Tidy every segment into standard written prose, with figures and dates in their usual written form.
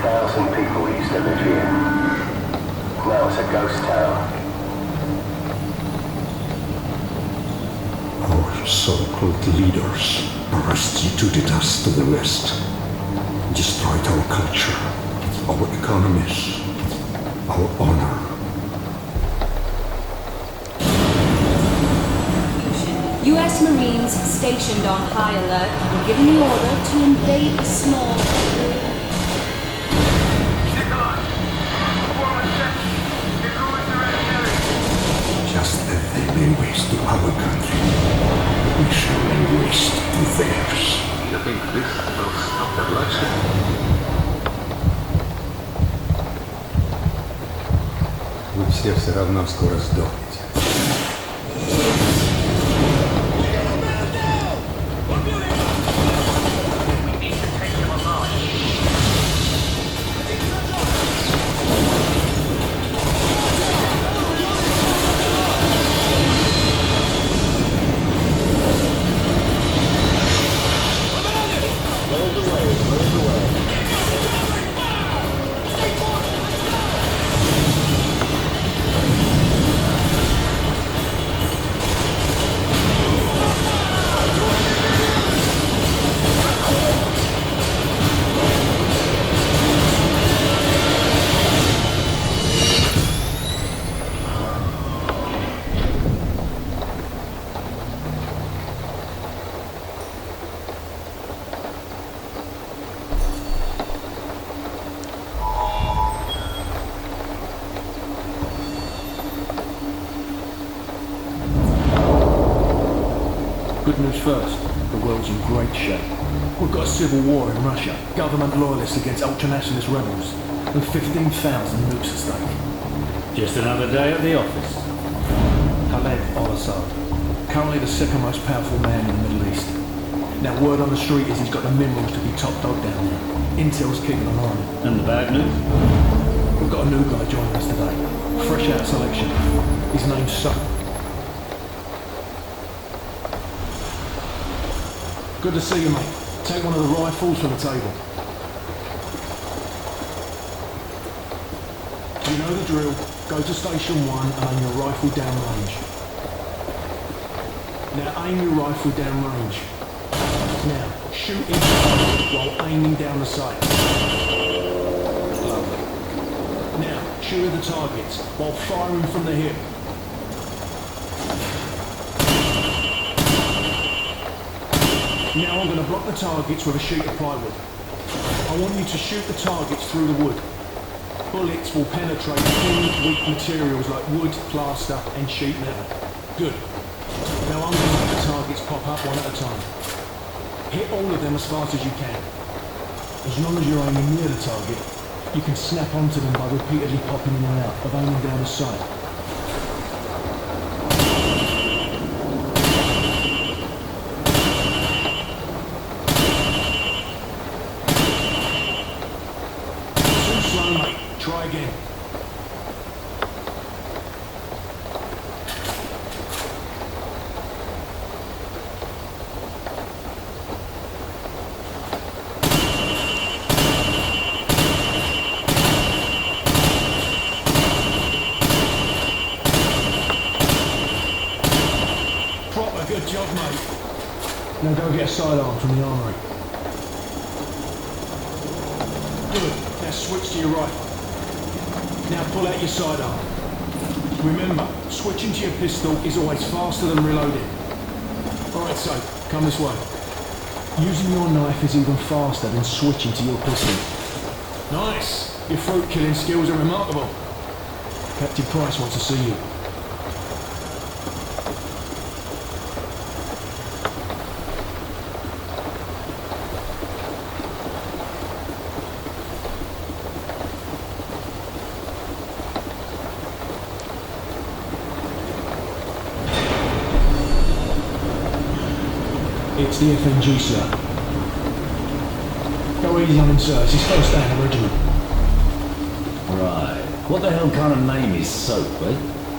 1,000 people used to live here. Now it's a ghost town. Our so-called leaders prostituted us to the West, destroyed our culture, our economies, our honor. U.S. Marines stationed on high alert were given the order to invade the small... Just as they lay waste to our country, we shall lay waste to theirs. You think this will stop the bloodshed? Вы все равно скоро сдохнете. Good news first, the world's in great shape. We've got a civil war in Russia, government loyalists against ultranationalist rebels, and 15,000 nukes at stake. Just another day at the office. Khaled al-Assad, currently the second most powerful man in the Middle East. Now word on the street is he's got the minerals to be top dog down there. Intel's keeping an eye on him. And the bad news? We've got a new guy joining us today. Fresh out of selection. His name's Soap. Good to see you, mate. Take one of the rifles from the table. You know the drill. Go to station 1 and aim your rifle down range. Now aim your rifle down range. Now, shoot each target while aiming down the sight. Lovely. Now, shoot at the targets while firing from the hip. Now I'm going to block the targets with a sheet of plywood. I want you to shoot the targets through the wood. Bullets will penetrate thin, weak materials like wood, plaster and sheet metal. Good. Now I'm going to make the targets pop up one at a time. Hit all of them as fast as you can. As long as you're aiming near the target, you can snap onto them by repeatedly popping in and out of aiming down the sight. Try again. Proper good job, mate. Now go get a sidearm from the armory. Good. Now switch to your right. Now pull out your sidearm. Remember, switching to your pistol is always faster than reloading. Alright, so, come this way. Using your knife is even faster than switching to your pistol. Nice! Your fruit killing skills are remarkable. Captain Price wants to see you. It's the FNG, sir. Go easy on him, sir. It's his first day in the regiment. Right. What the hell kind of name is Soap, eh?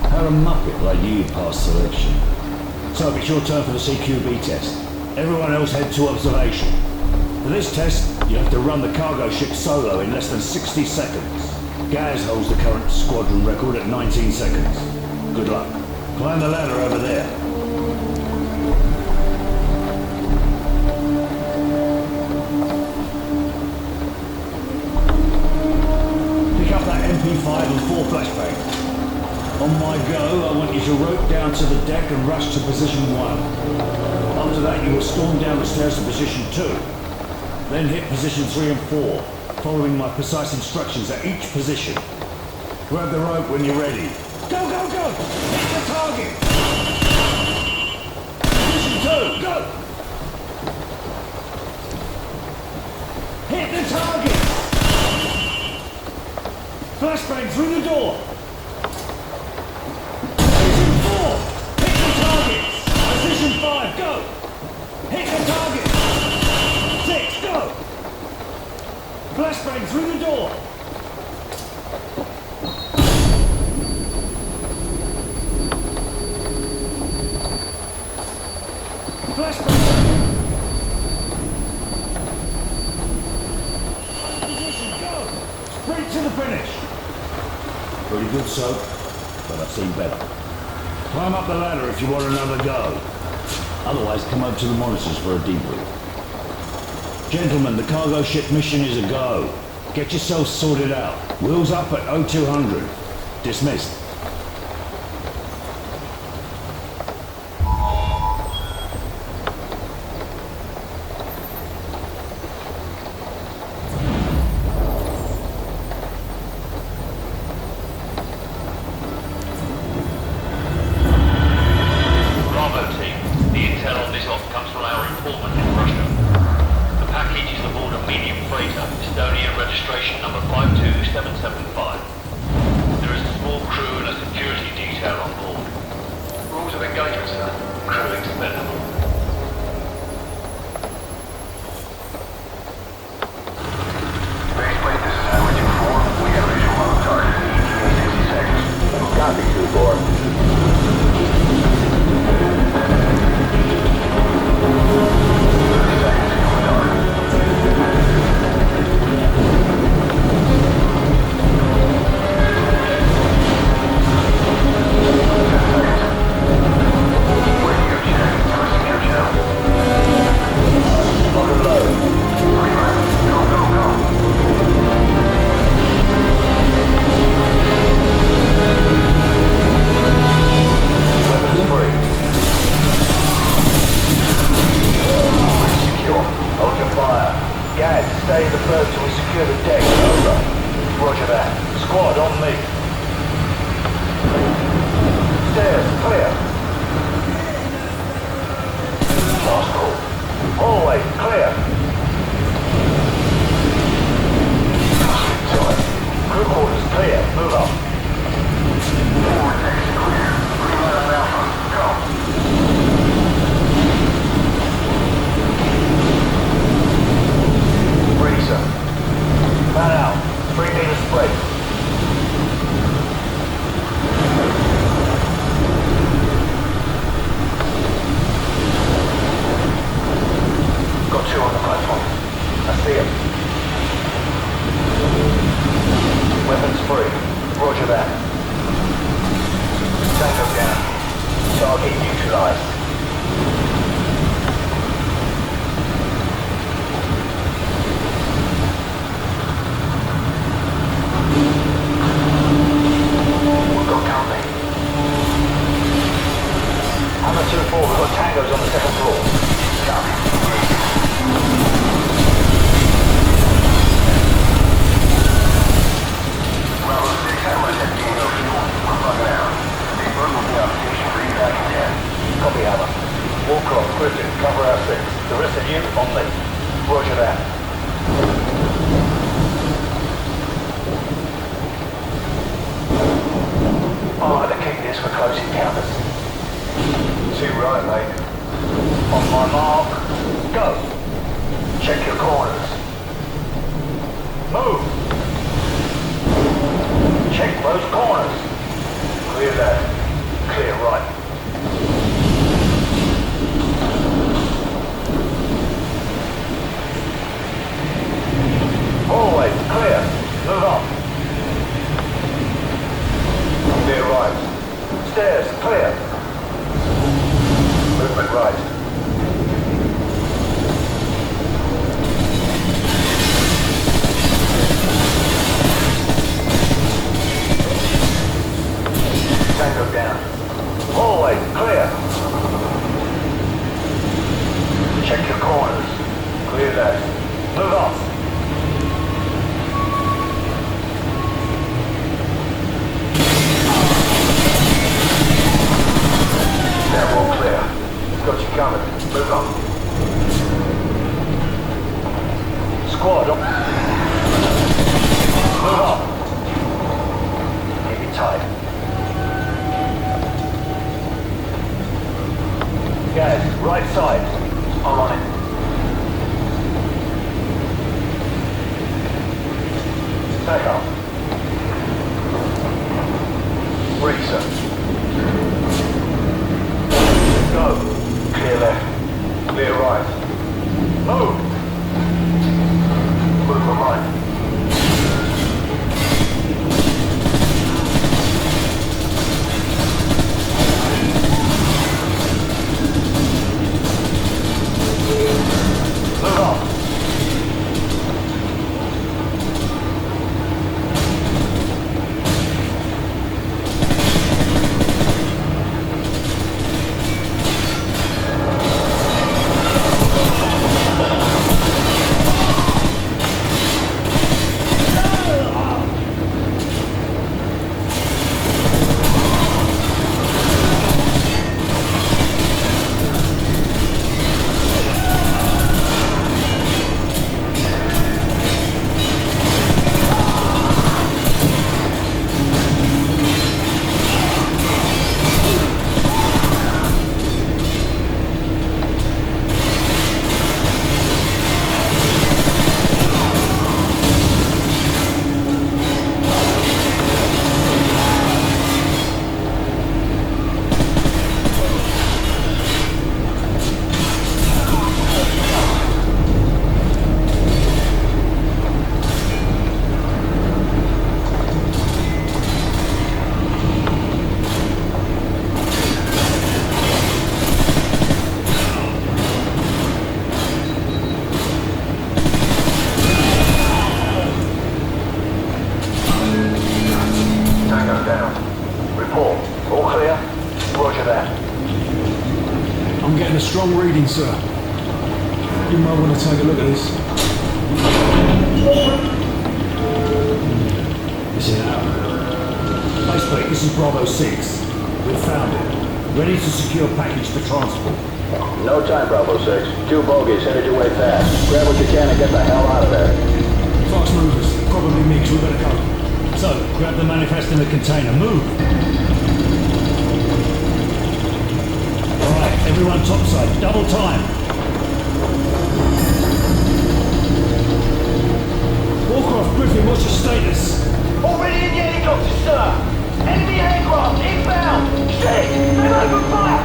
How a muppet like you pass selection? Soap, it's your turn for the CQB test. Everyone else head to observation. For this test, You have to run the cargo ship solo in less than 60 seconds. Gaz holds the current squadron record at 19 seconds. Good luck. Climb the ladder over there. Pick up that MP5 and 4 flashbangs. On my go, I want you to rope down to the deck and rush to position 1. After that, you will storm down the stairs to position 2. Then hit position 3 and 4, following my precise instructions at each position. Grab the rope when you're ready. Go, go, go! Hit the target! Position 2, go! Hit the target! Flashbang through the door! Position 4, hit the target! Position 5, go! Hit the target! 6, go! Flashbang through the door! Flashbang! Position, go! Sprint to the finish! Pretty good, Soap, but I've seen better. Climb up the ladder if you want another go. Otherwise, come up to the monitors for a debrief. Gentlemen, the cargo ship mission is a go. Get yourselves sorted out. Wheels up at 0200. Dismissed. Bravo team, the intel on this op comes from our informant in Russia. The package is aboard a medium freighter, Estonian registration number 52775. There is a small crew and a security detail on board. Rules of engagement, sir. Crew expendable. Baseplate, this is Highway 24. We have visual on the target. 60 seconds. Copy, 2-4. Stay in the boat till we secure the deck. Over. Roger that. Squad, on me. Stairs, clear. Last call. Hallway, clear. Tight. Crew quarters, clear. Move up. Forward deck's clear. Green light on Alpha. Go. Ready, sir. Man out. 3 meters spread. Got 2 on the platform. I see him. Weapons free. Roger that. Tango down. Target neutralized. Hammer 2-4, we've got tangos on the second floor. Copy. Bravo 6, Hammer's at Tango fuel. I'm bugging out. Big Bird will be on station for you back in 10. Copy, Hammer. Warcroft, Griffin, cover our 6. The rest of you, on me. Roger that. I'll have to keep this for close encounters. Too right, mate. On my mark, go. Check your corners. Move. Check those corners. Clear left. Clear right. Stairs, clear. Movement right. Tango down. Hallway, clear. Check your corners. Clear that. Move off. They're all clear. Got you covered. Move on. Squad. Move on. Keep it tight. Guys, right side. I'm on it. Back up. Reset. Go. Clear left. Clear right. Move. Move on right. Move on. Strong reading, sir. You might want to take a look at this. Listen out. Basically, this is Bravo 6. We've found it. Ready to secure package for transport. No time, Bravo 6. 2 bogies headed your way fast. Grab what you can and get the hell out of there. Fast movers. Probably mixed. We better go. So, grab the manifest in the container. Move! Alright, everyone topside. Double time. Warcraft, Griffin, what's your status? Already in the helicopter, sir! Enemy aircraft inbound! Shit! They're open fire!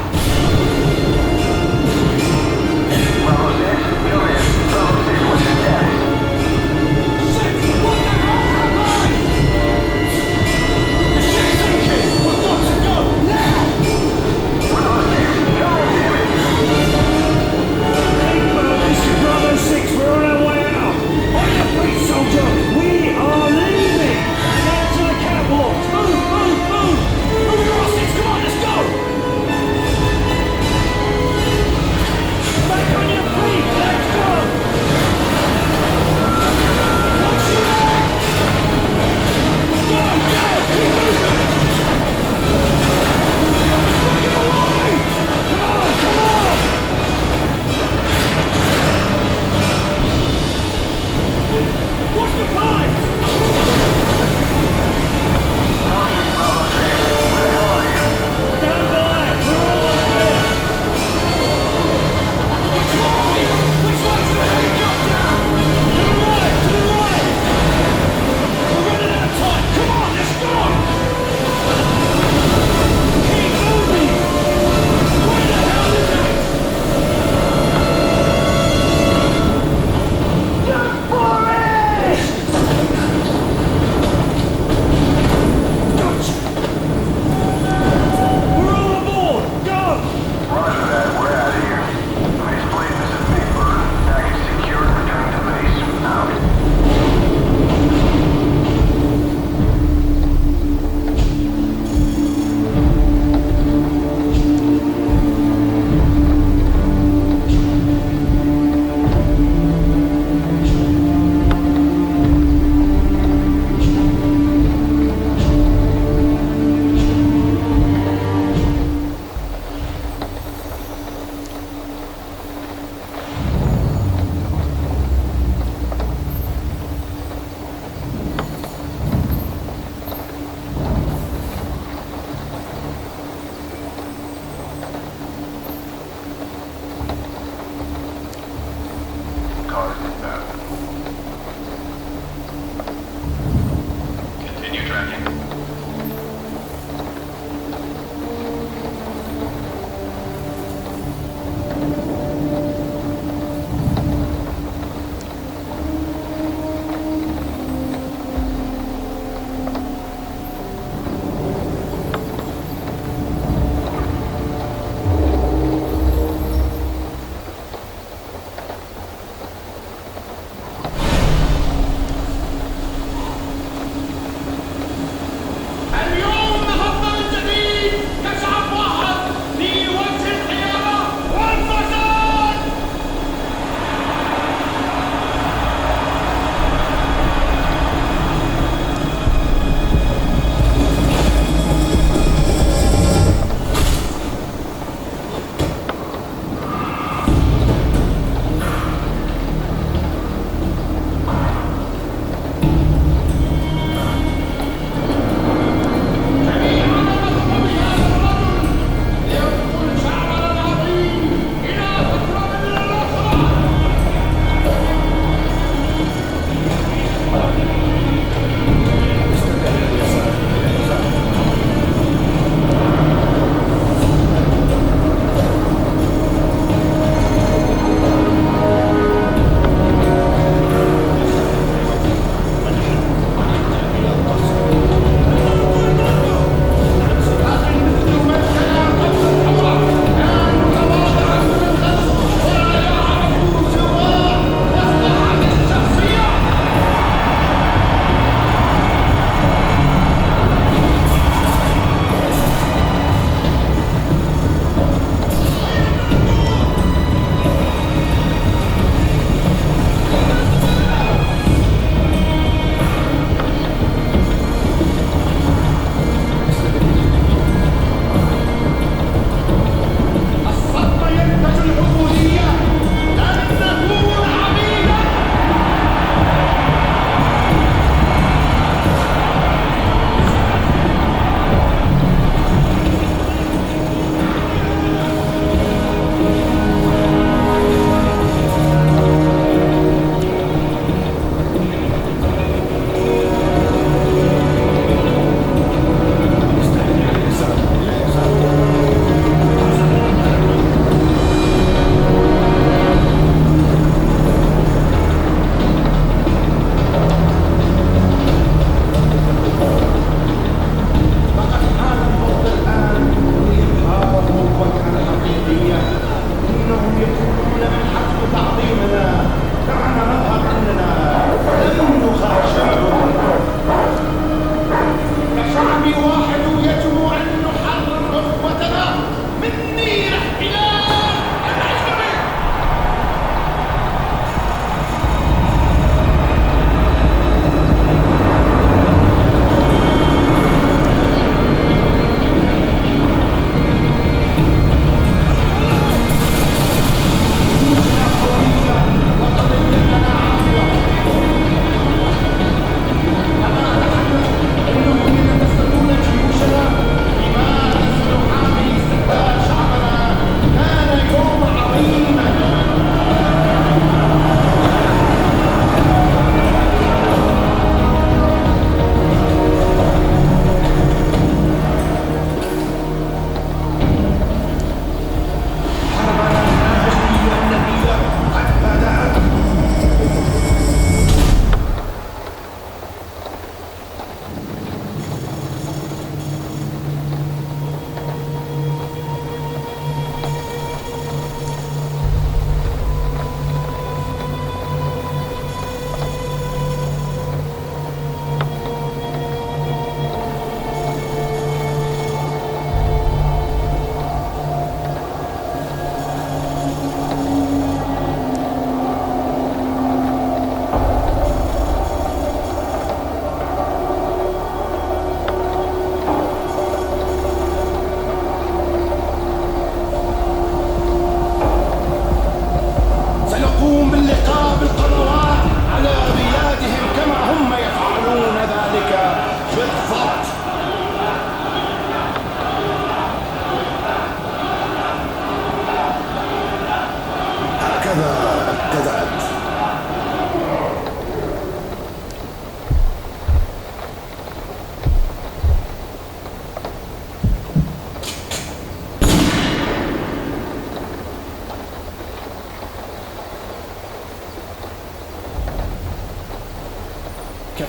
Bravo 6, come in. Bravo 6, what's your status? Bravo 6, we're on our way out! On your feet, soldier! We are leaving! Down to the catwalks! Move, move, move! Move across this, come on, let's go!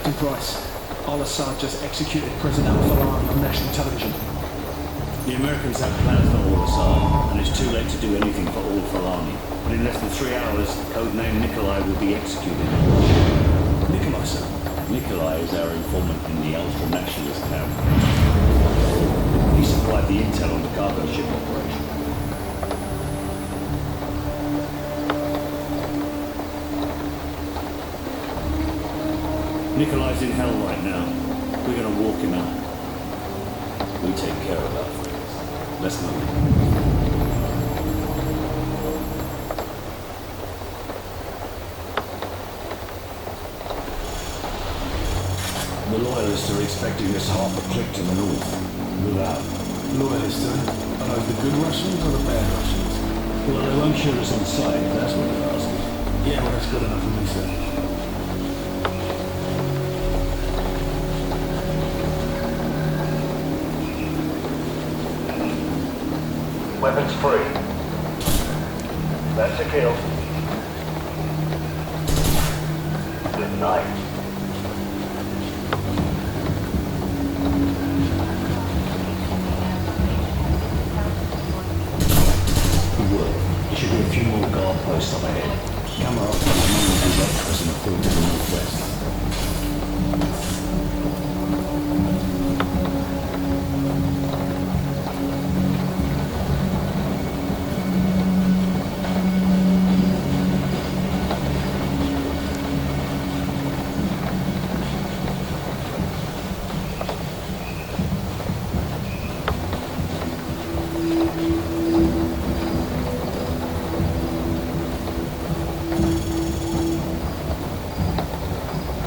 Captain Price. Al-Assad just executed President al-Falani on national television. The Americans have plans for Al-Assad, and it's too late to do anything for al-Falani. But in less than 3 hours, codename Nikolai will be executed. Nikolai, sir. Nikolai is our informant in the ultra-nationalist camp. He supplied the intel on the cargo ship operation. Nikolai's in hell right now. We're gonna walk him out. We take care of our friends. Let's move. The loyalists are expecting us half a click to the north. Move out. Loyalists, sir. Are those the good Russians or the bad Russians? Well, they won't shoot us on sight, if that's what they're asking. Yeah, well, that's good enough for me, sir. Weapons free. That's a kill. Good night. Good work. There should be a few more guard posts up ahead. Camera up on the main directors in the field to the northwest.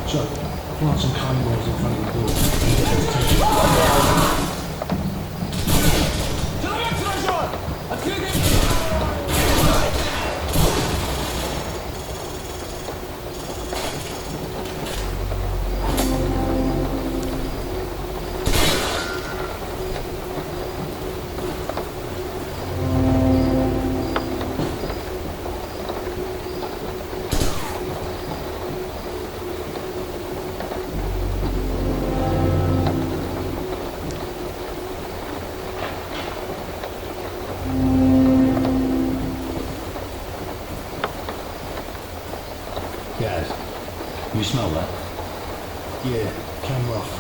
So, plant some cannonballs in front of the door and get their attention. Guys, you smell that? Yeah, camera off.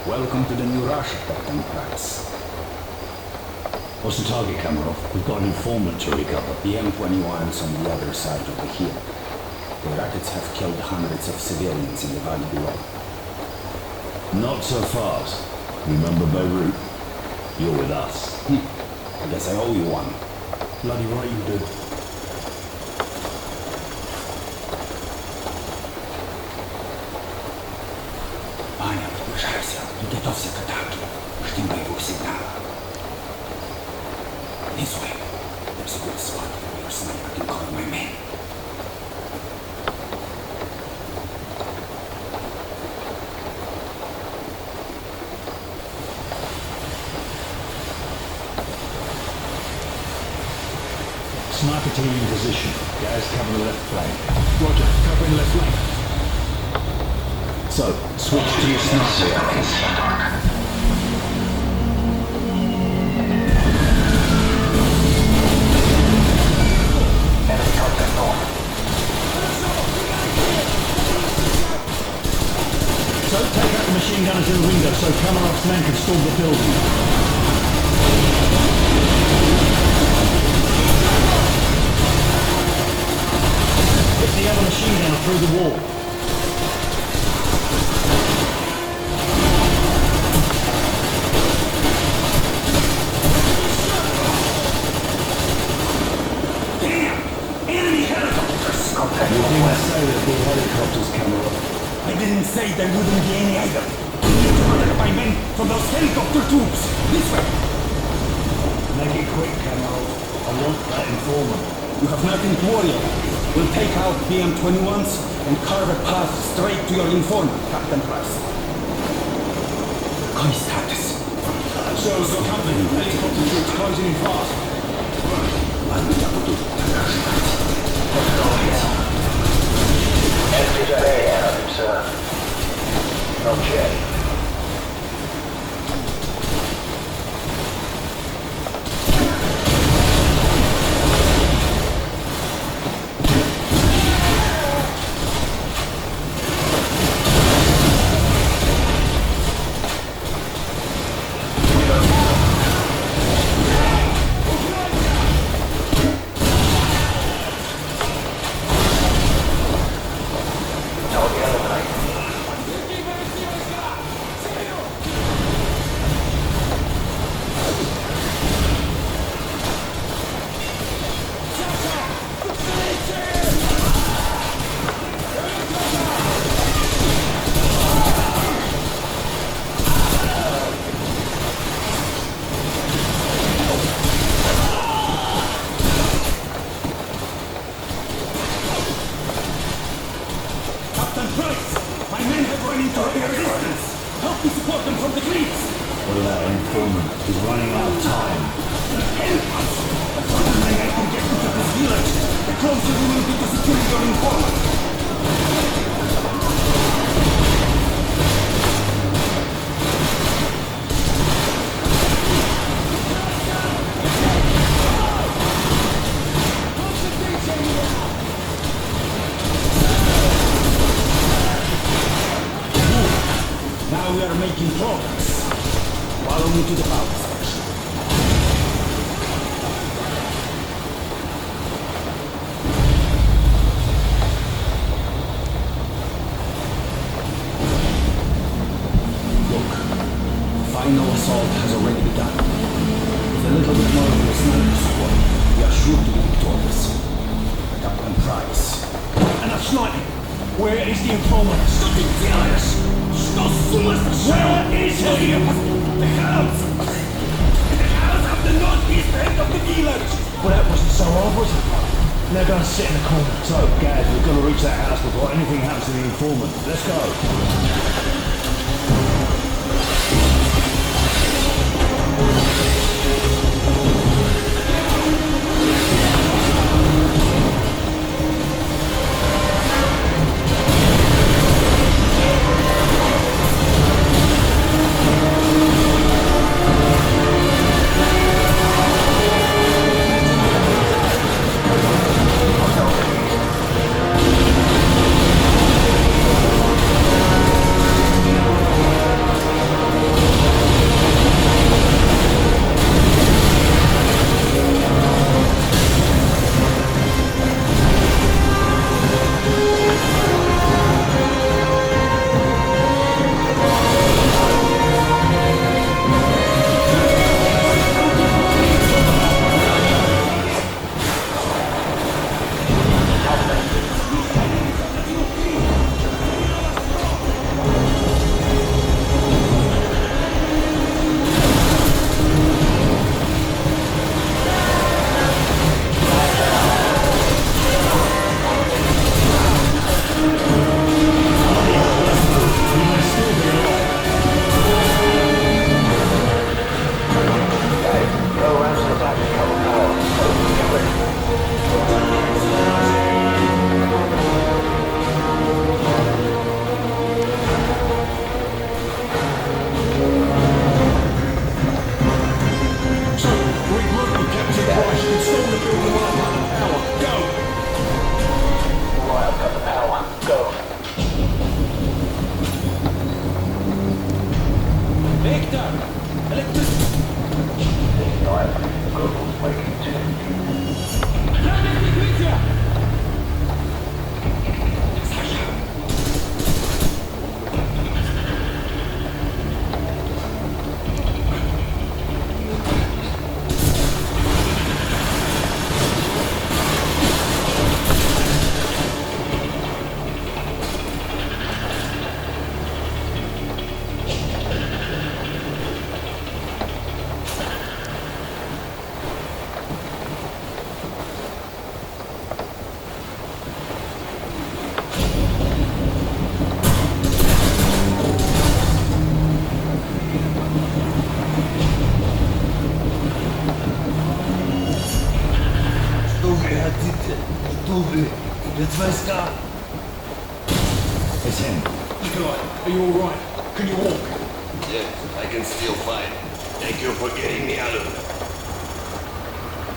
Welcome to the new Russia, Captain Price. What's the target, Kamarov? We've got an informant to recover. The M21's on the other side of the hill. The rockets have killed hundreds of civilians in the valley below. Not so fast. Remember Beirut? You're with us. I guess I owe you one. Bloody right you do. Аня, приближайся и готовься к атаке. Ждем боевых сигналов. This way. There's a good spot for your sniper can call my men. Sniper team in position. Guys, cover the left flank. Roger, covering left flank. So, switch to your sniper. Enemy contact north. So, take out the machine gunners in the window so Kamarov's men can storm the building. Hit the other machine gunner through the wall. Damn! Enemy helicopters! Contact You didn't northwest. say there'd be helicopters, Kamarov. I didn't say there wouldn't be any either. You need to protect my men from those helicopter troops. This way. Make it quick, Kamarov. I want that informant. You have nothing to worry about. We'll take out BM-21s and carve a path straight to your informant, Captain Price. Koi status. So, got company. Helicopter troops closing in fast. Ладно, я буду. Hostile here. Enemies ahead, out of concern. Okay. Now we are making progress. Follow me to the power station. Look, final assault has already begun. With a little bit more of a sniper squad, we are sure to be victorious. Captain Price. And a sniper! Where is the informant? Stop it, Elias! Where is he? The house! The house of the northeast end of the village! Well, that wasn't so hard, was it? They're going to sit in the corner. So, Gaz, we've got to reach that house before anything happens to the informant. Let's go. Что вы хотите? Что вы? Ведь войска. It's him. Nikolai, are you alright? Can you walk? Yes, I can still fight. Thank you for getting me out of it.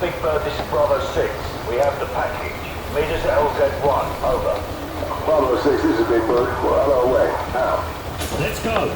Big Bird, this is Bravo 6. We have the package. Meet us at LZ1. Over. Bravo 6, this is Big Bird. We're on our way. Out. Let's go.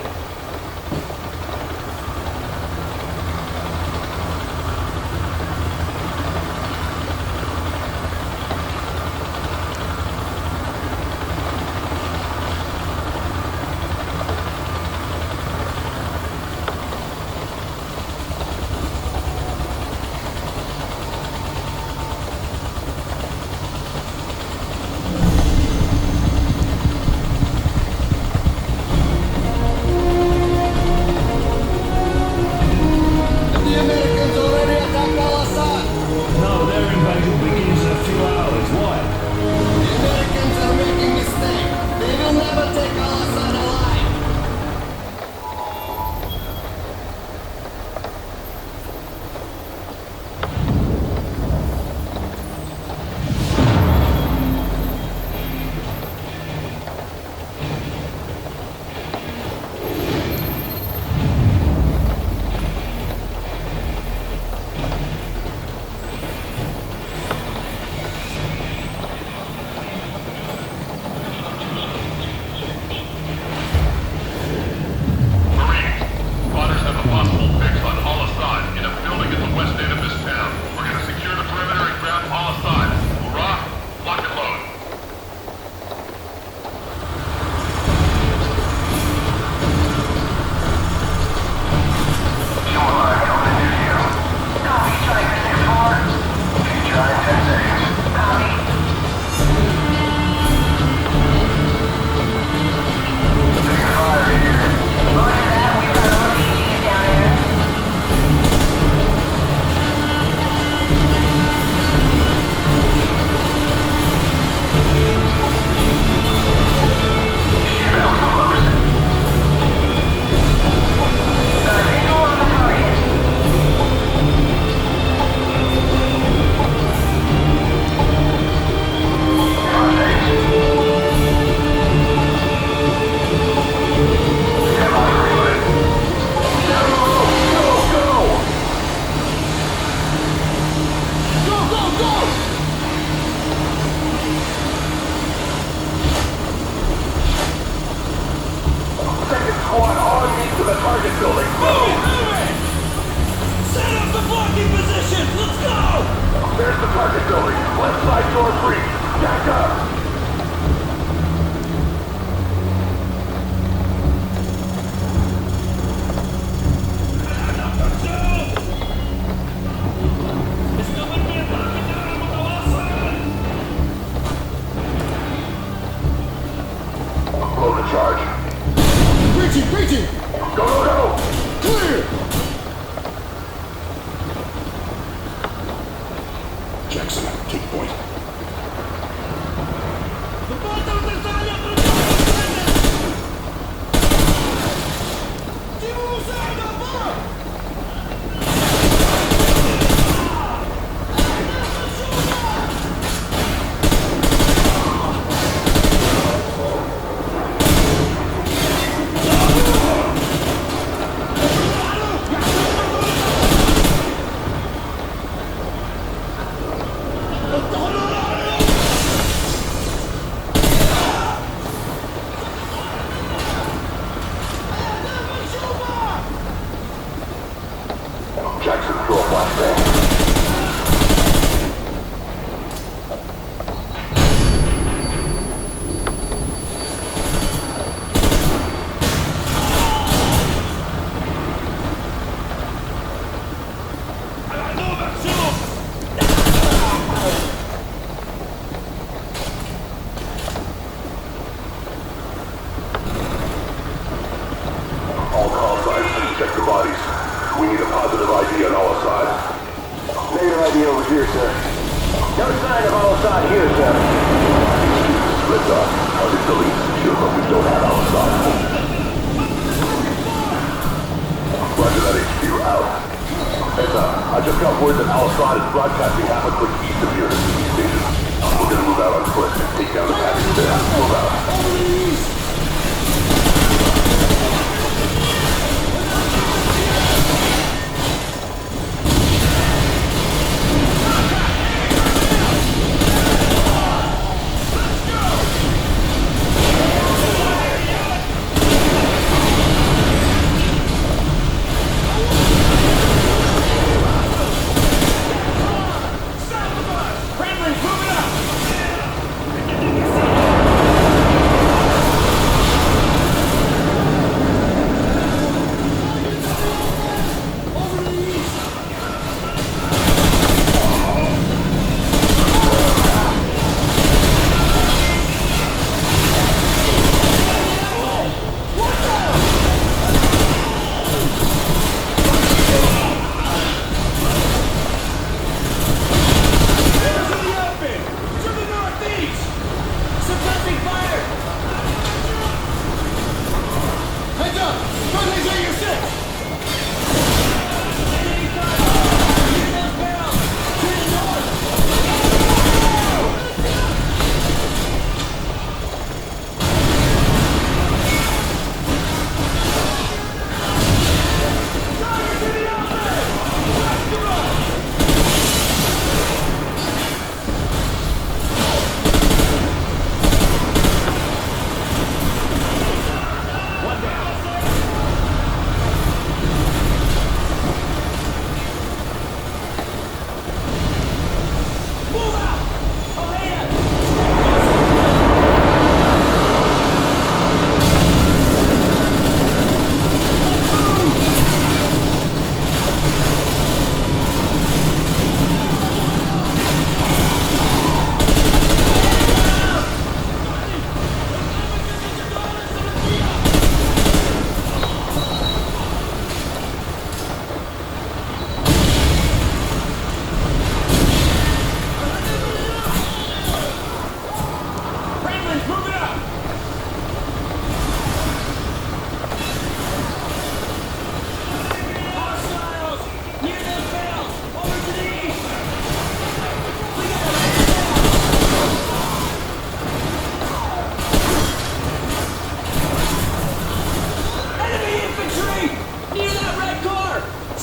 Broadcasting half a click east of here. We're gonna move out on foot and take down the package there. Move out.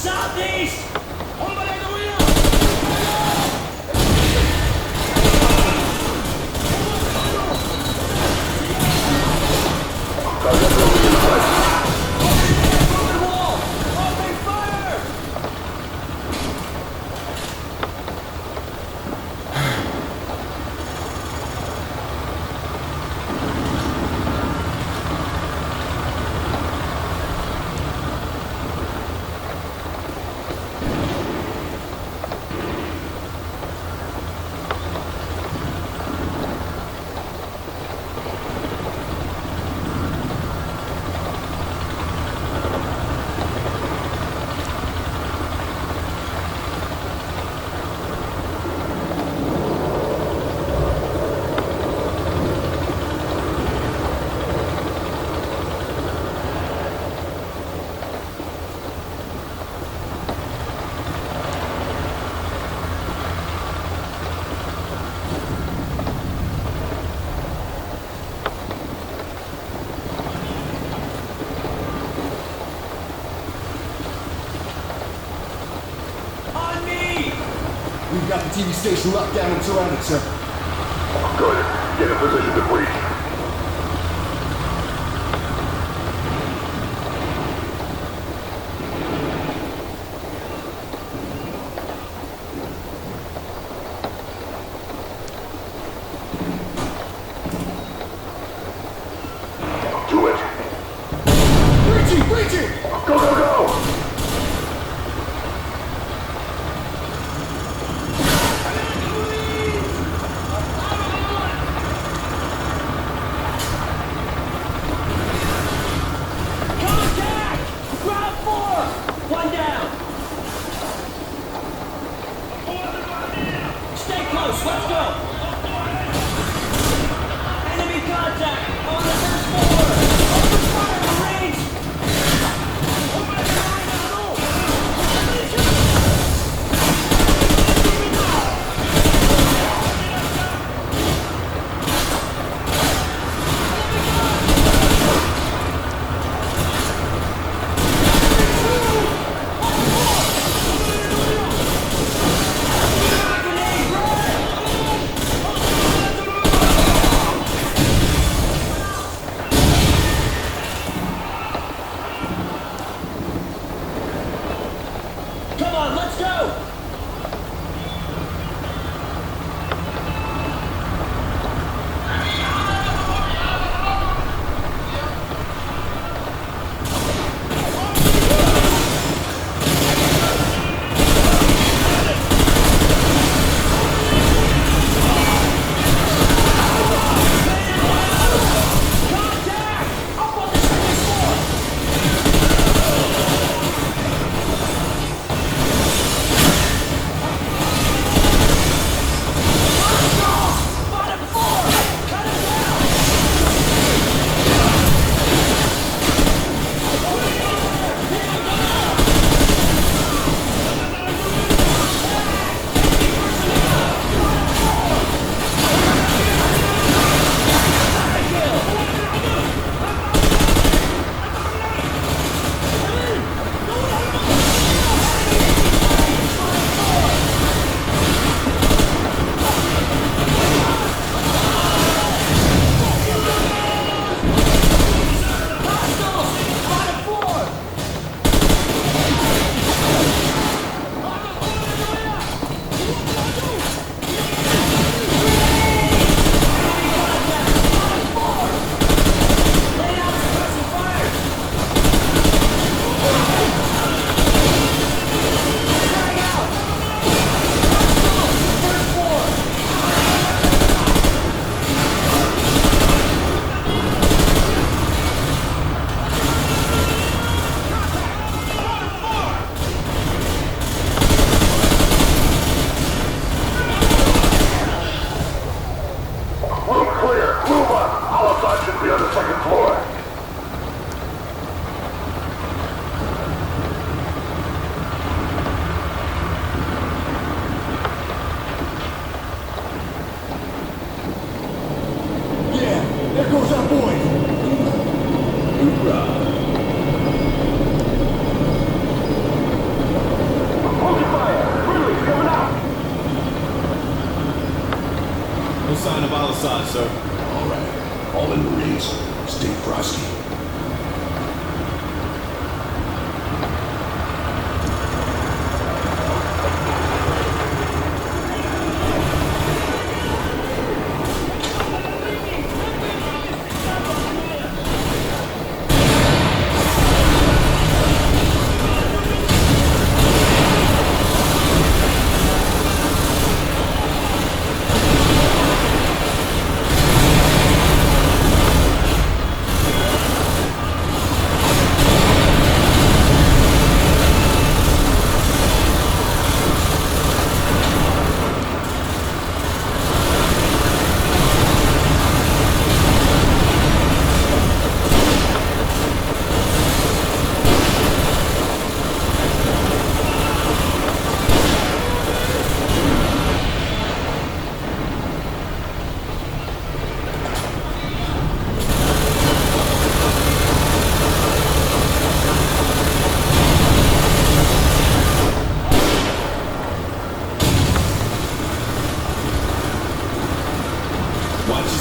Southeast! We've got the TV station locked down and surrounded, sir. Good. Get in position to breach. Do it. Breaching! Breaching! Go, go, go! outside, sir. All right. All in Marines. Stay frosty.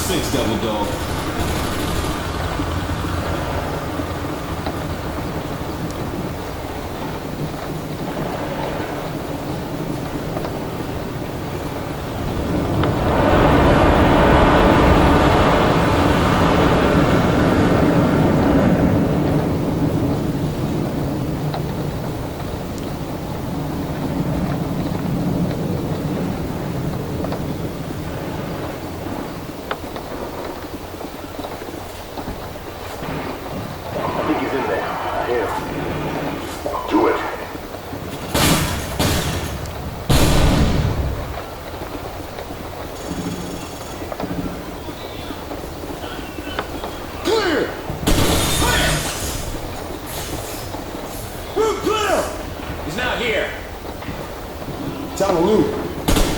Six, Devil Dog.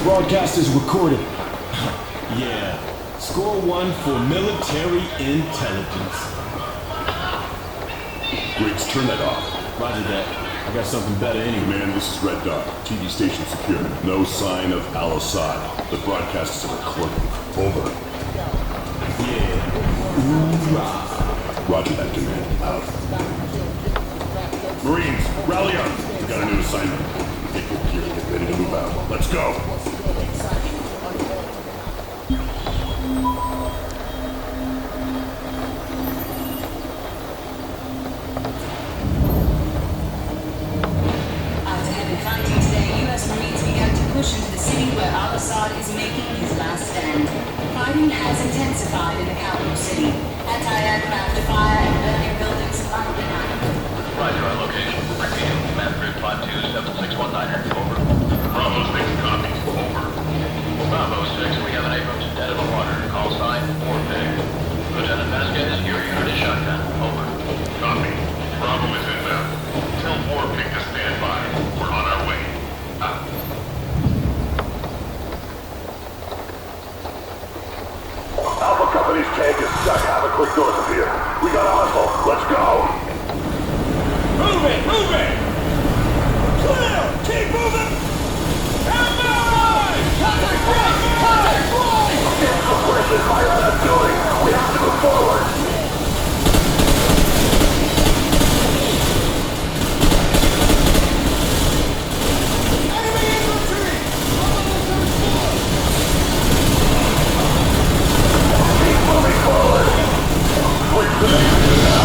Broadcast is recorded. Yeah. Score 1 for military intelligence. Griggs, turn that off. Roger that. I got something better anyway. Man, this is Red Dot. TV station secure. No sign of Al-Assad. The broadcast is a recording. Over. Yeah. Hoorah. Roger that, command. Out. Marines, rally up. We got a new assignment. Take your gear and get ready to move out. Let's go. After heavy fighting today, U.S. Marines began to push into the city where al-Assad is making his last stand. Fighting has intensified in the capital city. Anti-aircraft fire and burning buildings have been active. Roger, our location. Repeating, command grid 527619, over. Bravo 6 copies. Over. Bravo 6, we have an Abrams dead in the water. Call sign, Warpig. Lieutenant Vasquez, your unit is shotgun. Over. Copy. Bravo is inbound. Tell Warpig to stand by. We're on our way. Out. Alpha Company's tank is stuck half a click north of here. We got a hustle. Let's go. Move it! Move it! Clear! Keep moving! Contact! Contact! Suppression fire on that building. We have to move forward. Enemy infantry! Keep moving forward. Switch to the now.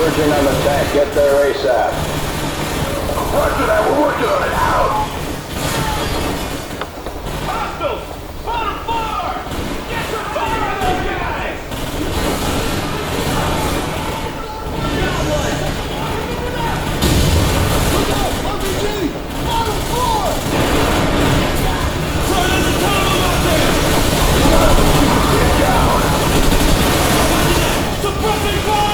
Converging on the tank. Get there ASAP. Roger that. We're working on it. Out. Hostiles! Bottom floor! Get some fire on those guys! Got one! Look out! RPG! Bottom floor! Sorry, there's a ton of them out there! Get down. Suppressing fire!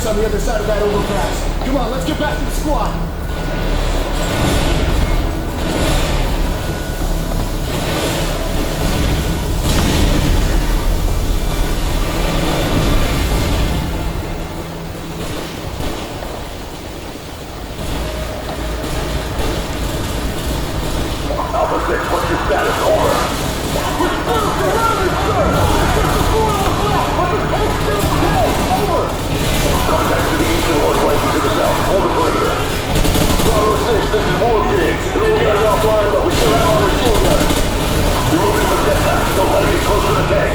On the other side of that overpass. Come on, let's get back to the squad. Alpha 6, what's your status? Over. We're still surrounded, sir! There's a floor on the flat, but the tank's still okay! Over! Contact to the east and northwest to the south. Hold the perimeter. Bravo 6, this is War Pigs. We only got it offline, but we still have our machine guns. You're moving with jetpack. Don't let it get close to the tank.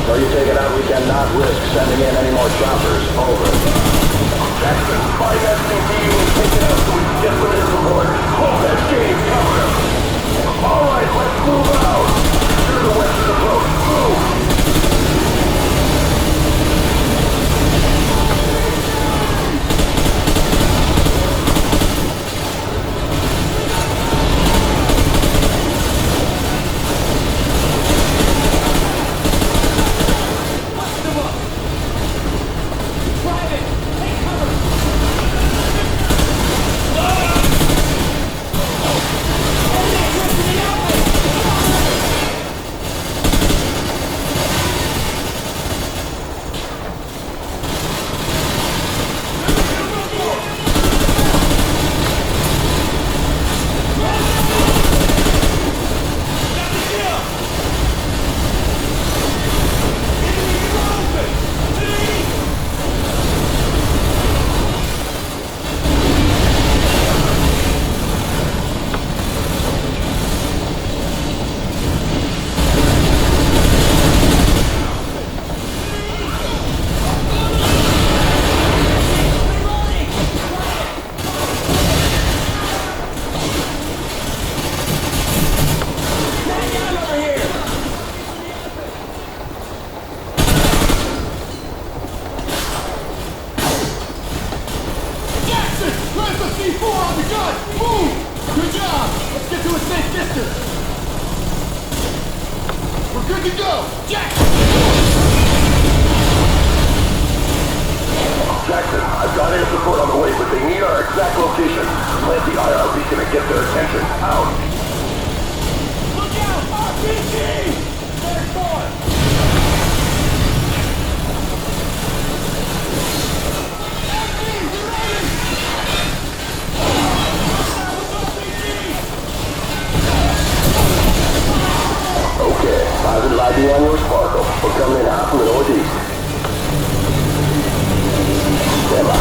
Until you take it out, we cannot risk sending in any more choppers. Over. Jackson, find SCP and take it out so we can get some in support. Hold that gate, cover him. All right, let's move out. You're the western approach. Move. Jackson, I've got air support on the way, but they need our exact location. Plant the IR beacon and get their attention. Out. Look out! RPG! There's more! Okay, positive ID on your sparkle. We're coming in hot from the northeast. Stand by.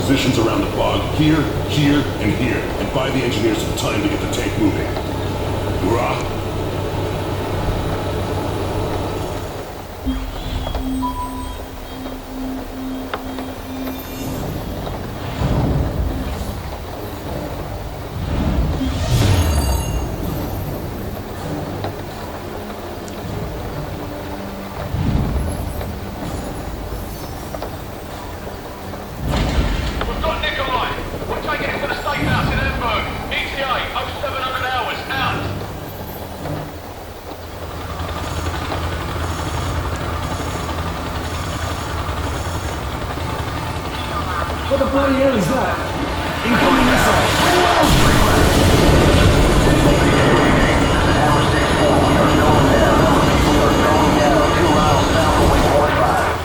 Positions around the bog, here, here, and here, and buy the engineers some time to get the tank moving. Hurrah! What the bloody hell is that? Incoming missile! We are going down 2 miles south of Waypoint 5.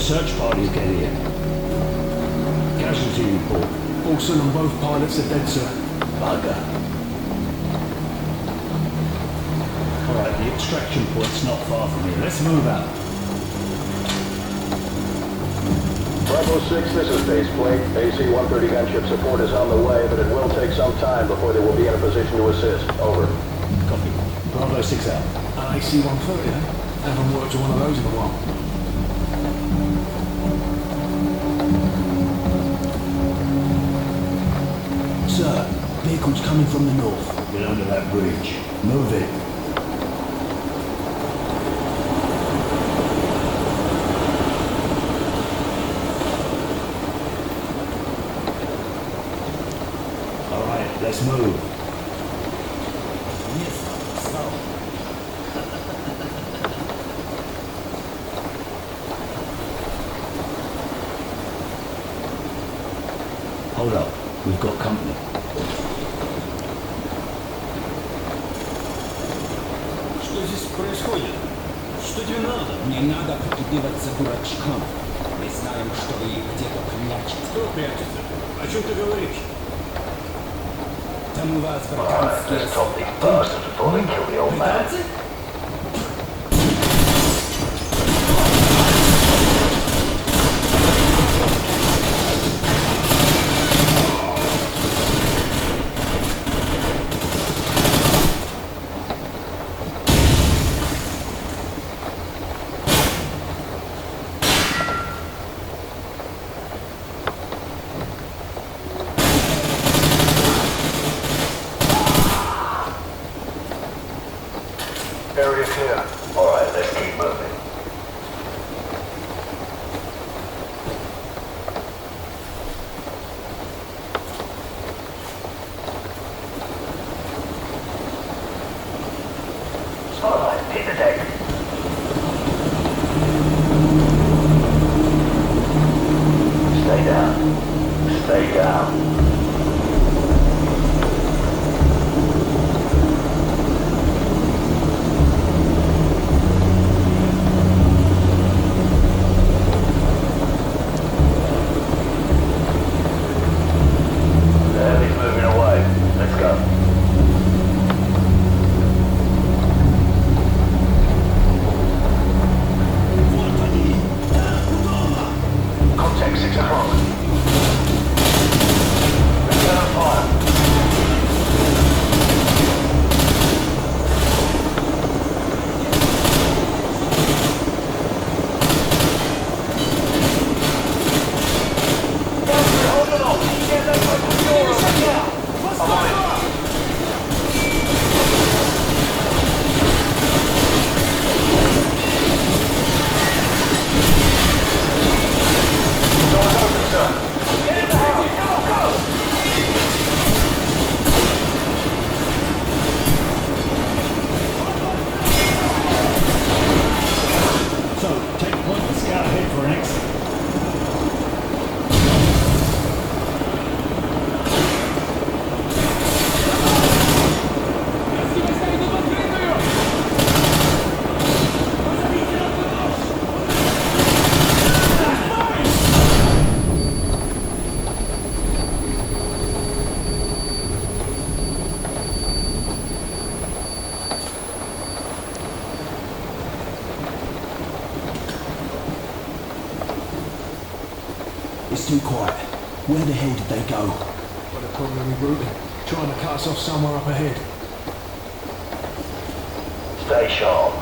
Search parties get here. Casualty report. Olsen and both pilots are dead, sir. Bugger. Alright, the extraction point's not far from here. Let's move out. Bravo 6, this is faceplate. AC-130 gunship support is on the way, but it will take some time before they will be in a position to assist. Over. Copy. Bravo 6 out. An AC-130, eh? Haven't worked on one of those in a while. Sir, vehicle's coming from the north. Get under that bridge. Move it. Alright, let's move. Hold up, we've got company. Что здесь происходит? Что тебе надо? Не надо прикидываться дурачком. Мы знаем, что вы где-то прячете. Кто прячется? О чем ты говоришь? Там у вас британские... Let's stop these bastards before they kill the old man. Британцы? Area clear. Alright, let's keep moving. Spotlight, hit the deck. Stay down. Stay down. It's too quiet. Where the hell did they go? Well, they're probably rerouting. Trying to cut us off somewhere up ahead. Stay sharp.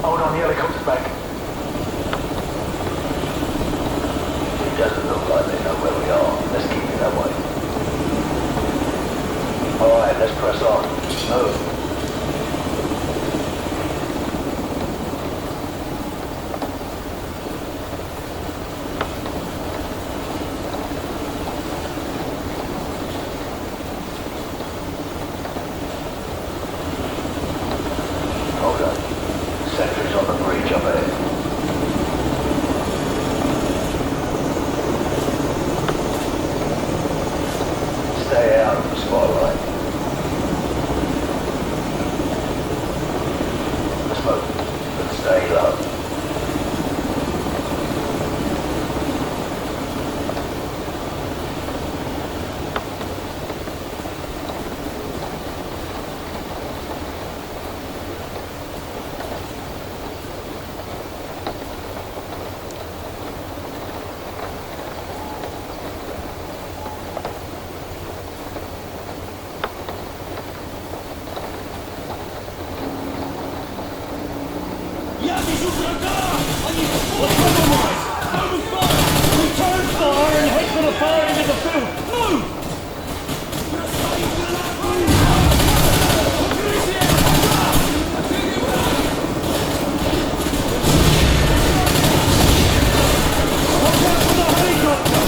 Hold on, the helicopter's back. It doesn't look like they know where we are. Let's keep it that way. Alright, let's press on. Move. Hold on. Sentries on the bridge up ahead. Stay out of the spotlight. Let's move, but stay low. Return fire and head for the fire into the field! Move! Watch out for the helicopter!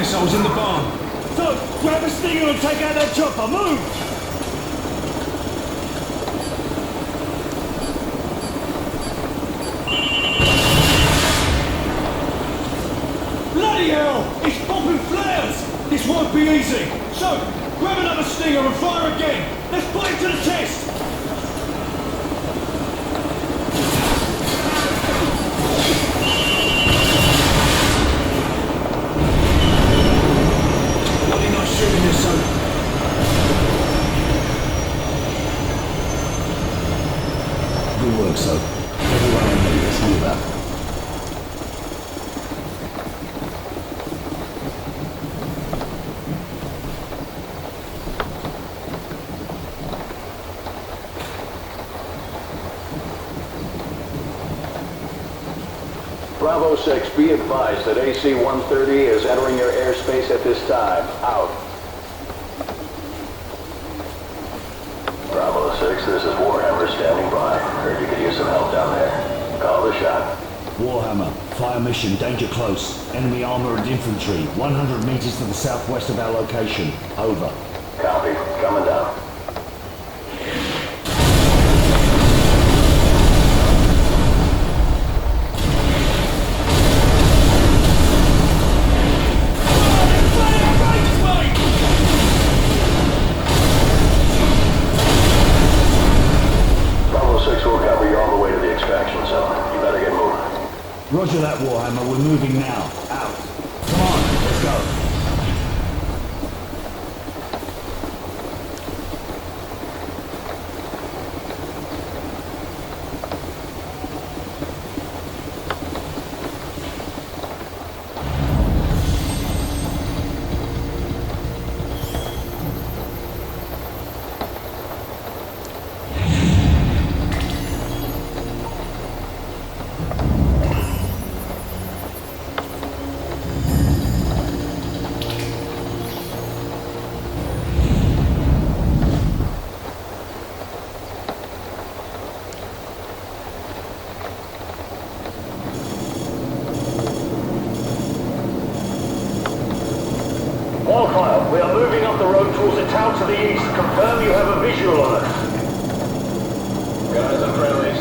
missiles in the barn. So, grab a stinger and take out that chopper. Move! Bloody hell! It's popping flares! This won't be easy. So, grab another stinger and fire again. Let's put it to the test. Why are you not shooting this, Soap? Good work, Soap. Everyone on me, let's move out. Bravo 6, be advised that AC-130 is entering your airspace at this time. Out. Bravo 6, this is Warhammer standing by. Heard you could use some help down there. Call the shot. Warhammer, fire mission, danger close. Enemy armor and infantry, 100 meters to the southwest of our location. Over. Copy. Coming down. Roger that, Warhammer. We're moving now. Out. Come on, let's go. We are moving up the road towards a town to the east. Confirm you have a visual on us. Guys and friendlies.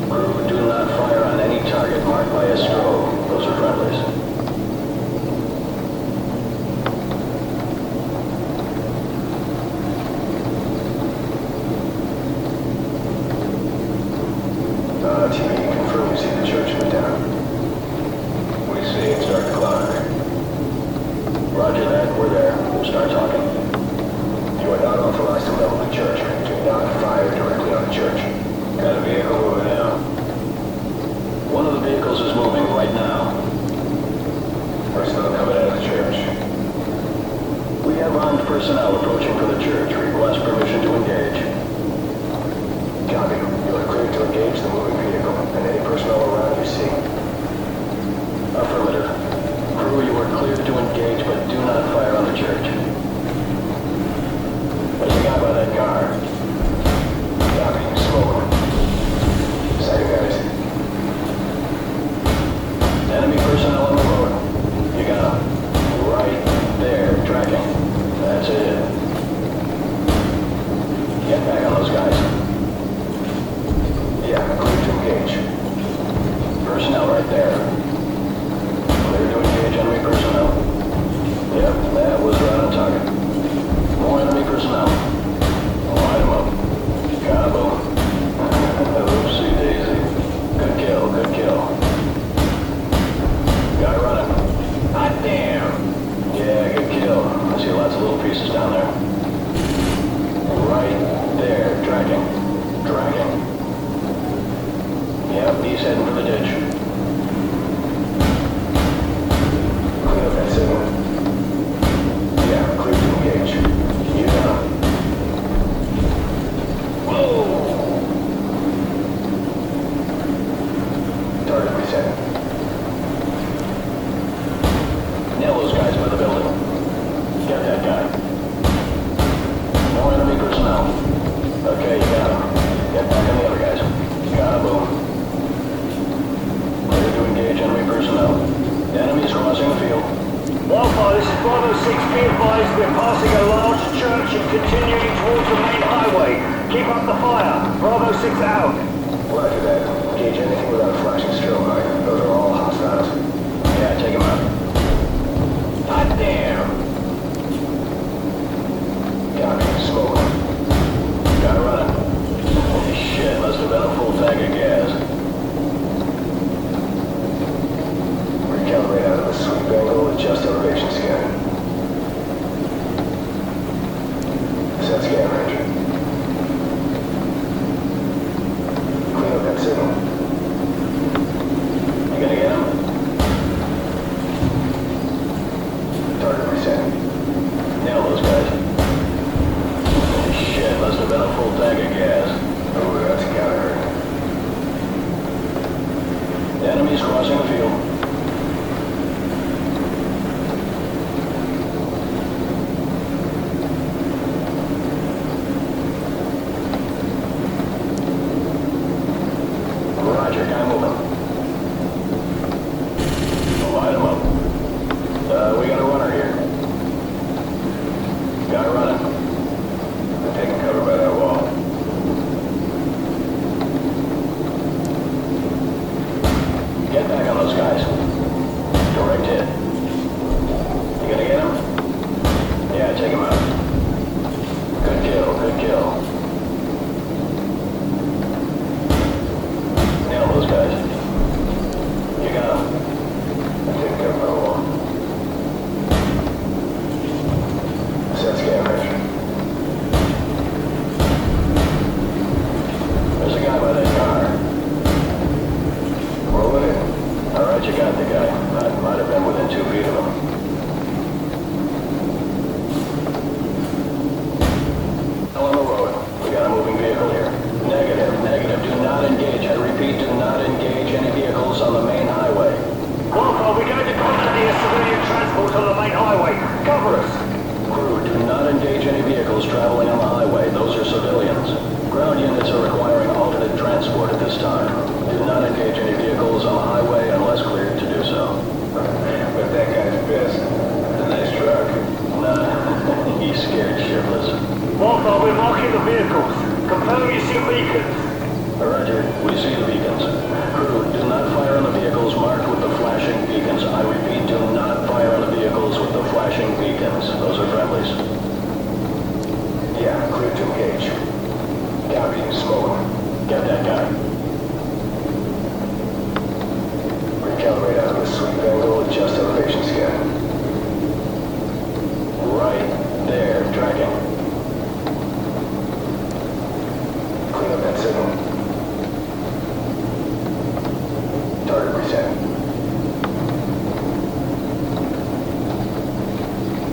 Crew, do not fire on any target marked by a strobe. Those are friendlies. TV, confirm you see the church in the town. We see it start to clock. Roger that, we're there. We'll start talking. You are not authorized to level the church. Do not fire directly on the church. Got a vehicle moving now. One of the vehicles is moving right now. Personnel coming out of the church. We have armed personnel approaching for the church. Request permission to engage. Copy. You are cleared to engage the moving vehicle and any personnel around you see. Affirmative. Crew, you are cleared to engage, but do not fire on the church. There's a guy by that car. Copy. Smoke. Second guys. Enemy personnel on the road. You got him. Right there. Tracking. That's it. Get back on those guys. Yeah, clear to engage. Personnel right there. Clear to engage enemy personnel. Yep, that was right on target. More enemy personnel. Light them up. Cabo. Oopsie daisy. Good kill, good kill. Guy running. Hot damn! Yeah, good kill. I see lots of little pieces down there. Right there, tracking. Tracking. Yep, he's heading for the ditch. Clean up that signal. Yeah, clear to engage. You got him. Whoa! Target reset. Nail those guys by the building. Get that guy. More enemy personnel. Okay, you got him. Get back on the other guys. Got him, boom. Clear to engage enemy personnel. Enemies crossing the field. Wildfire, this is Bravo 6. Be advised we're passing a large church and continuing towards the main highway. Keep up the fire. Bravo 6 out. Roger that. Engage anything without a flashing strobe light. Those are all hostiles. Yeah, take them out. God damn! direct hit. You gonna get him? Yeah, take him out. Good kill, good kill. Nail those guys. You got him. I think they're for a while. Set scan range. There's a guy by that car. Roll it in. Alright, you got the guy. I might have been within 2 feet of him. On the road. We got a moving vehicle here. Negative, negative. Do not engage. I repeat, do not engage any vehicles on the main highway. Walker, we're going to commandeer civilian transport on the main highway. Cover us. Crew, do not engage any vehicles traveling on the highway. Those are civilians. Ground units are requiring alternate transport at this time. Do not engage any vehicles on the highway unless cleared to do so. But that guy's pissed. A nice truck. Nah, he's scared shitless. Walker, we're marking the vehicles. Confirm you see beacons. Roger, we see the beacons. Crew, do not fire on the vehicles marked with the flashing beacons. I repeat, do not fire on the vehicles with the flashing beacons. Those are friendlies. Yeah, clear to engage. Copy, smoke. Get that guy. Recalibrate out of the sweep angle, adjust elevation scan. Right there, tracking. Clean up that signal. Target reset.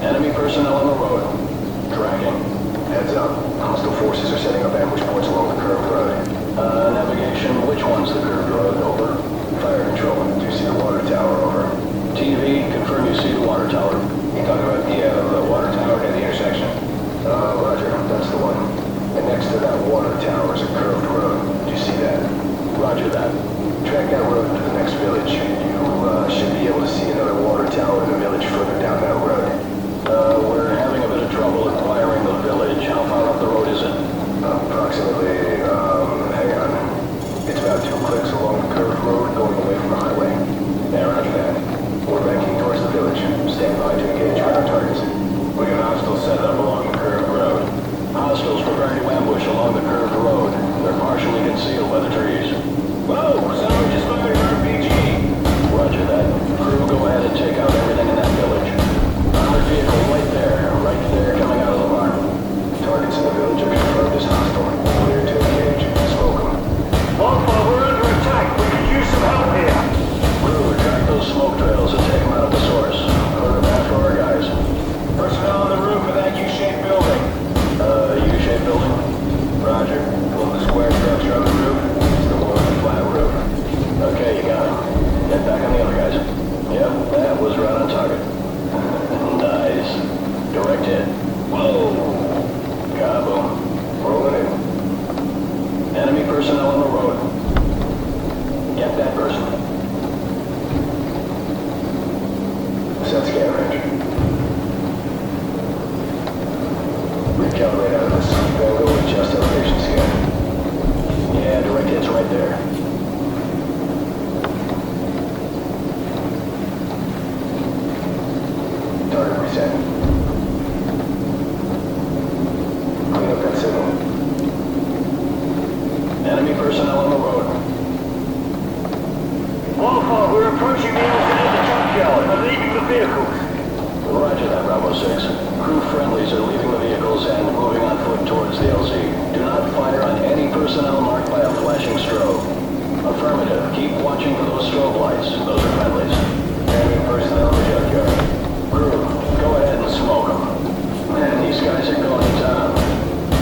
Enemy personnel on the road. Tracking. Heads up. Hostile forces are setting up ambush points along the curved road. Navigation, which one's the curved road? Over. Fire control. Do you see the water tower? Over. TV, confirm you see the water tower. You talking about the water tower near the intersection? Roger. That's the one. And next to that water tower is a curved road. Do you see that? Roger that. Track that road to the next village. You should be able to see another water tower in the village further down that road. We're having a bit of trouble acquiring the village. How far up the road is it? Approximately, hang on. It's about 2 clicks along the curved road going away from the highway. Yeah, roger that. We're banking towards the village. Stand by to engage ground targets. We got hostiles set up along the curved road. Hostiles preparing to ambush along the curved road. They're partially concealed by the trees. Whoa! Someone just fired an RPG! Roger that. Crew, go ahead and take out everything in that village. Armored vehicle right there, coming out of the barn. Targets in the village are confirmed as hostile. Clear to engage. Smoke them. Alpha, we're under attack. We could use some help here. Crew, track those smoke trails and take them out of the source. Put them after our guys. Personnel on the roof of that U-shaped building. U-shaped building? Roger. Well, the square structure on the roof is the one with the flat roof. Okay, you got it. Get back on the other guys. Yep, that was right on target. Nice. Direct hit. Whoa! Kaboom. Rolling in. Enemy personnel on the road. Get that person. Set scan range. Recalibrate out of the sweep angle, adjust elevation scan. Yeah, direct hit's right there. Target reset. Clean up that signal. Enemy personnel on the road. Alpha, we're approaching the Ultimatum junkyard. We're leaving the vehicles. Roger that, Bravo 6. Crew friendlies are leaving the vehicles and moving on foot towards the LZ. Do not fire on any personnel marked by a flashing strobe. Affirmative. Keep watching for those strobe lights. Those are friendlies. Enemy personnel in the junkyard. Crew, go ahead and smoke them. Man, these guys are going to town.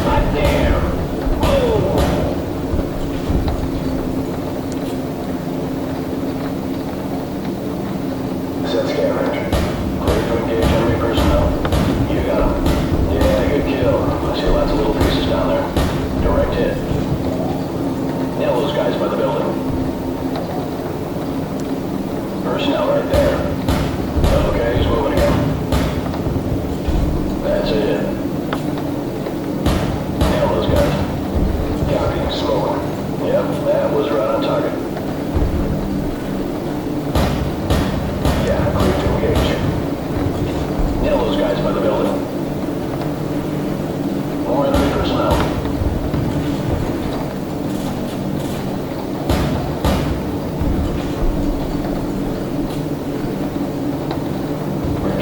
Hot damn! Oh! Set scan range. Clear to engage enemy personnel. You got them. Yeah, good kill. I see lots of little pieces down there. Direct hit. Nail those guys by the building. Personnel right there.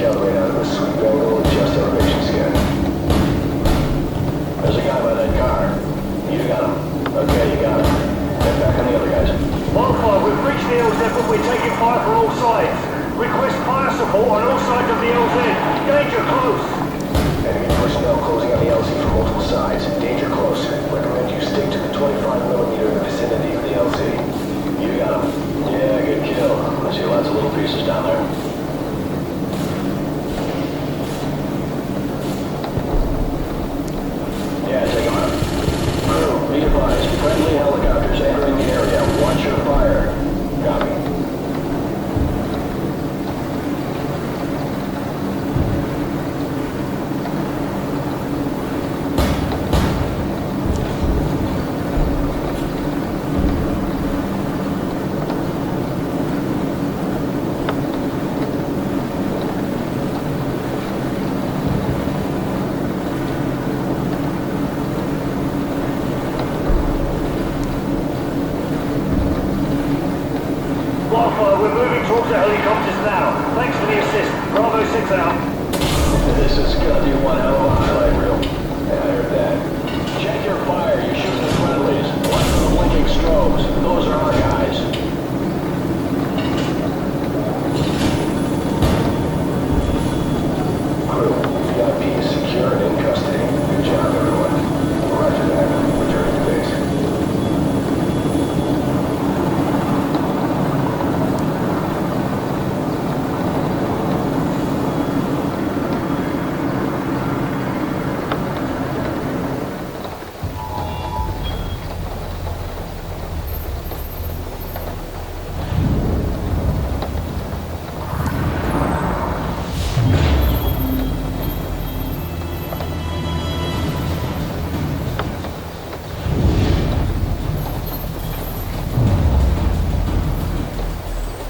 all the way down to the sweep angle, adjust elevation scan. There's a guy by that car. You got him. Okay, you got him. Head back on the other guys. Wildfire, we've reached the LZ, but we're taking fire from all sides. Request fire support on all sides of the LZ. Danger close. Enemy personnel closing on the LZ from multiple sides. Danger close. Recommend you stick to the 25mm in the vicinity of the LZ. You got him. Yeah, good kill. I see lots of little pieces down there. Yeah, take them out. Crew, be advised. Friendly helicopters entering the area. Watch your fire. Copy. Wildfire, we're moving towards the helicopters now. Thanks for the assist. Bravo 6 out. This is gonna be one hell of a highlight reel. Yeah, I heard that. Check your fire. You're shooting the friendlies. Watch for the blinking strobes. Those are our guys. Crew, VIP is secure and in custody. Good job, everyone. Roger that. Return to base.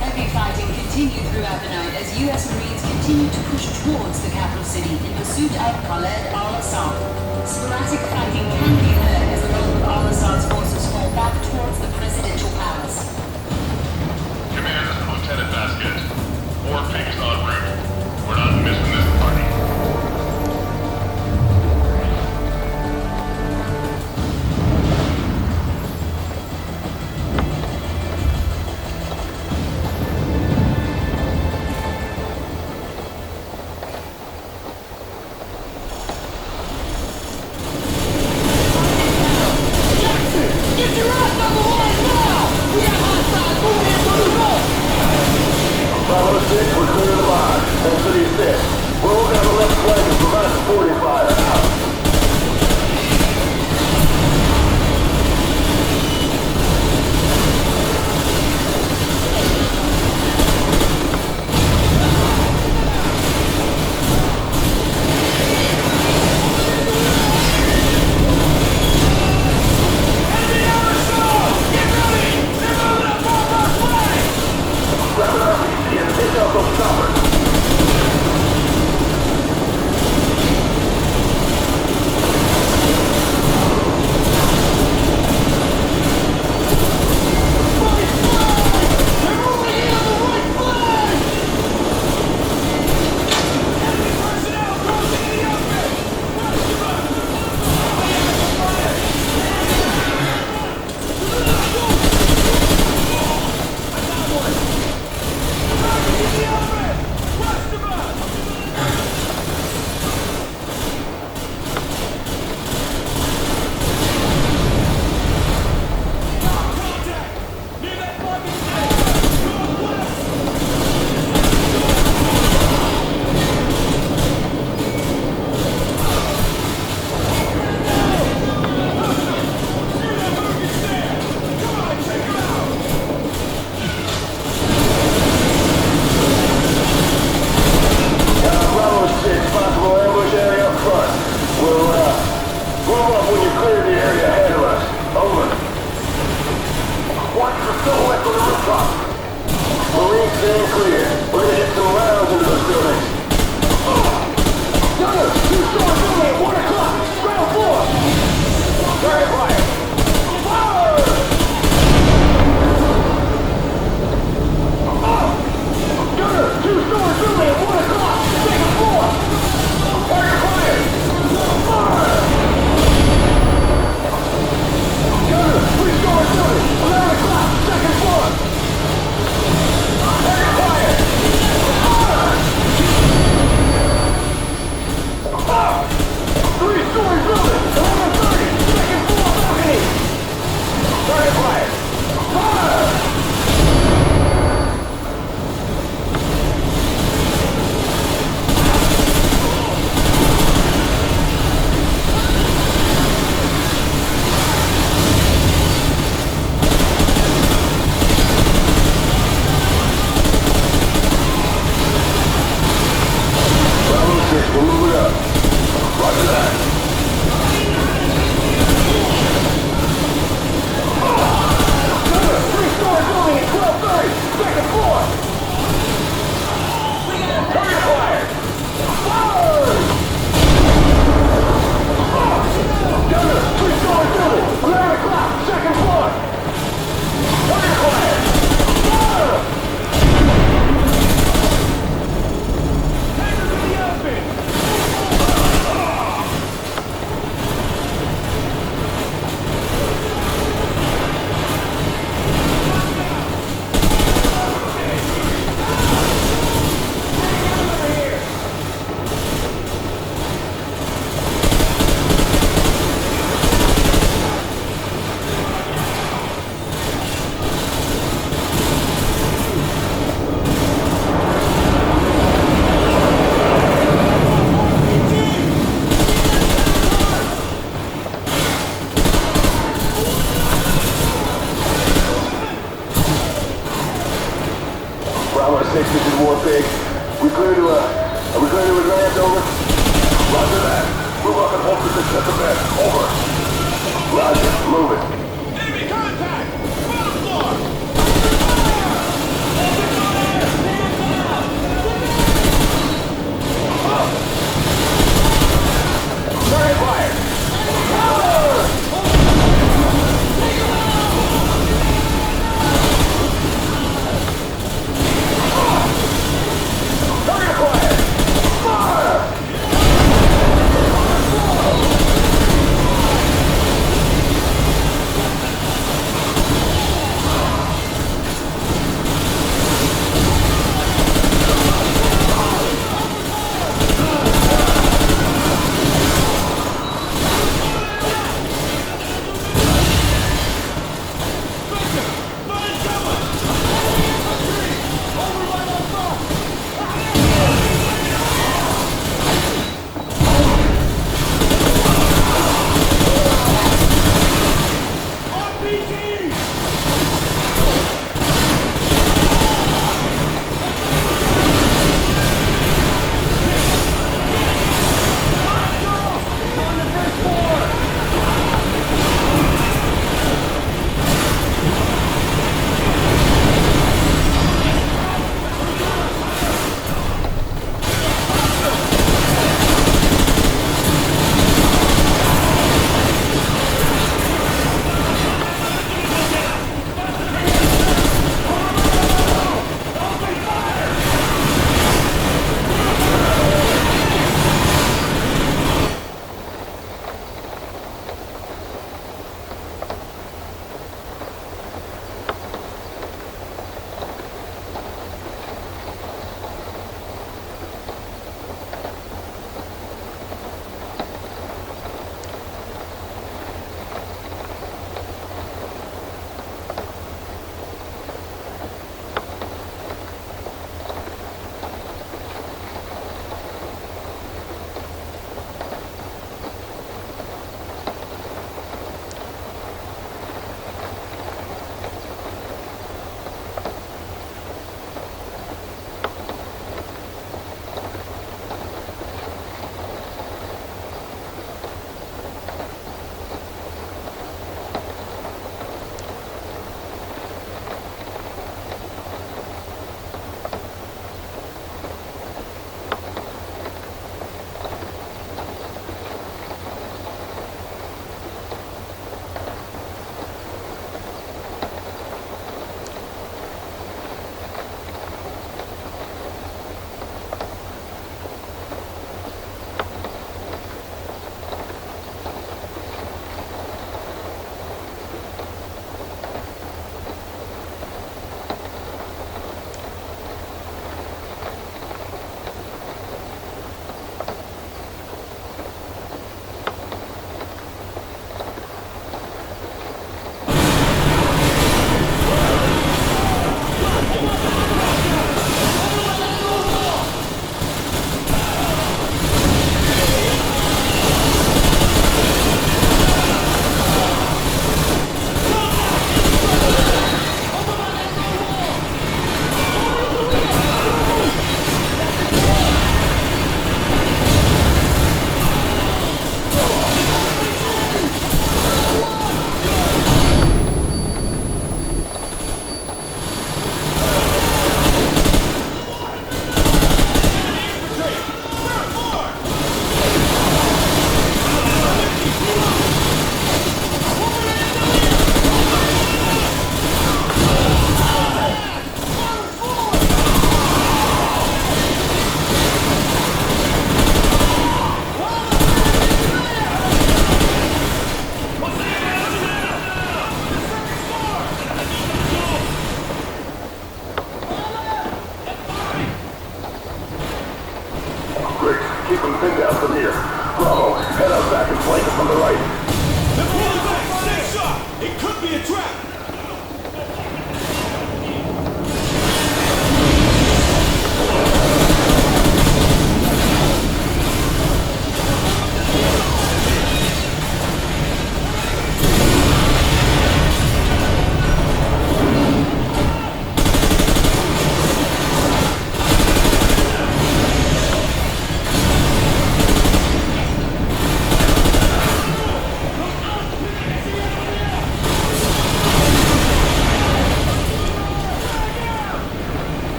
Heavy fighting continued throughout the night as U.S. Marines continued to push towards the capital city in pursuit of Khaled al-Assad. Sporadic fighting can be heard as the bulk of al-Assad's forces fall back towards the presidential palace. Command, this is Lieutenant Vasquez. War Pig is en route. We're not missing this party. Bravo 6, we're clear of the line. Whole city is set. We're over on the left flank and provide supporting fire. Out. Grab an RPG and take out those choppers. Two stores building at 1 o'clock! Move up and hold position at the bed. Over. Roger. Move it. Enemy contact! Bottom floor! Target fire! Target acquired! Fire!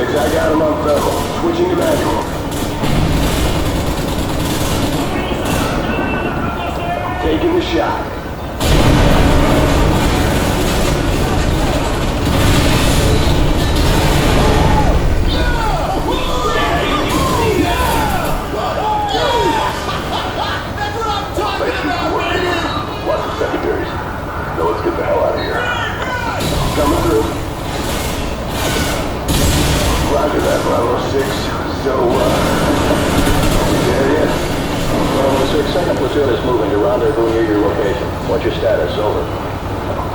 6, I got him on thermal. Switching to manual. Taking the shot. Lots of secondaries. Now let's get the hell out of here. Coming through. Roger that, Bravo 6. So, there it is. Bravo 6, second platoon is moving to rendezvous near your location. What's your status? Over.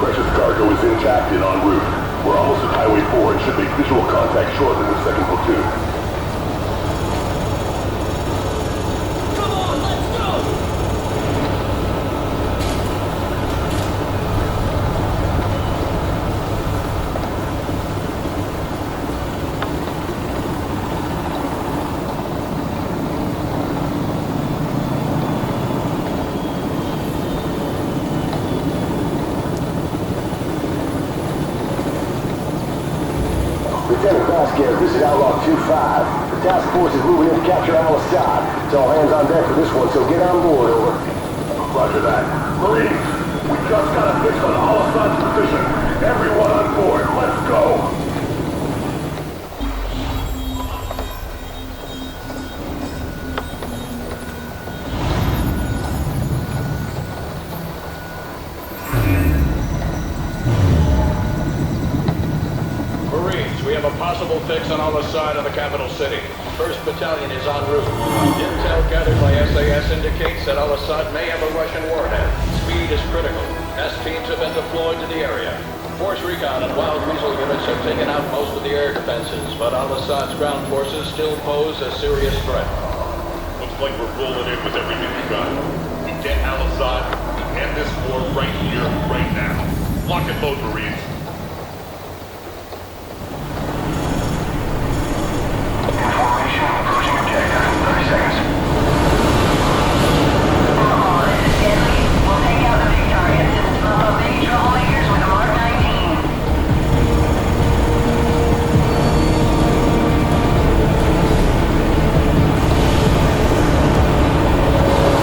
Precious cargo is intact and en route. We're almost at Highway 4 and should make visual contact shortly with second platoon. Lieutenant Vasquez, this is Outlaw 2-5. The task force is moving in to capture Al-Assad. It's all hands on deck for this one, so get on board, over. Roger that. Marines, we just got a fix on Al-Assad's position. Everyone on board, let's go! We have a possible fix on our side of the capital city. 1st Battalion is en route. Intel gathered by SAS indicates that Al-Assad may have a Russian warhead. Speed is critical. S-teams have been deployed to the area. Force Recon and Wild Weasel units have taken out most of the air defenses, but Al-Assad's ground forces still pose a serious threat. Looks like we're rolling in with everything we got. We get Al-Assad, we end this war right here, right now. Lock and load, Marines. Information approaching objective. 30 seconds. Bravo, this is Deadly. We'll take out the big targets and smoke up any troublemakers with a Mark 19.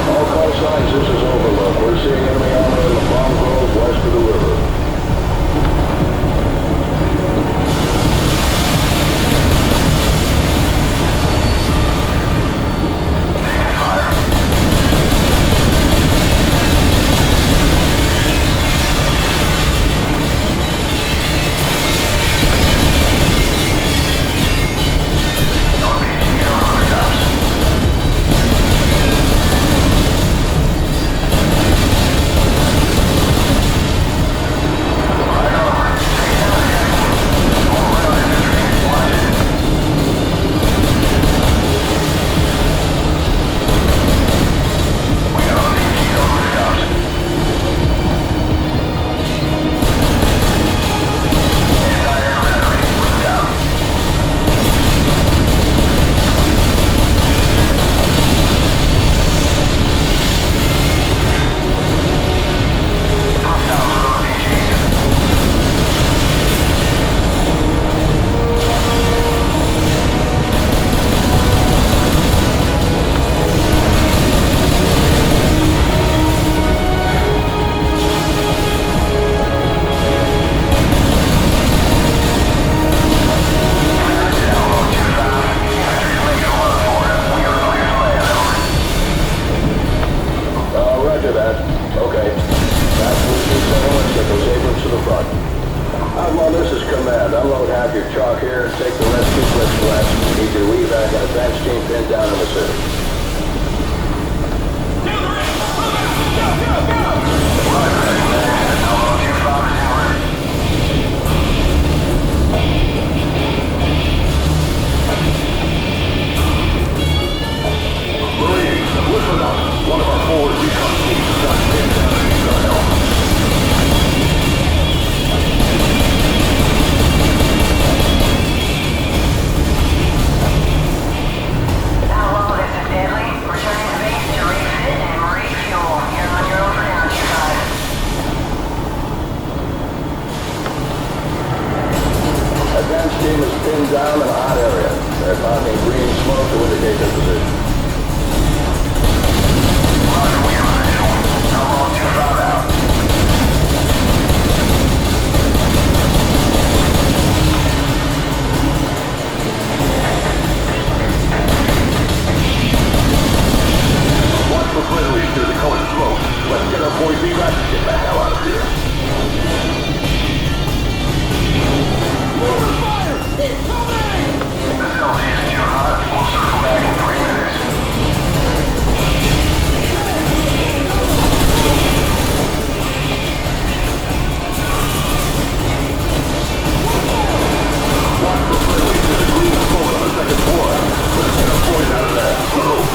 All call signs, this is Overlook. We're seeing enemy armor in the Palm Grove west of the river. Outlaw, this is Deadly. Returning to base to refit and refuel. You're on your own for now. Advance team is pinned down in a hot area. They're talking green smoke to indicate their position. Watch for friendlies through the cone of smoke. Let's get our boy B-Rat and get the hell out of here. Moving fire! Incoming! This LZ is too hot. We'll circle back in 3 minutes. Watch for friendlies through the green smoke on the second floor. Let's get our boys out of there. Move!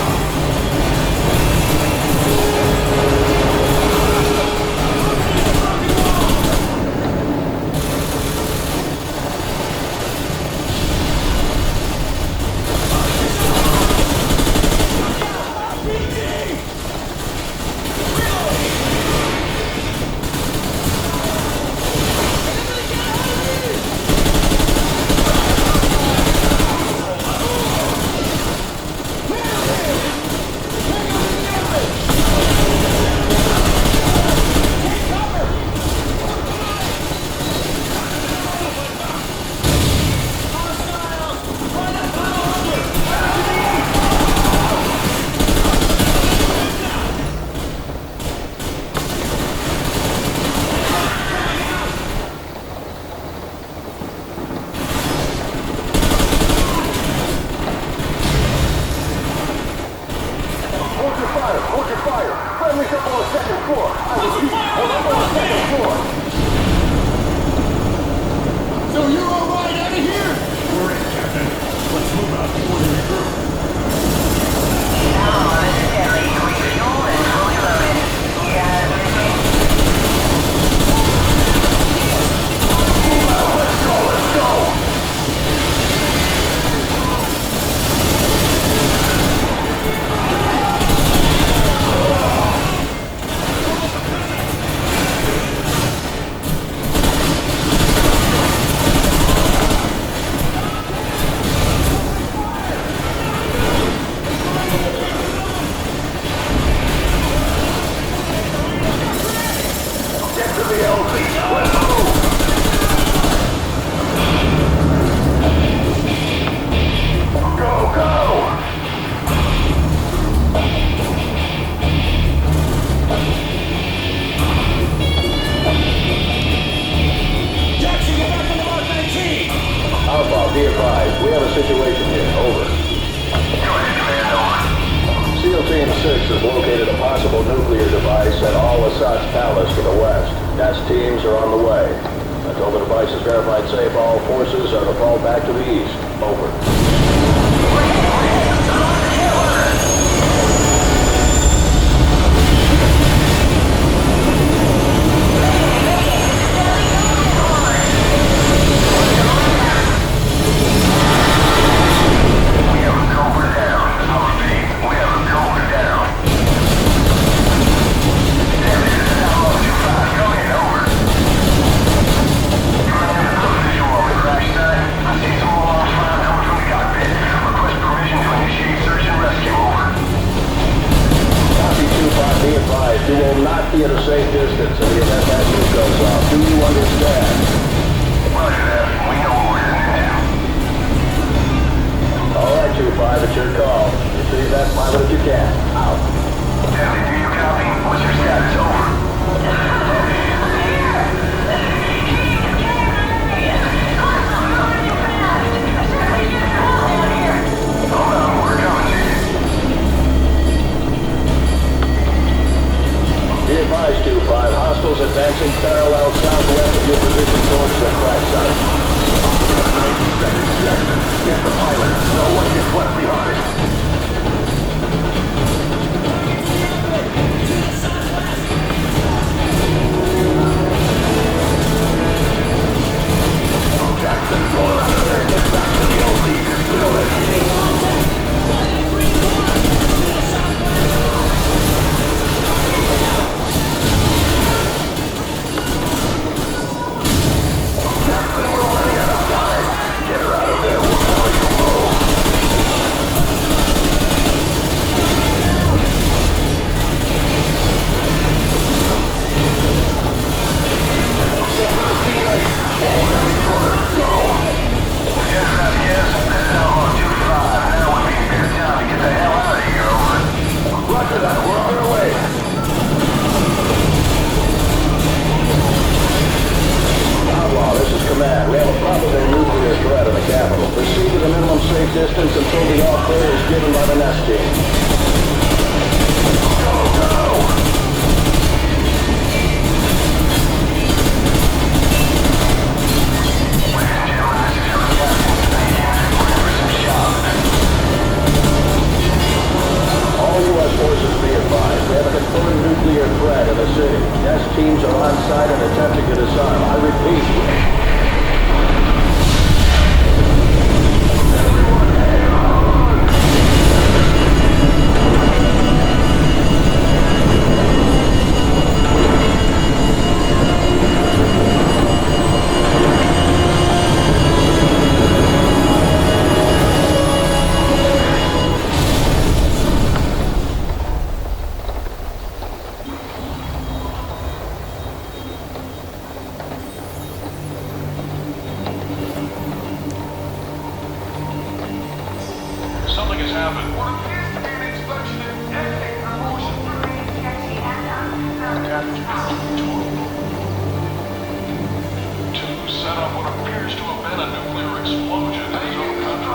Hold your fire! Friendly's up on the second floor! I repeat, we're up on the second floor! So you're all right out of here? We're in, Captain. Let's move out before they regroup. Let's go! Be advised, we have a situation here. Over. SEAL Team 6 has located a possible nuclear device at Al-Assad's palace to the west. Gas teams are on the way. Until the device is verified safe, all forces are to fall back to the east. Over. I see some more fire coming from the cockpit. Proceed to the minimum safe distance until the all-clear is given by the nest team. All U.S. forces be advised. We have a confirmed nuclear threat in the city. Nest teams are on site and attempting to disarm. I repeat. Something has happened. To set up what appears to have been a nuclear explosion in his own country.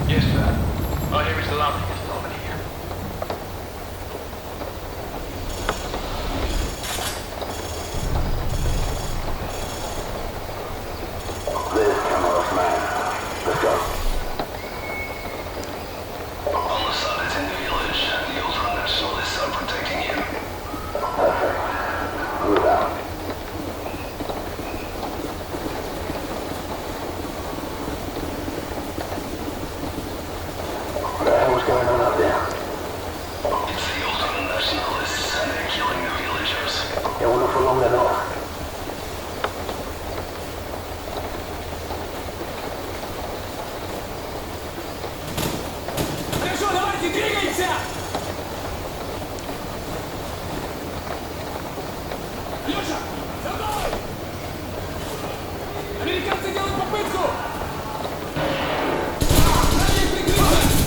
Yes, sir. Oh, here is the loveliest of it here. Liz, come off, man. Let's go. Al-Assad is in the village. The ultra-nationalists are protecting you. Perfect. Move out. What the hell was going on? for long enough. Хорошо, давайте, двигаемся! Леша, за мной! Американцы делают попытку! Надо их прикрыть!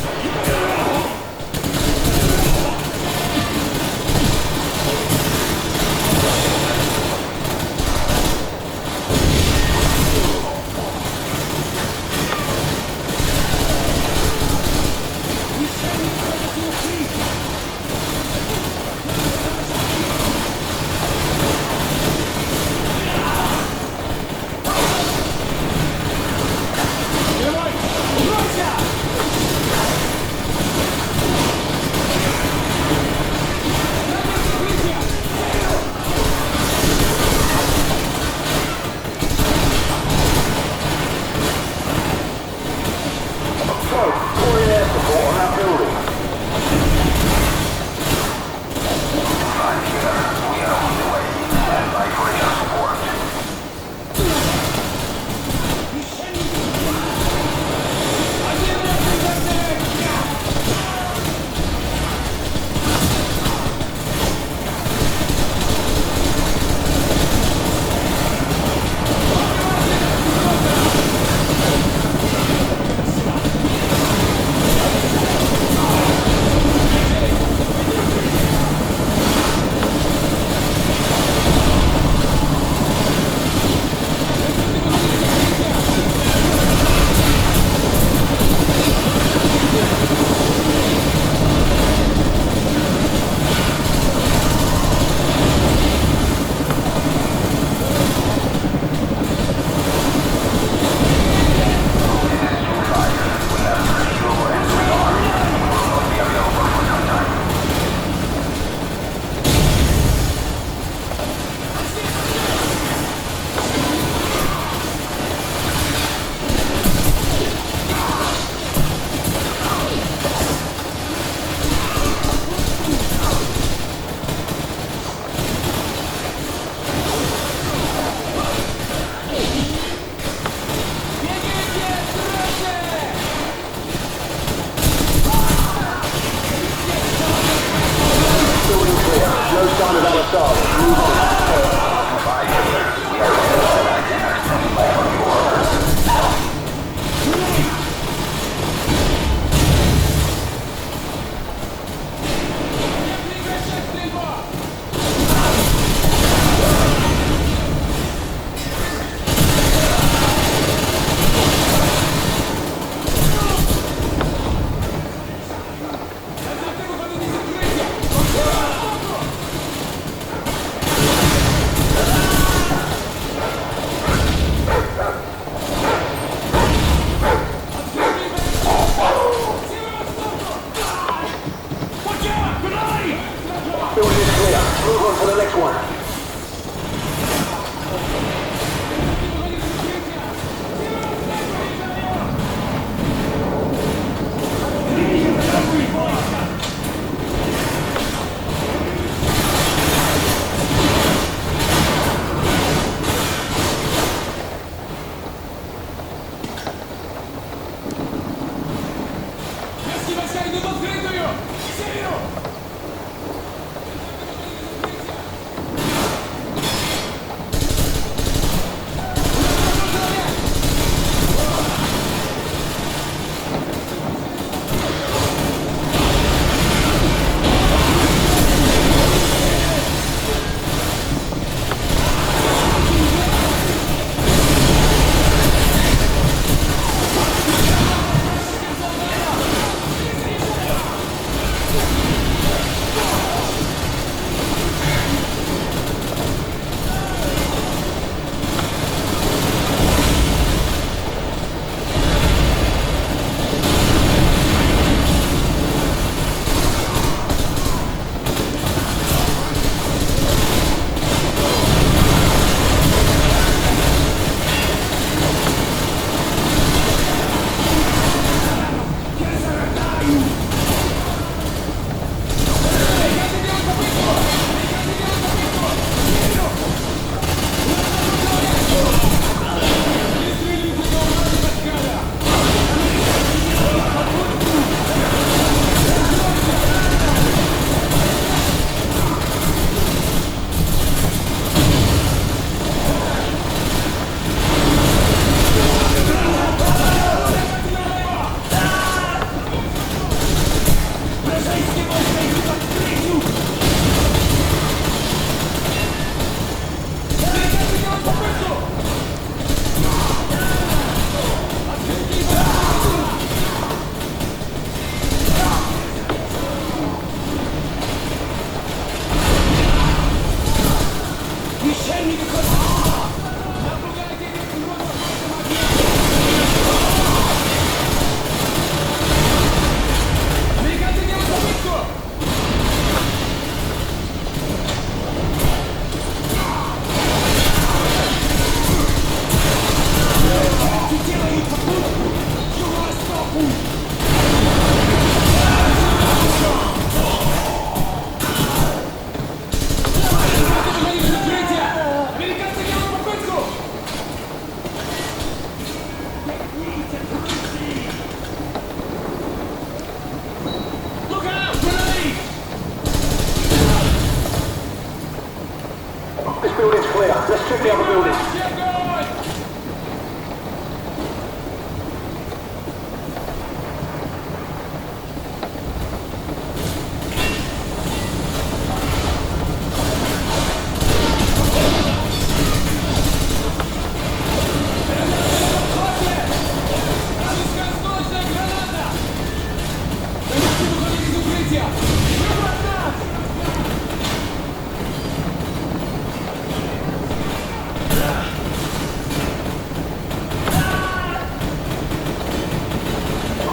This building's clear. Let's check the other buildings.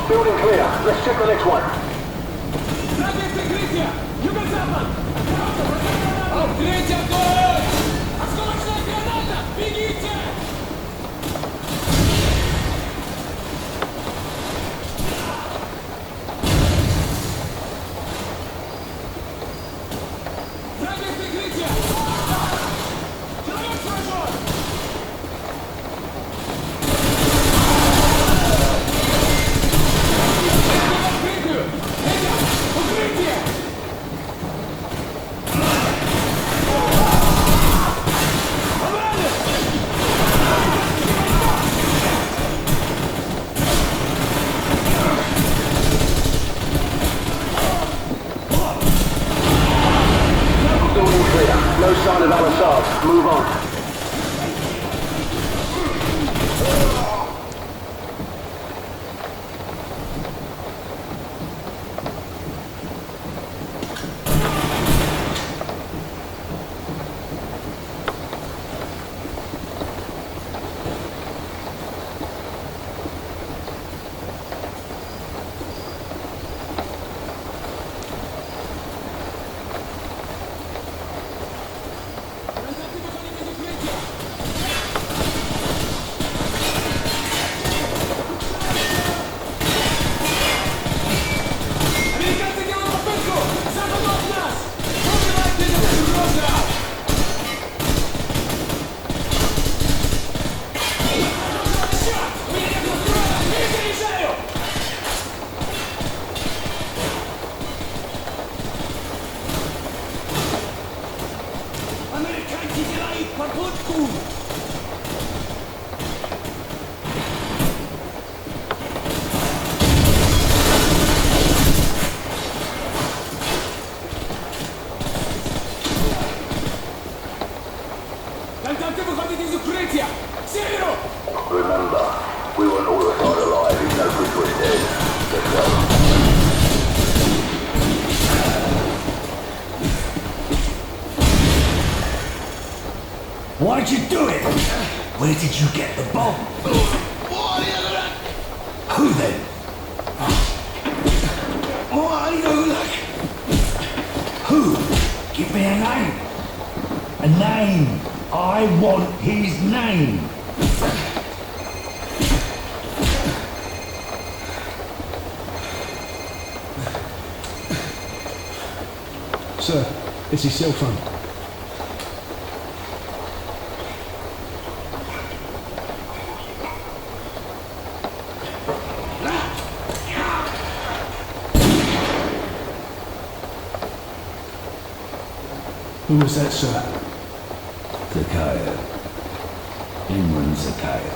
Building clear. Let's check the next one. No sign of Al-Assad. Move on. Remember, we want all the side alive, he's no good to us dead. Let's go. Why'd you do it? Where did you get the bomb? Who then? Who? Give me a name. A name. I want his name. Sir, it's his cell phone. Who was that, sir? Zakaya. Imran Zakaya.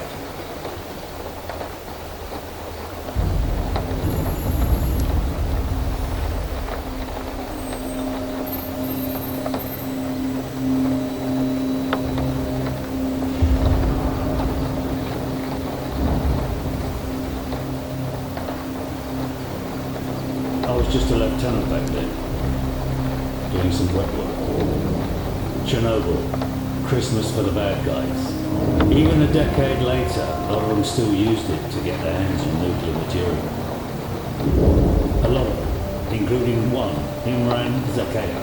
I was just a lieutenant back then, doing some wet work. Chernobyl, Christmas for the bad guys. Even a decade later, a lot of them still used it to get their hands on nuclear material. A lot of them, including one, Imran Zakaya.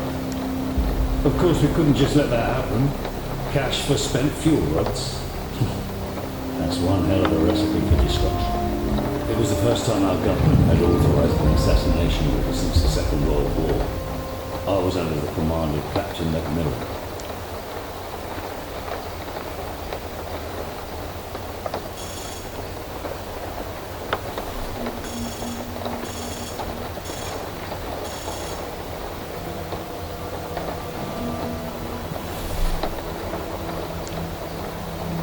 Of course, we couldn't just let that happen. Cash for spent fuel rods. That's one hell of a recipe for destruction. It was the first time our government had authorized an assassination order since the Second World War. I was under the command of Captain McMillan.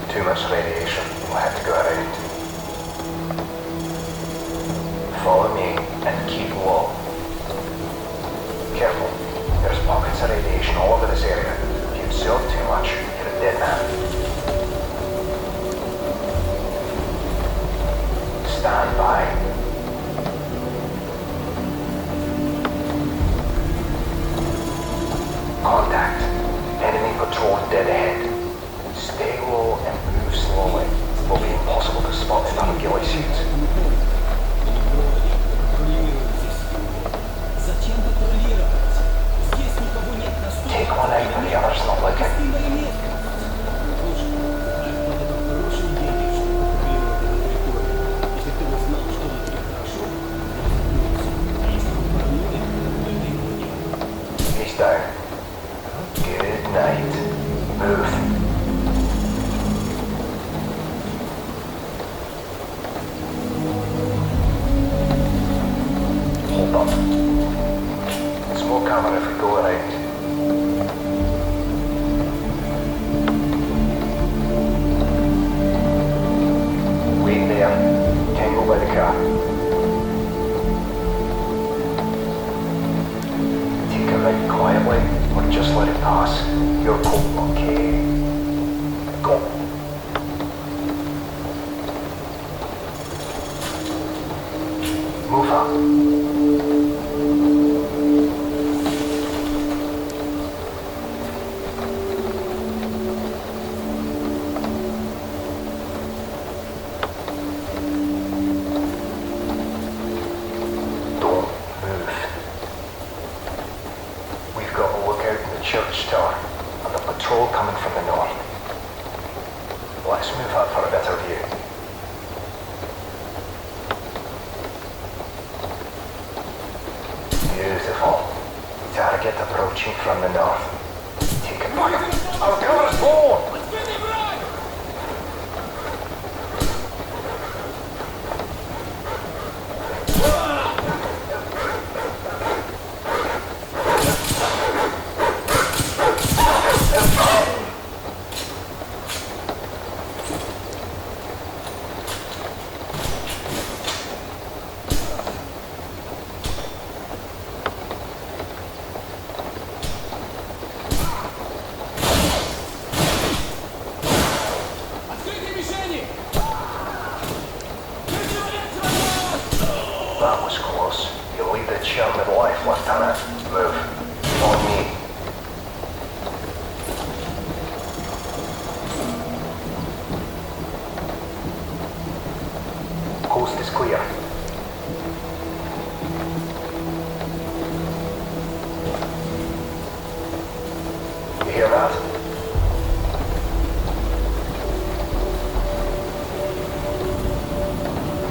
Too much radiation. We'll have to go around. Follow me and keep low. Careful. There's pockets of radiation all over this area. If you absorb too much, you're a dead man. Stand by. Contact. Enemy patrol dead ahead. Stay low and move slowly. It will be impossible to spot in other ghillie suits. Take one out when the other's not looking. He's down. Good night. Move. There's more coming if we go around. Wait there. Tangle by the car. Take it right quietly, or just let it pass. You're cool, okay? Go. Move up. Church tower, and the patrol coming from the north. Let's move up for a better view. Beautiful. Target approaching from the north. Take it back. Our cover's blown! That was close. You'll lead the chairman life, Lieutenant. Move. On me. Coast is clear. You hear that?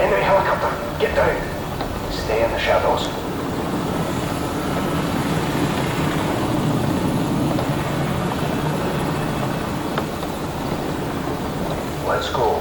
Enemy helicopter, get down. Stay in the shadows. Let's go.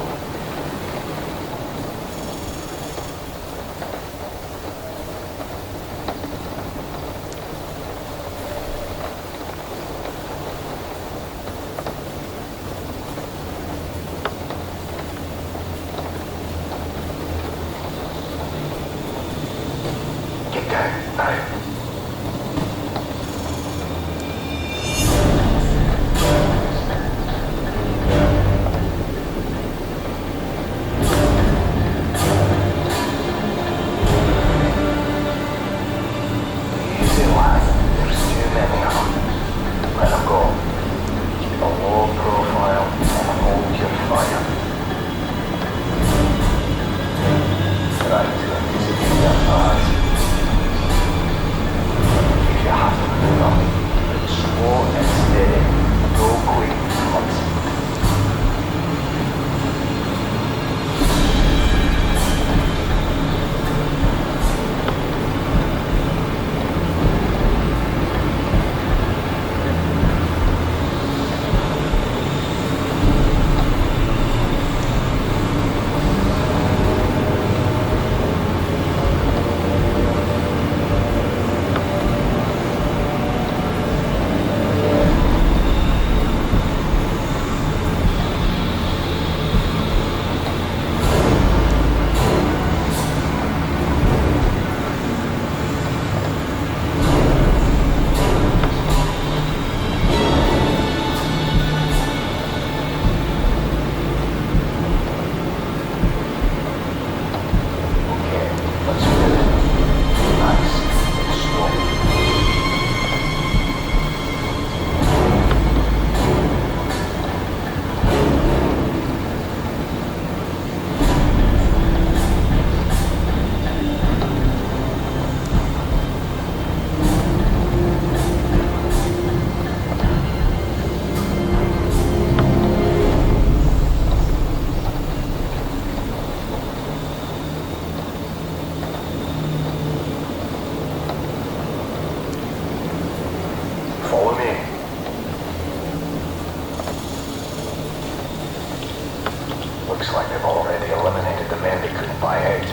Spy out.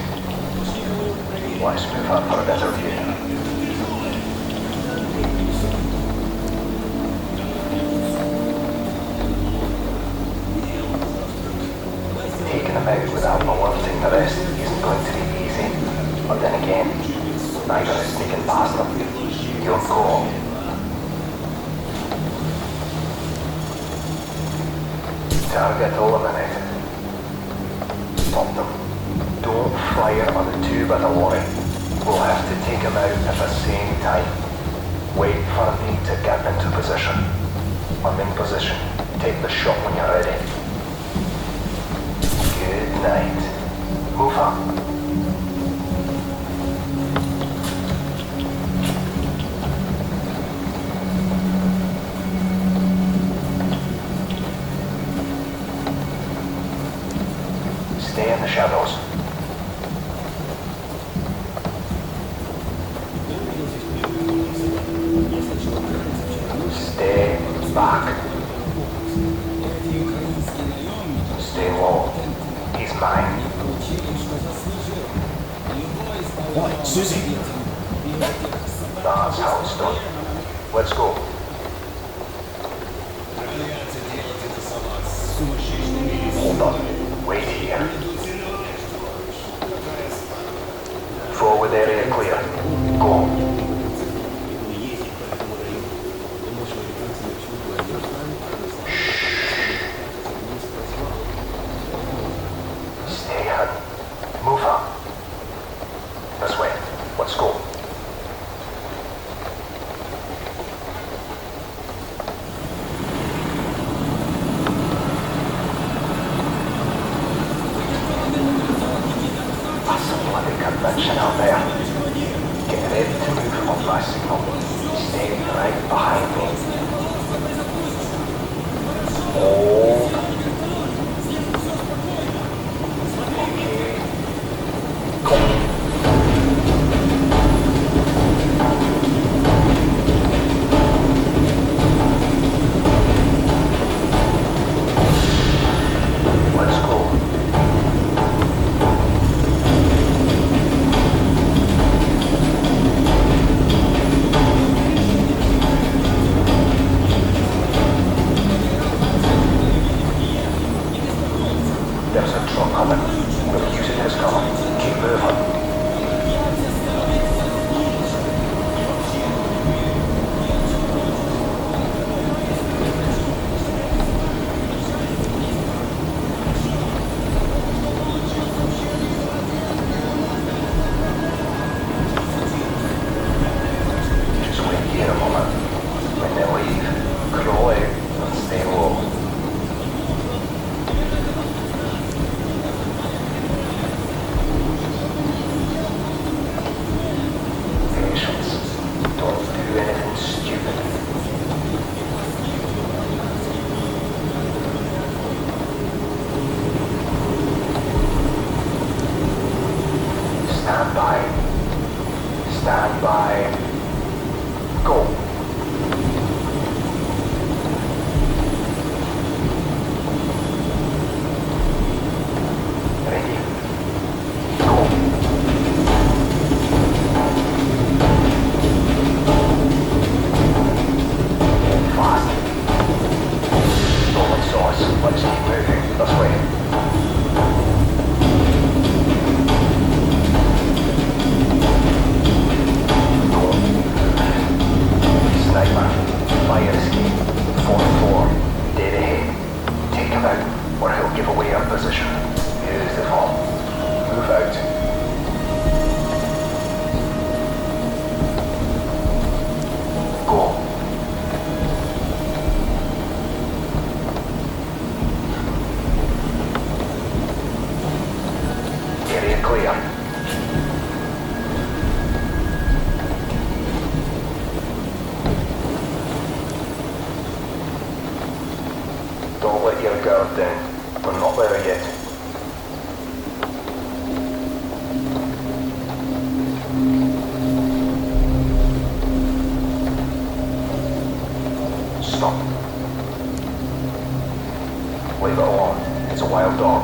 Let's move up for a better view. Taking him out without alerting the rest isn't going to be easy. But then again, neither is sneaking past them. Your call. Target eliminated. Stop them. Don't fire on the two by the lorry. We'll have to take him out at the same time. Wait for me to get into position. I'm in position. Take the shot when you're ready. Good night. Move up. Stay in the shadows. Stay back. Stay low. He's mine. What, Susie? That's how it's done. Let's go. Hold on. Wait here. Forward area clear. Go. Stay hidden. Move up. This way. Let's go. That's a bloody convention out there. Get ready to move on my signal. Stay right behind me. Hold. Okay. Go. Let's go. There's a truck coming. We'll use it as cover. Keep moving. Just wait here a moment. When they leave, crawl out and stay low. Patience. Don't do anything stupid. Stand by. Stand by. Go. Ready. Go. Fast. Rolling source. Let's keep moving. This way. Go. Sniper. Fire escape. 4-4. Dead ahead. Take him out, or he'll give away our position. Beautiful. Move out. Go. Area clear. Don't let your guard down. We're not there yet. Stop. Leave it alone. It's a wild dog.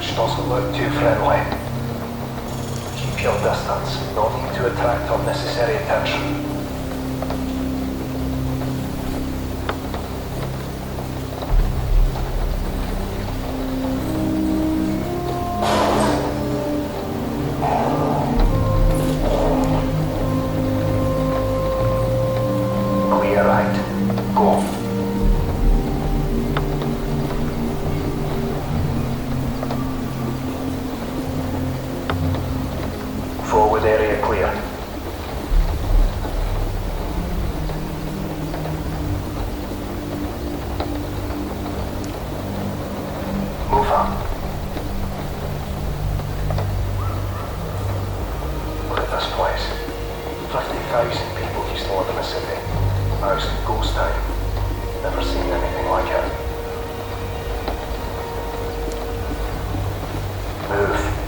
which doesn't look too friendly. Keep your distance. No need to attract unnecessary attention. Clear right. Go. Forward area clear. Move up. Look at this place. 50,000 people used to live in the city. Now it's a ghost town. Never seen anything like it. Move.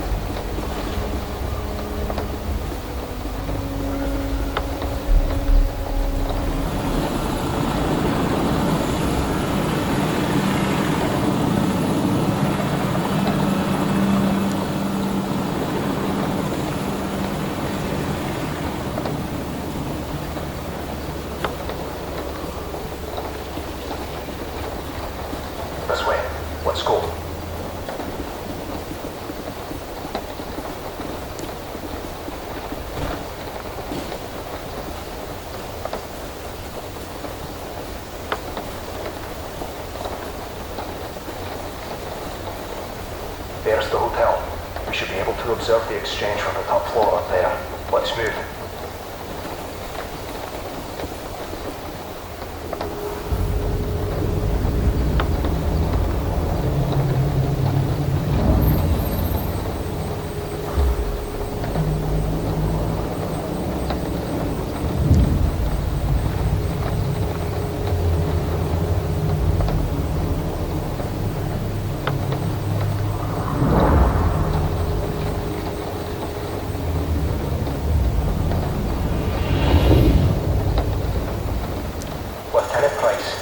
This way. Let's go. There's the hotel. We should be able to observe the exchange from the top floor up there. Let's move.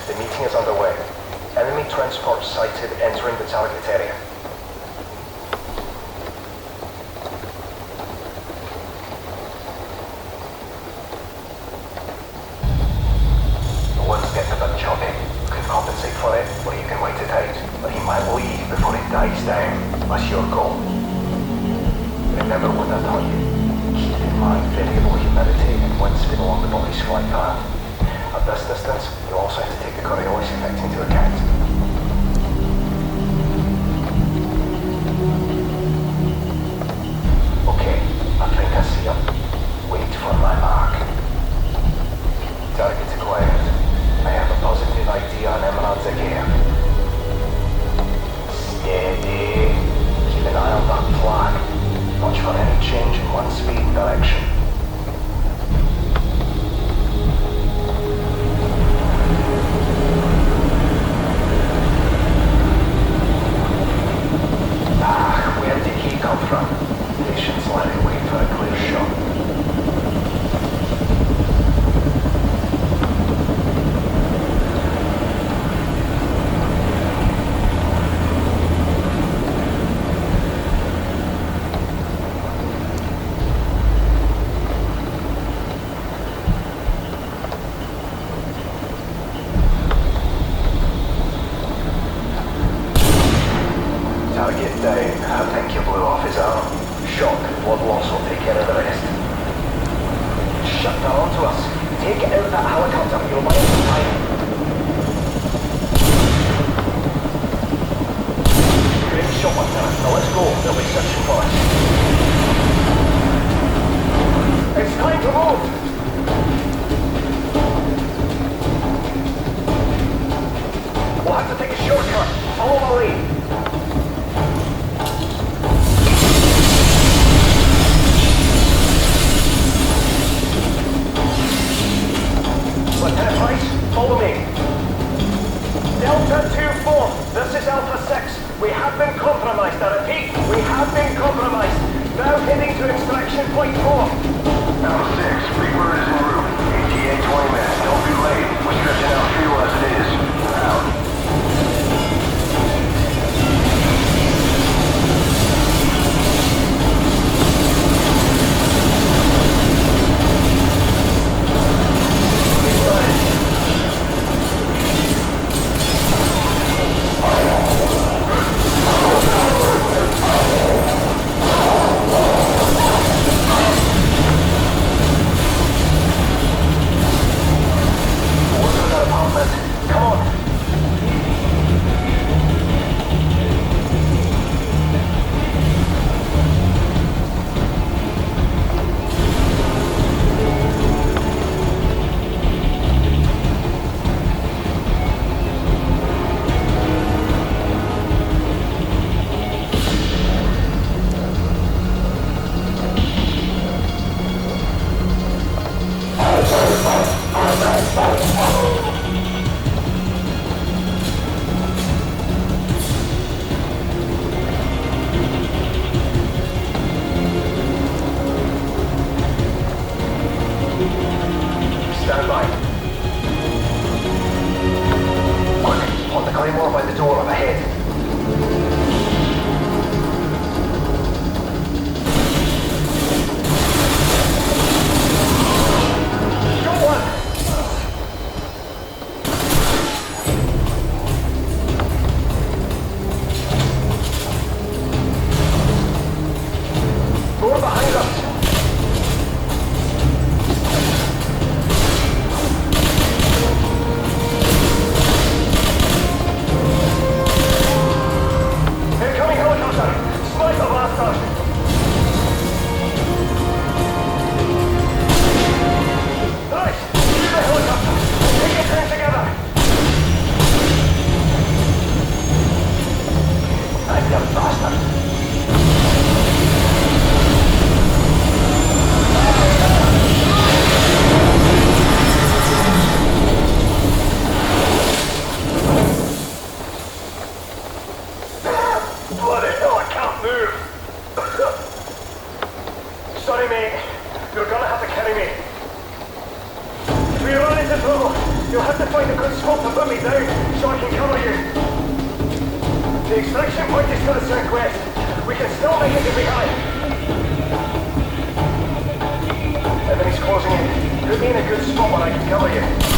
The meeting is underway. Enemy transport sighted entering the target area. The wind's getting a bit choppy. Could compensate for it, or you can wait it out. But he might leave before it dies down. That's your call. Remember what I taught you. Keep in mind variable humidity and wind speed along the body's flight path. At this distance, you'll also have to take the Coriolis effect into account. Okay, I think I see him. Wait for my mark. Target acquired. I have a positive idea on Emerald's again. Steady. Keep an eye on that flag. Watch for any change in wind speed and direction. Where did he come from? Patience, let him wait for a clear shot. Target down. I think you blew off his arm. Shock. Blood loss will take care of the rest. Shut that onto us. Take it out of that helicopter. You'll mind the time. Great shot, Lieutenant. Now let's go. They'll be searching for us. It's time to move! We'll have to take a shortcut. Follow my lead. Lieutenant Price, follow me. Delta 2-4, this is Alpha 6. We have been compromised. I repeat, we have been compromised. Now heading to extraction point 4. Alpha 6, Reaper is en route. ETA 20 minutes. Don't be late. We're stretching out fuel as it is. Out. You'll have to find a good spot to put me down, so I can cover you. The extraction point is to the southwest. We can still make it if we hurry. Everything's closing in. Put me in a good spot where I can cover you.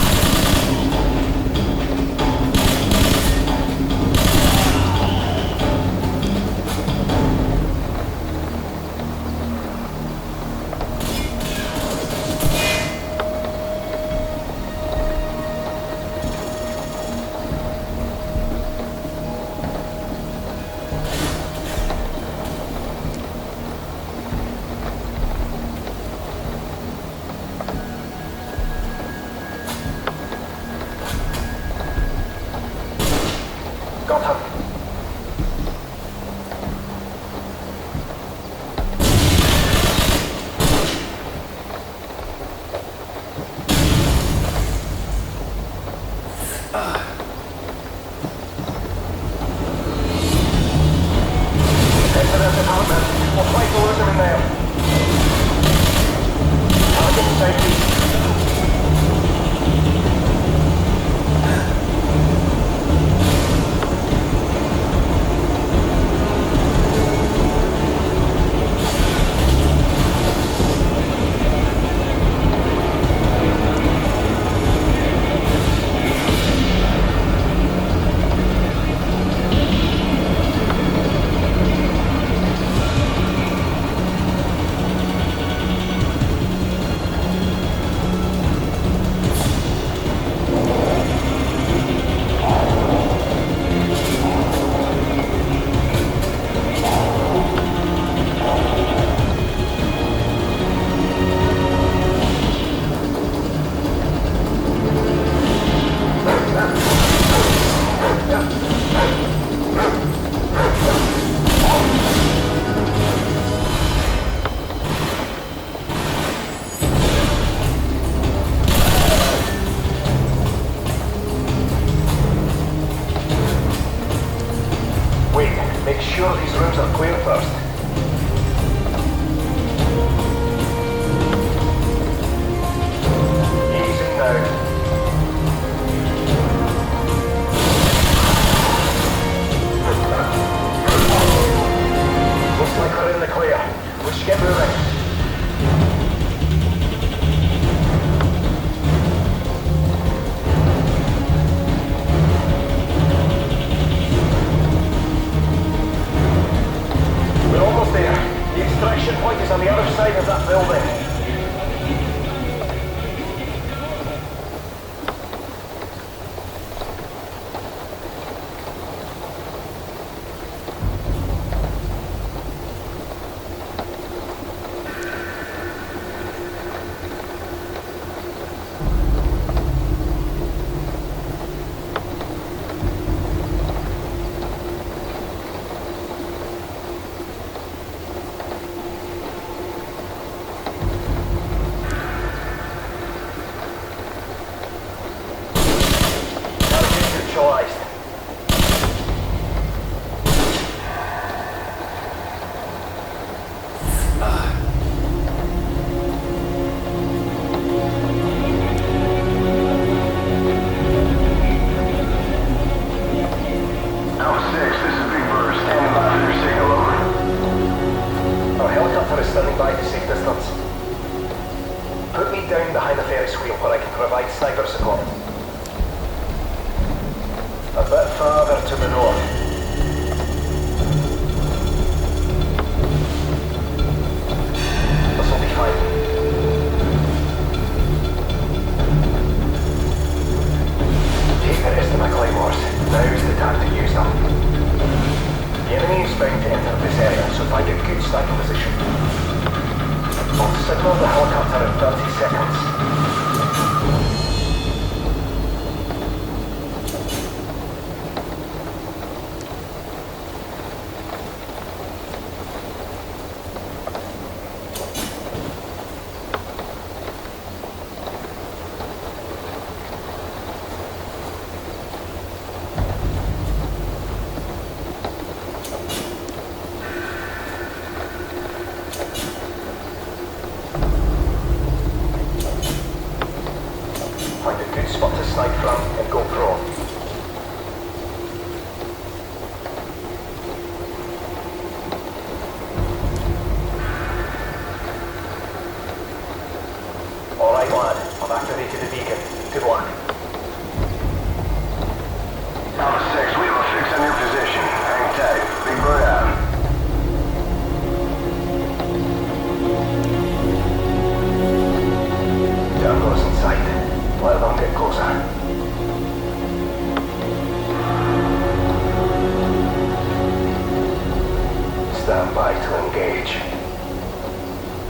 Stand by to engage.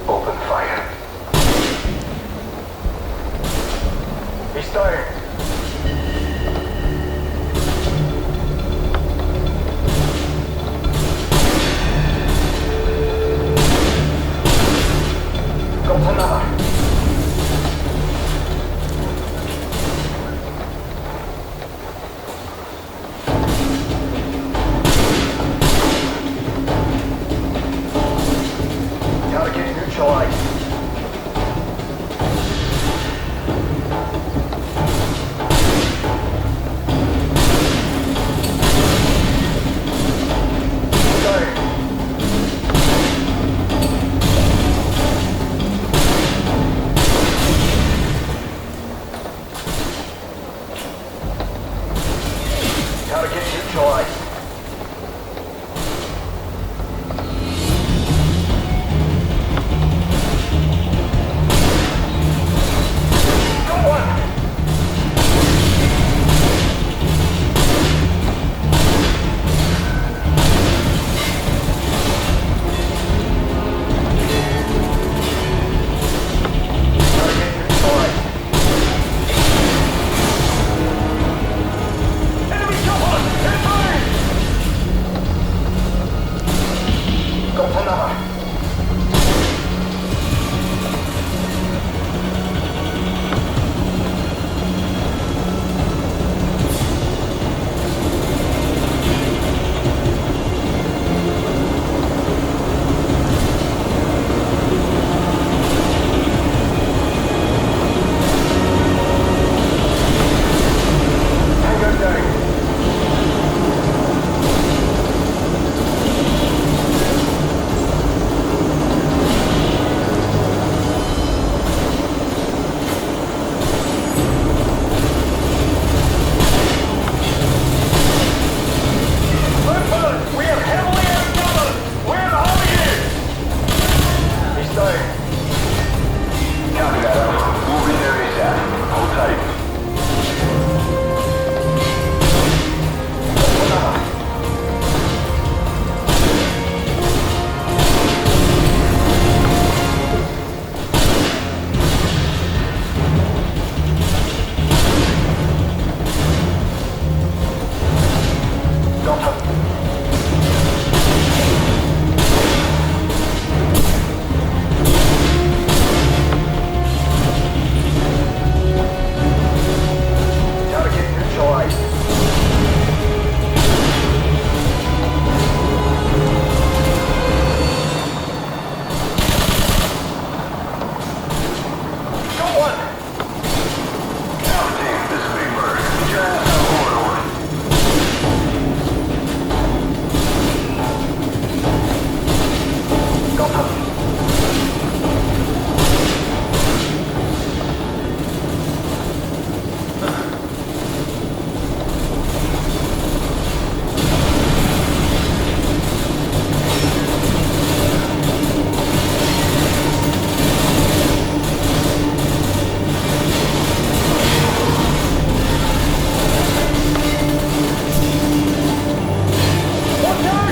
Open fire. He's tired. Got another. Target neutralized. Target neutralized. Go on! Target neutralized. Enemy chopper! Incoming! Got another. Tango down. Lieutenant, we are heavily outnumbered. Where the hell are you? He's down. Copy that, over. Move in there ASAP. Hold tight. Another. Got him. Target neutralized. Go on! Now, team, this is Big Bird. Get your ass out of corridor. Got him. Watch out!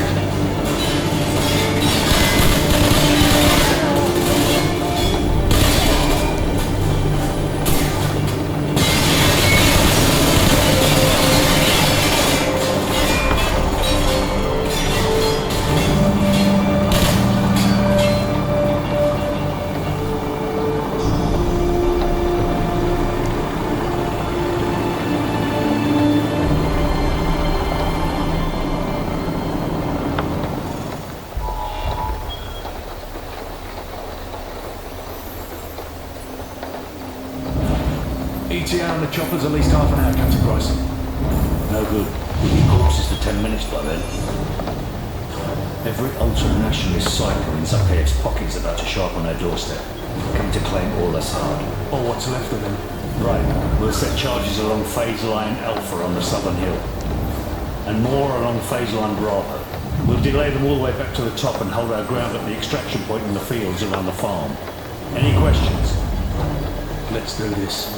ETA on the chopper's at least half an hour, Captain Price. No good. We'll be corpses for 10 minutes by then. Every ultra-nationalist cycle in Zuckhead's pockets about to show up on our doorstep. Come to claim all that's hard. Or what's left of them. Right. We'll set charges along phase line Alpha on the southern hill. And more along phase line Bravo. We'll delay them all the way back to the top and hold our ground at the extraction point in the fields around the farm. Any questions? Let's do this.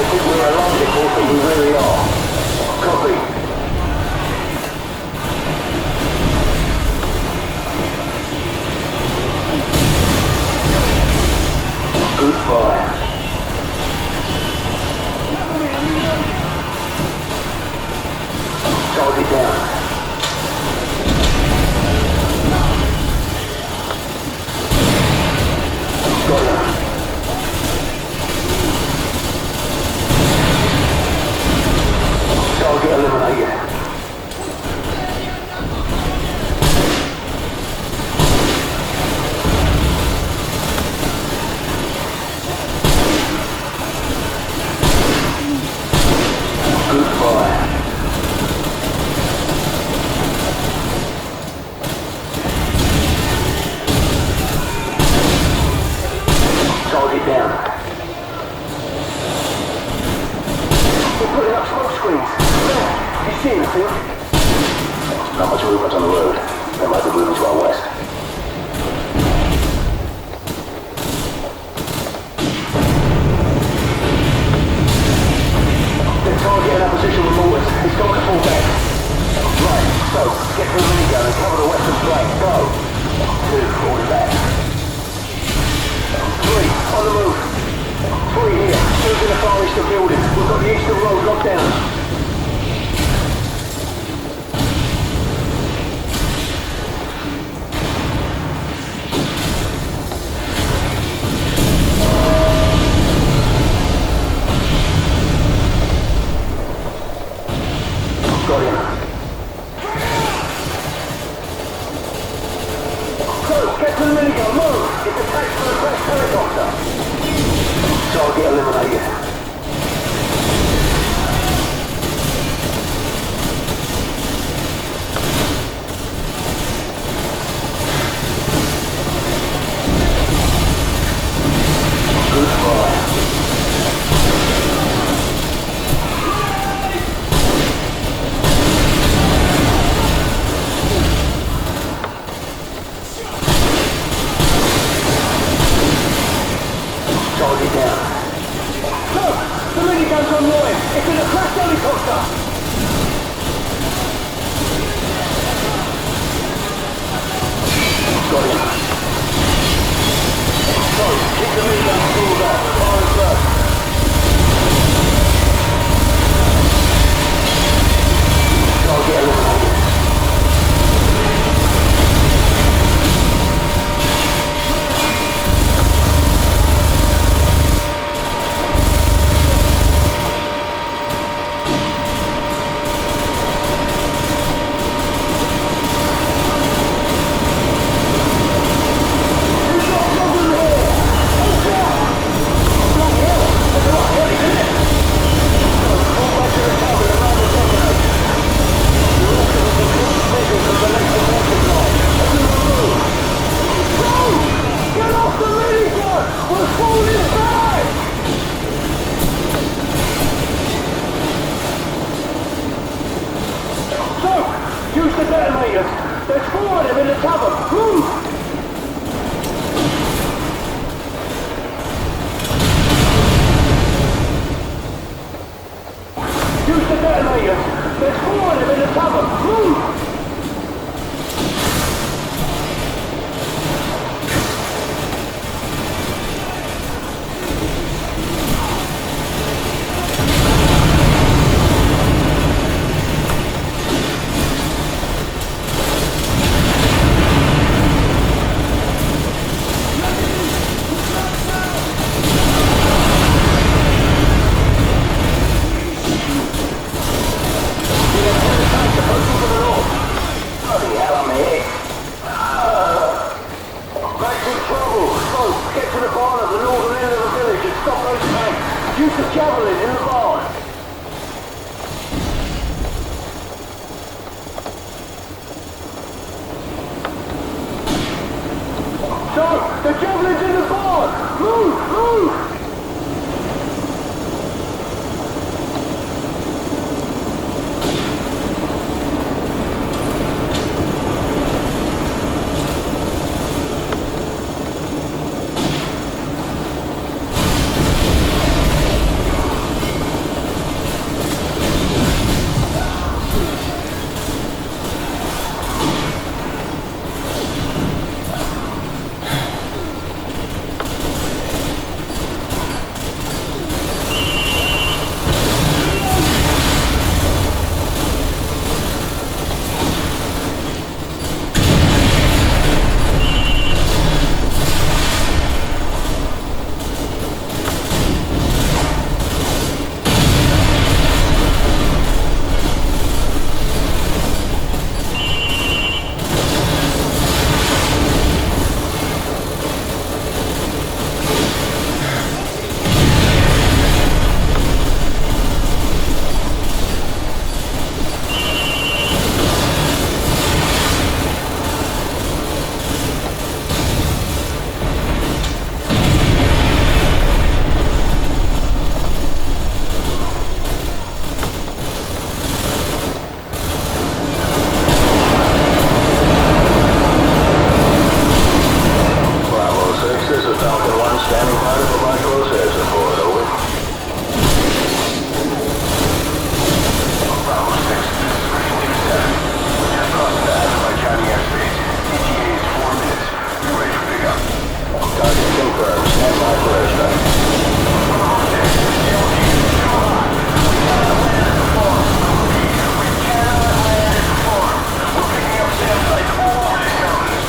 don't think we're a logical, but we really are. Copy. Good fire. Target down. Got him. Target eliminated. Good fire. Target down. We're putting up smoke screens. There. You see anything? Not much movement on the road. They might be moving to our west. They're targeting our position with mortars. It's got to fall back. Right, so get to the minigun and cover the western flank. Go. 2, order back. 3, on the move. 3 here. 2's in the far eastern building. We've got the eastern road locked down. Got him. So, get to the minigun, move! It's attached to the crashed helicopter. Target eliminated. Good fire. Target down. Look! The minigun's online! It's in a crashed helicopter! Got him. So, keep the minigun pulled up. Fire first. Target eliminated. Use the detonators! There's 4 of them in the tavern! Move! Use the detonators! There's 4 of them in the tavern! Move! Use the javelin in the barn! So, the javelin's in the barn! Move! Move! Falcon 1 standing by to provide close air support, over. Bravo 6, this is Region 27. We just crossed the Azerbaijani airspace. ETA is 4 minutes. You ready for pickup? Target confirmed. Stand by for airstrike. Bravo 6, LG is too hot. We cannot land at the farm. Repeat, we cannot land at the farm. We're picking up SAM sites all over this mountain.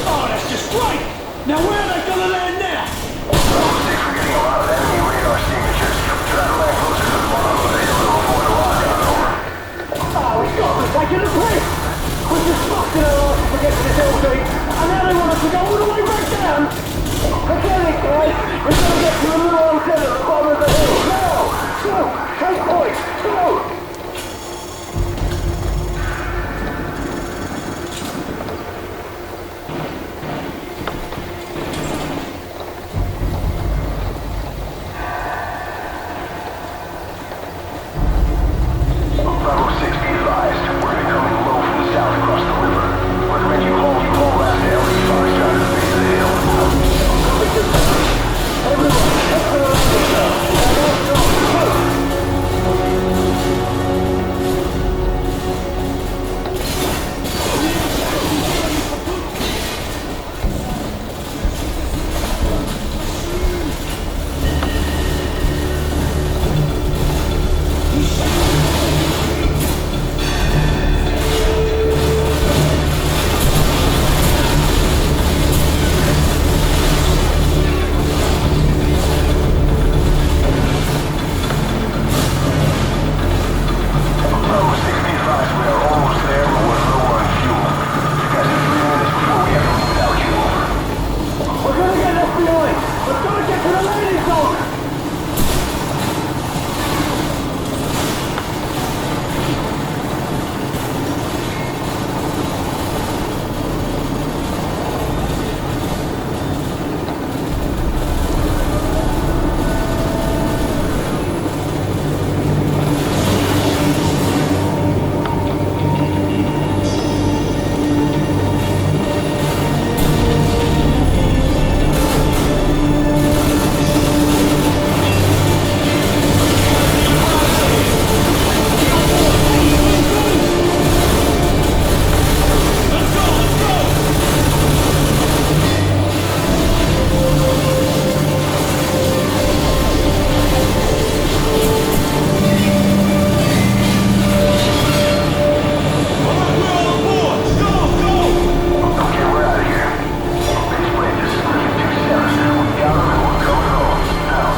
Oh, that's just great! Now where are they gonna land now? Bravo 6, we're getting a lot of enemy radar signatures. Try to land closer to the bottom of the hill to avoid a lockdown, over. We got to take it to place! We just fucked in our asses to get to this LZ, and now they want us to go all the way back down! Forget it, guys! We're gonna get to a little antenna at the bottom of the hill! Now! Go! Take point! Go! Bravo 6, be advised. We're gonna come in low from the south across the river. Recommend you haul ass to LE Fox down to the base of the hill. Everyone, head for the landing now! Bravo 6, be advised. We are almost there, but we're low on fuel. You guys have 3 minutes before we have to move without you, over. We're gonna get left behind! We've got to get to the landing zone! Okay, we're out of here. Base plane, this is Region 27. We're down the road. Go, go. Now.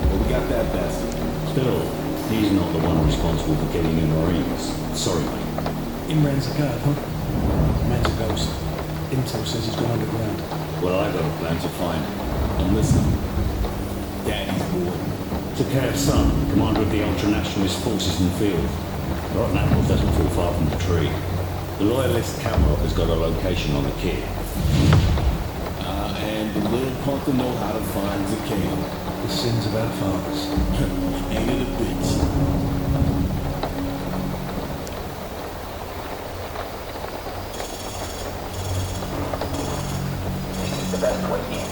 Well, we got that bastard. Still, he's not the one responsible for getting in Marines. Sorry, mate. Imran's a guard, huh? Man's a ghost. Intel says he's gone underground. Well, I got a plan to find him. I'm listening. Daddy's boy. Zakhav's son, commander of the ultra-nationalist forces in the field. Rotten apple doesn't fall far from the tree. The loyalist Kamarov has got a location on the kid. And the little punk will know how to find Zakhav. The sins of our fathers. Ain't it a bitch? The best way in.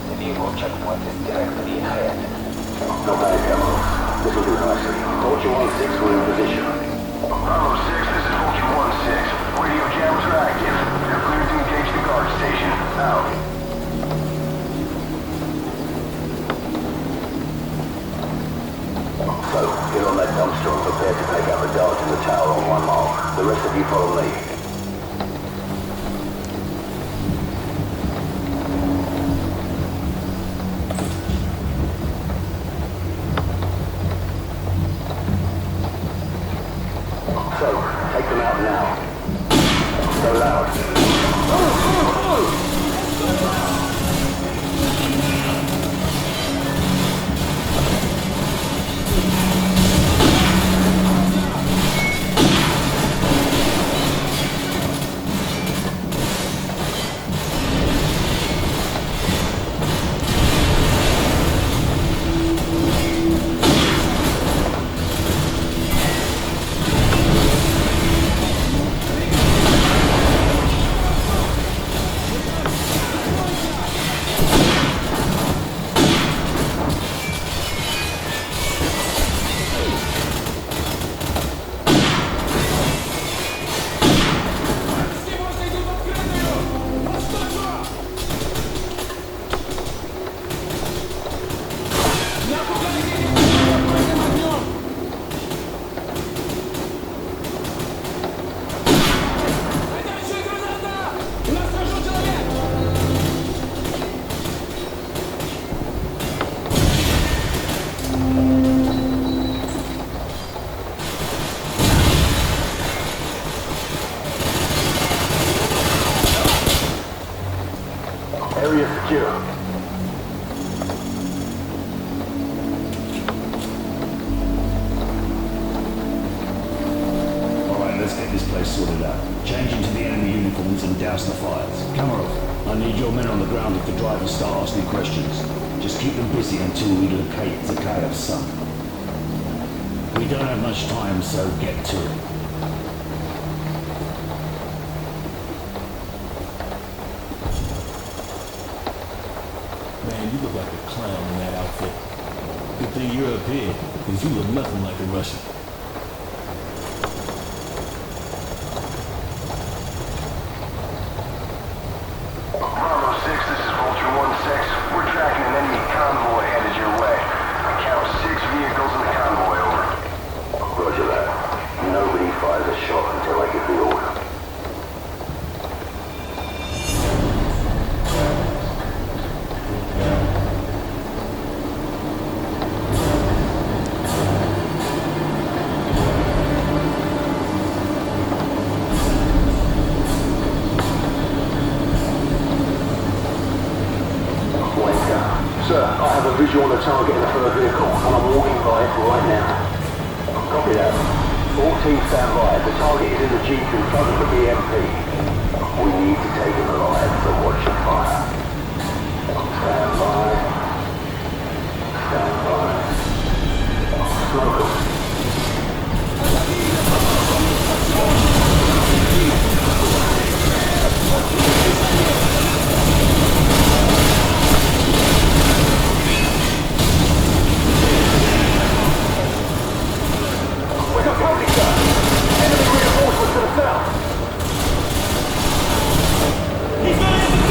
The vehicle checkpoint is directly ahead. No panic, Ammo. This will do nicely. Vulture 1-6, we're in position. Bravo 6, this is Vulture 1-6. Radio jammers are active. They're cleared to engage the guard station. Out. So, get on that dumpster and prepare to take out the guards in the tower on 1 mile. The rest of you follow me. So, take them out now. Go loud. Area secure. Alright, let's get this place sorted out. Change into the enemy uniforms and douse the fires. Kamarov, I need your men on the ground if the drivers start asking questions. Just keep them busy until we locate Zakayev's son. We don't have much time, so get to it. Man, you look like a clown in that outfit. Good thing you're up here, because you look nothing like a Russian. Bravo 6, this is Vulture 1-6. We're tracking an enemy convoy headed your way. I count 6 vehicles in the convoy, over. Roger that. Nobody fires a shot until I give the order. Sir, I have a visual on the target in the third vehicle, and I'm walking by it right now. Copy that. 14 stand by. The target is in the Jeep in front of the BMP. We need to take him alive, so watch your fire. Stand by. Stand by. Smoke him. We got company, sir! Enemy reinforcements to the south! He's going in the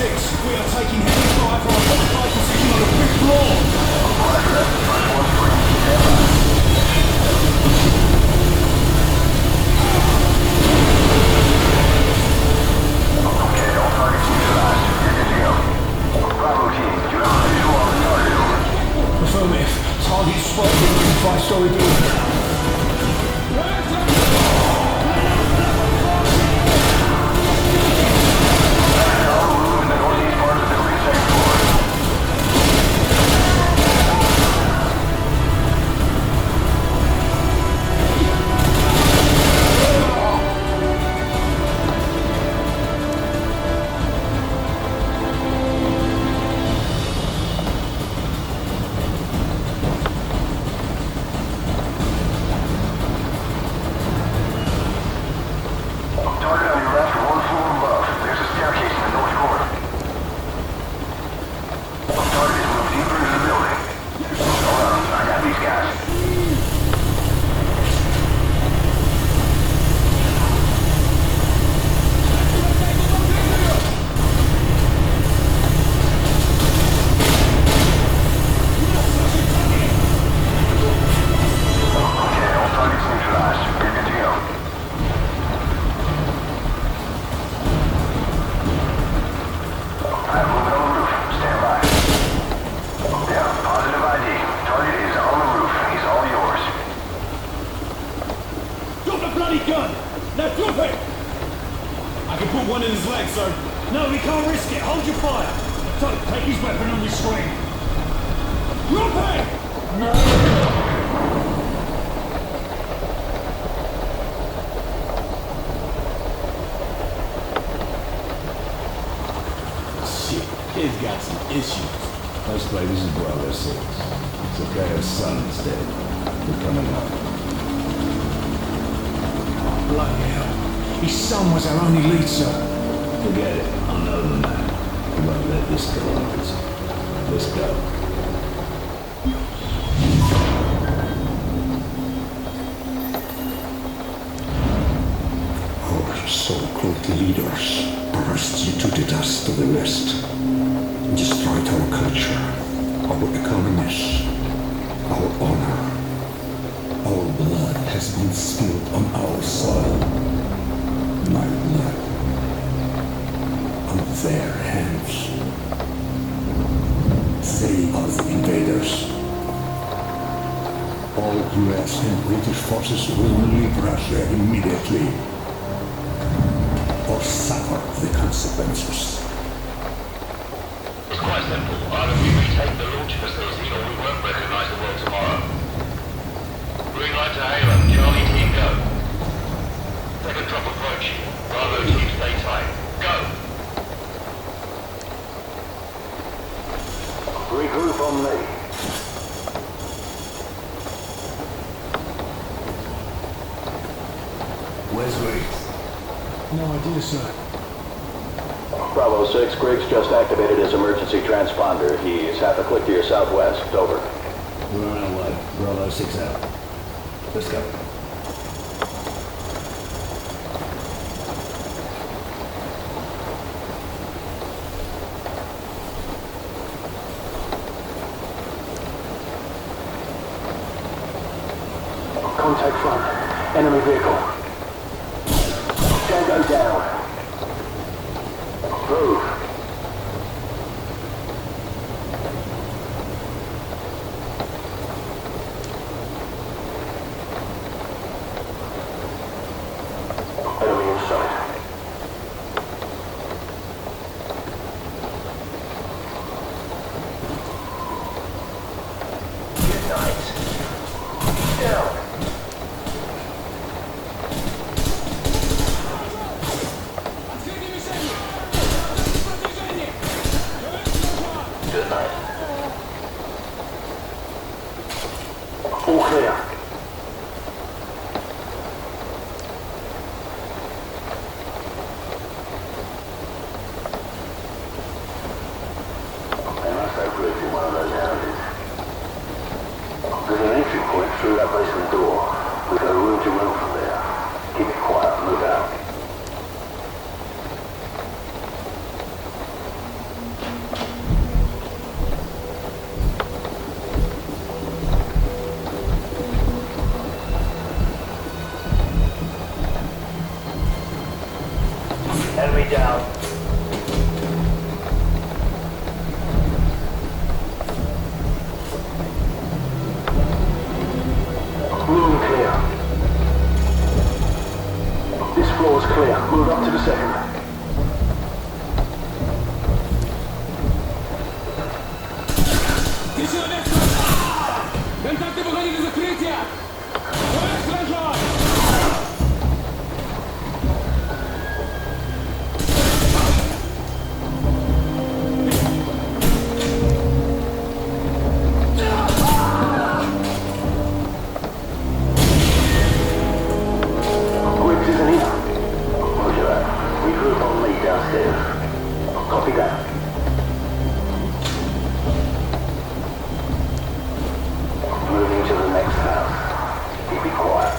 6, we are taking heavy fire from a fortified position on the 5th floor. Okay, all targets neutralized. You're good to go. Bravo team, do not visual on the target, over. Affirmative. Target spotted in the 5-story building. So-called leaders pressed you to the dust of the rest, destroyed our culture, our economies, our honor. Our blood has been spilled on our soil. My blood on their hands. They are the invaders. All US and British forces will leave Russia immediately, or suffer the consequences. It's quite simple. Either we retake the launch facility or we won't recognize the world tomorrow. Green light to Halo. Charlie team, go. Second drop approaching. Bravo team, stay tight. Go! Regroup on me. Where's Riggs? No idea, sir. Bravo 6, Griggs just activated his emergency transponder. He's half a click to your southwest. Over. We're on our way. Bravo 6 out. Let's go. Contact front. Enemy vehicle. Tango down. Move. Enemy in sight. Good night. Down. уходи за закрытие! Экстра! Griggs isn't here. Roger that. Regroup on me downstairs. Copy that. Moving to the next house. Keep it quiet.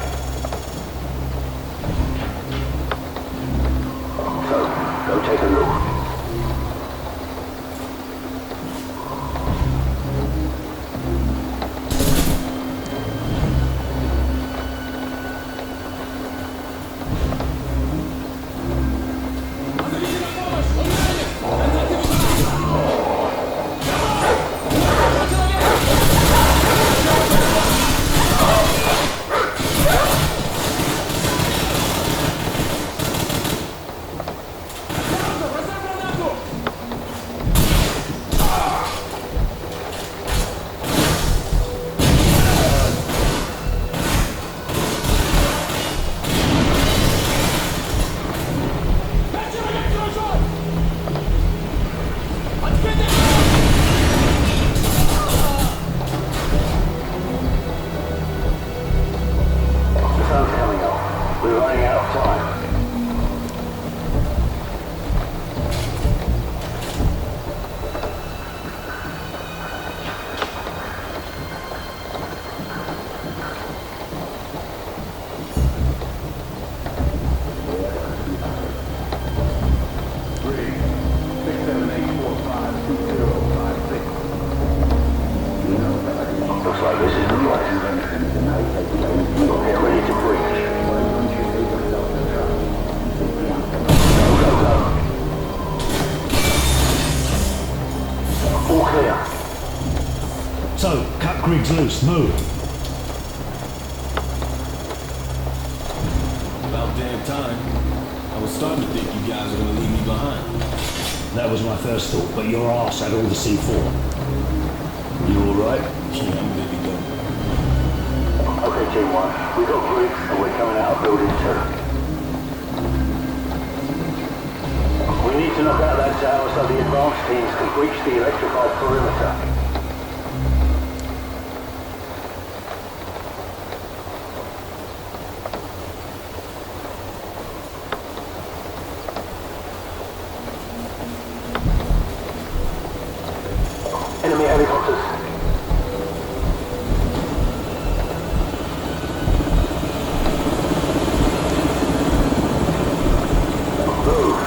So, go take a look. The sun's coming up. We're running out of time. Looks like this is the place. Get ready to breach. Go, go, go. All clear. So, cut Griggs loose, move. About damn time. I was starting to think you guys were gonna leave me behind. That was my first thought, but your ass had all the C4. You alright? Yeah, I'm good to go. Okay, Team 1. We got Griggs and we're coming out of building 2. We need to knock out that tower so the advanced teams can breach the electrified perimeter. Enemy helicopters. Move.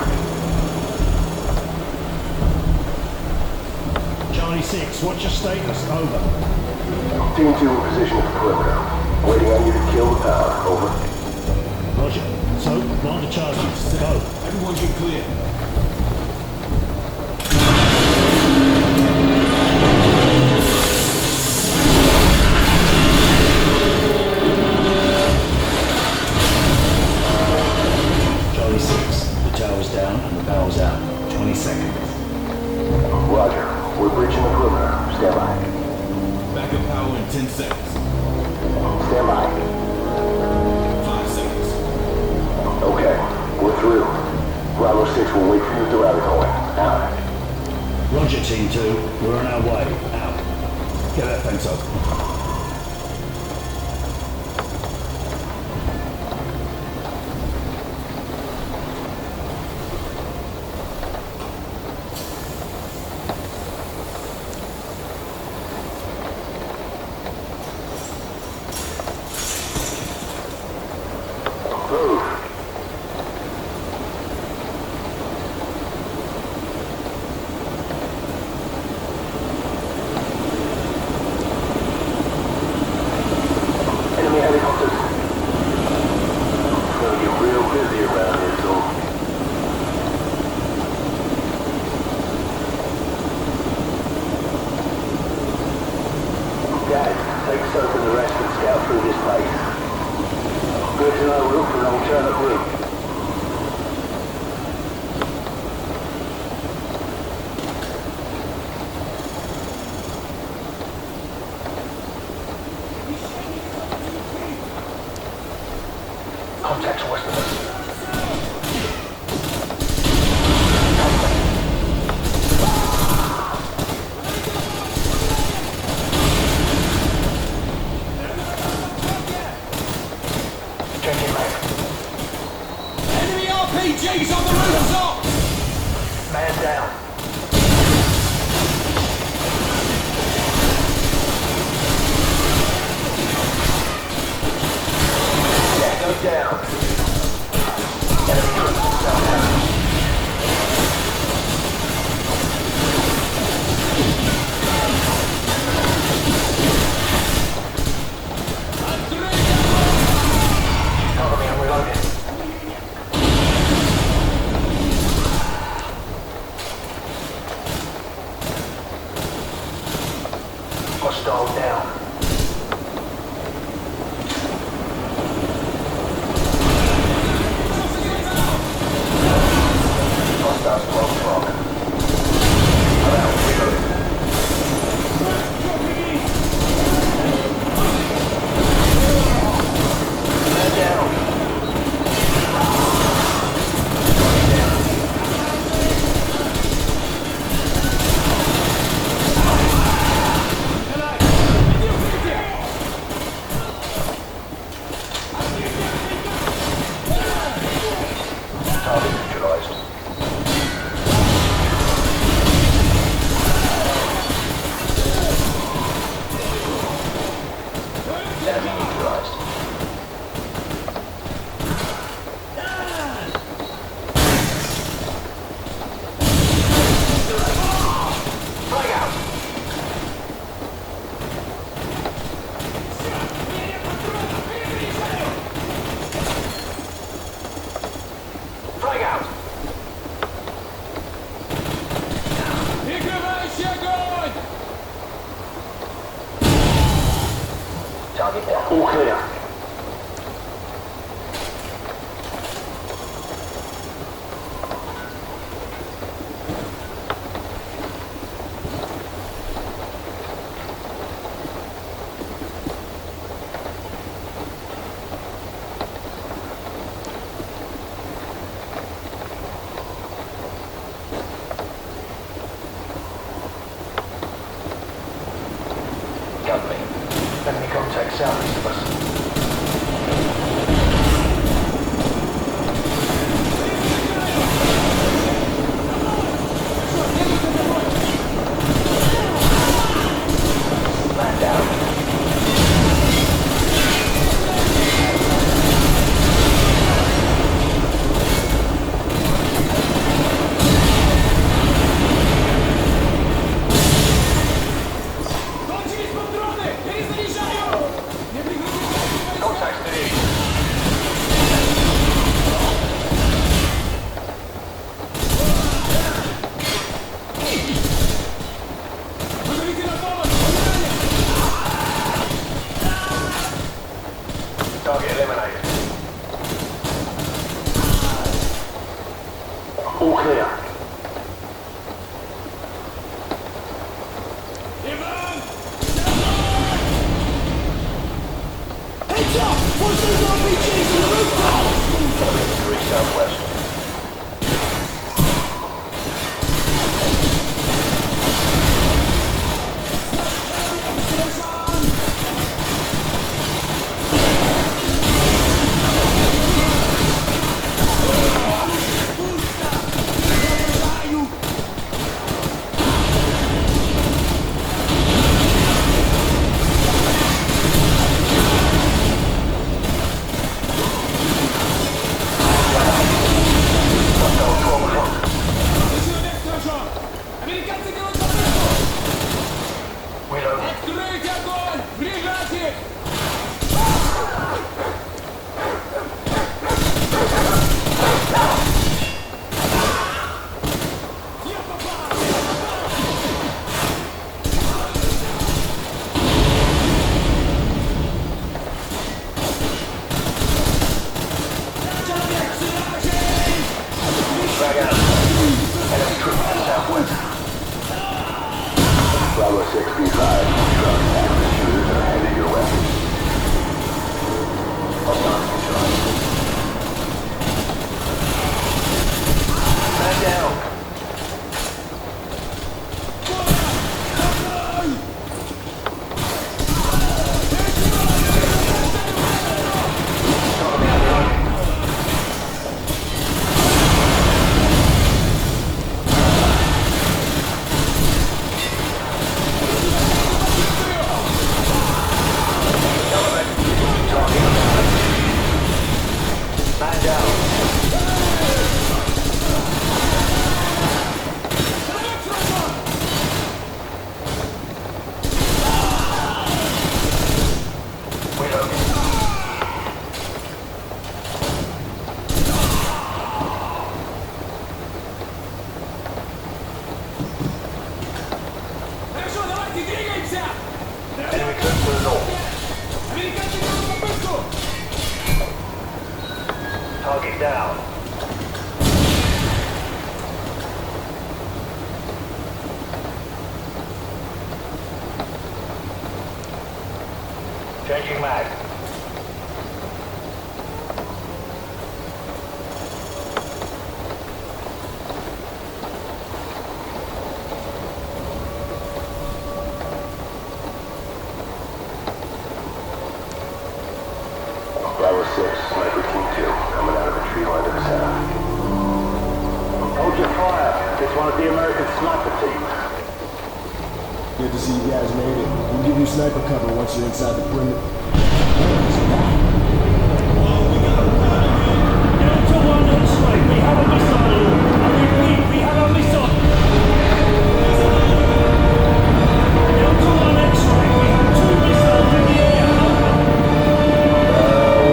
Charlie 6, what's your status? Over. Team 2 in position at the perimeter. Waiting on you to kill the power. Over. Roger. So, plant the charges. Go. Everyone get clear. Charlie 6, the tower's down and the power's out. 20 seconds. Roger. We're breaching the perimeter. Stand by. Backup power in 10 seconds. Stand by. 5 seconds. Okay. We're through. Bravo 6 will wait for you at the rally point. Out. Roger, Team 2. We're on our way. Out. Get that fence open. Move. Enemy helicopters. It's gonna get real busy around here soon. Guys, take Soap and the rest and scout through this place. Good to know, look for an alternate route. down. Tango down. Enemy troops south. Cover me, I'm reloading. Hostile down. Hostiles close from. Around, reloading. Man down. Target neutralized. Enemy neutralized. Flag out. Flag out. Target down. All clear. Company. Enemy contact southeast of us. Man down. Contact city. Target eliminated. All clear. Heads up! What's those RPGs on the rooftop? Enemy 3 southwest. Frag out. Enemy troops to the southwest. Bravo 6B5. Truck active shooters are handing your weapons. Hostile neutralized. Man down. down. Changing mag. Bravo 6, Sniper Team 2, coming out of the tree line to the south. Hold your fire. It's one of the American sniper teams. Good to see you guys made it. We'll give you sniper cover once you're inside the perimeter. Delta 1 X-ray, we have a missile. I repeat, we have a missile. Delta 1 X-ray, we have 2 missiles in the air.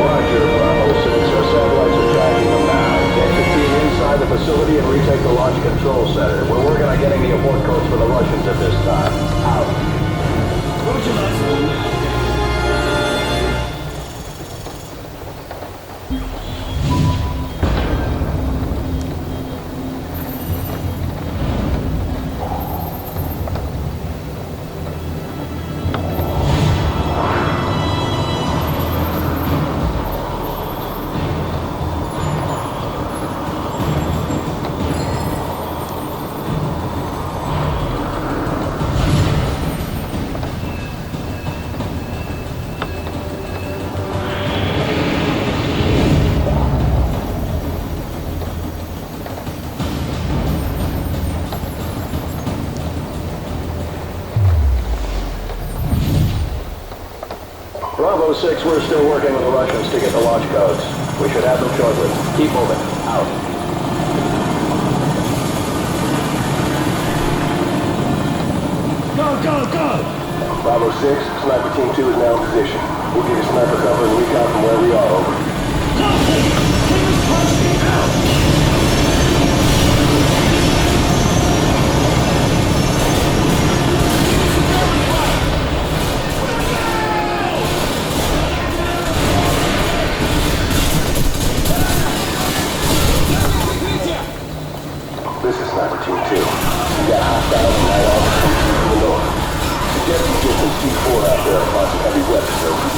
Roger, Bravo 6. Our satellites are tracking them now. Get your team inside the facility and retake the launch control center. We're working on getting the abort codes for the Russians at this time. Out. Roger that. Bravo 6, we're still working with the Russians to get the launch codes. We should have them shortly. Keep moving. Out. Go! Bravo 6, Sniper Team 2 is now in position. We'll give you sniper cover and recon from where we are, over. Copy! Keep us pushing out! This is Sniper Team 2. We got hostiles and night officers to the north. Suggest you get some C4 out there and find some heavy weapons, over.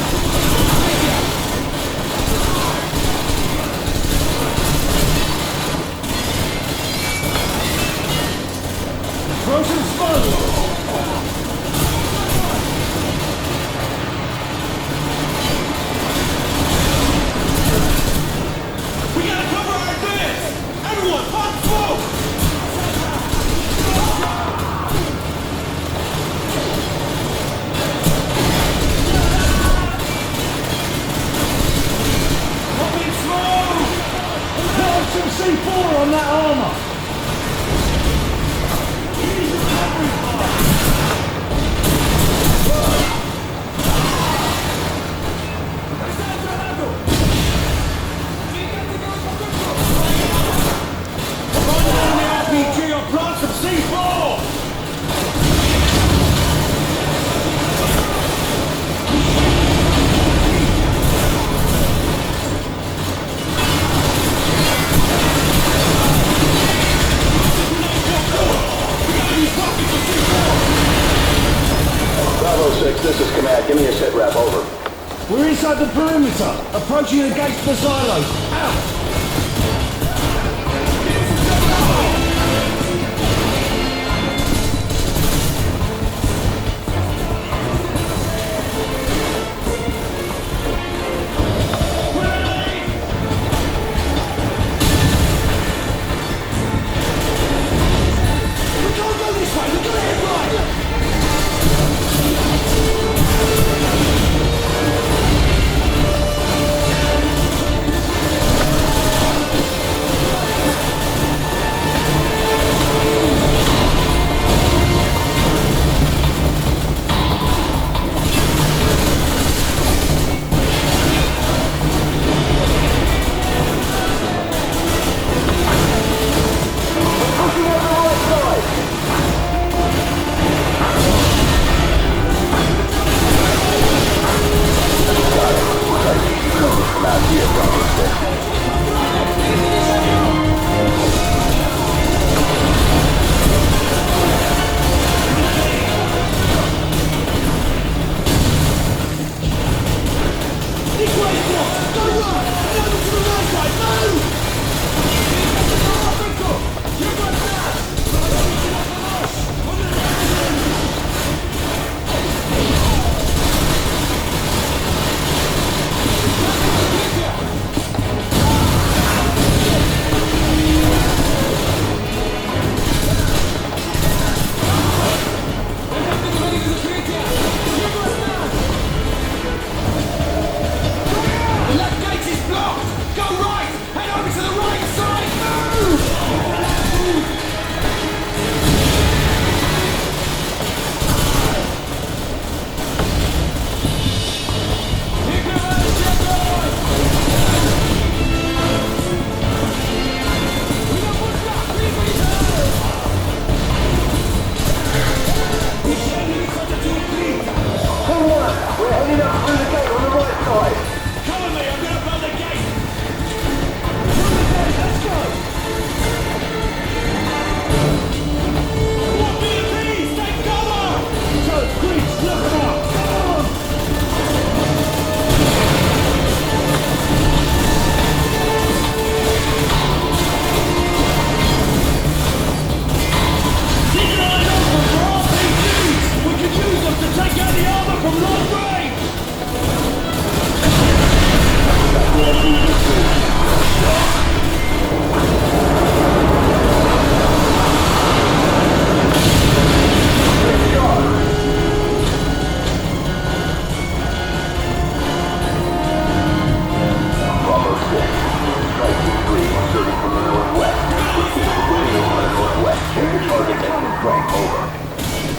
Throw some smoke! We gotta cover our advance! Everyone, pop smoke! Popping smoke! Put some C4 on that armor! Run down the RPG or plant some C4! Bravo 6, this is command. Give me a sit rep, over. We're inside the perimeter, approaching the gates to the silos. Out!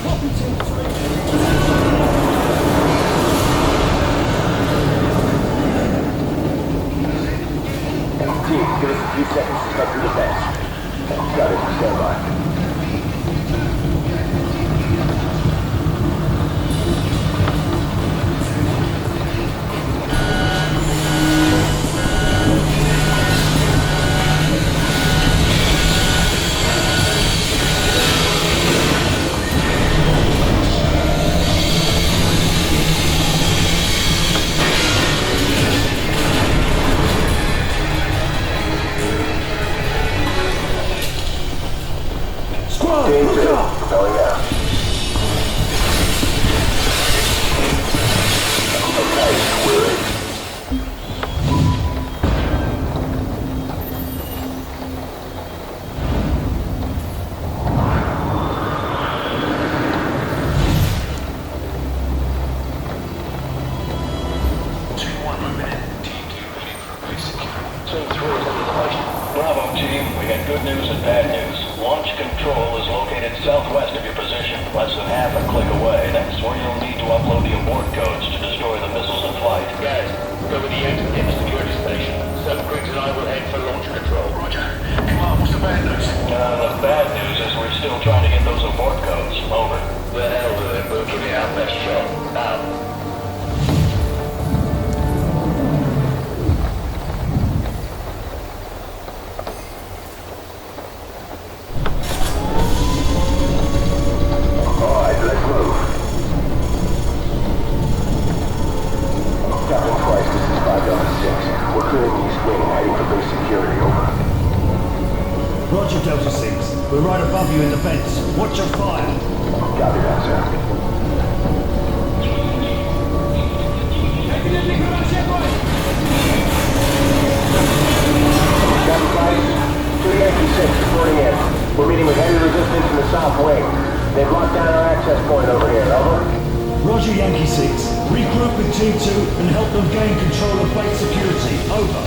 Team, give us a few seconds to cut through the fence. Got it. Stand by. Team 2, going out. Okay, we're in. Team 3 is under the station. Bravo, team. We got good news and bad news. Launch control is located southwest of your position, less than half a click away. That's where you'll need to upload the abort codes to destroy the missiles in flight. Guys, go with the exit in the security station. Soap Griggs and I will head for launch control. Roger. Come on, what's the bad news? The bad news is we're still trying to get those abort codes. Over. The hell with it, we'll give it our best shot. Out. Alright, let's move. Captain Price, this is 5-6. We're clearing East Wing, heading for base security. Over. Roger, Delta 6. We're right above you in the vents. Watch your fire. Copy that, sir. Captain Price, 286 reporting in. We're meeting with heavy resistance in the south wing. They've locked down our access point over here. Over. Roger, Yankee 6. Regroup with Team 2 and help them gain control of base security. Over.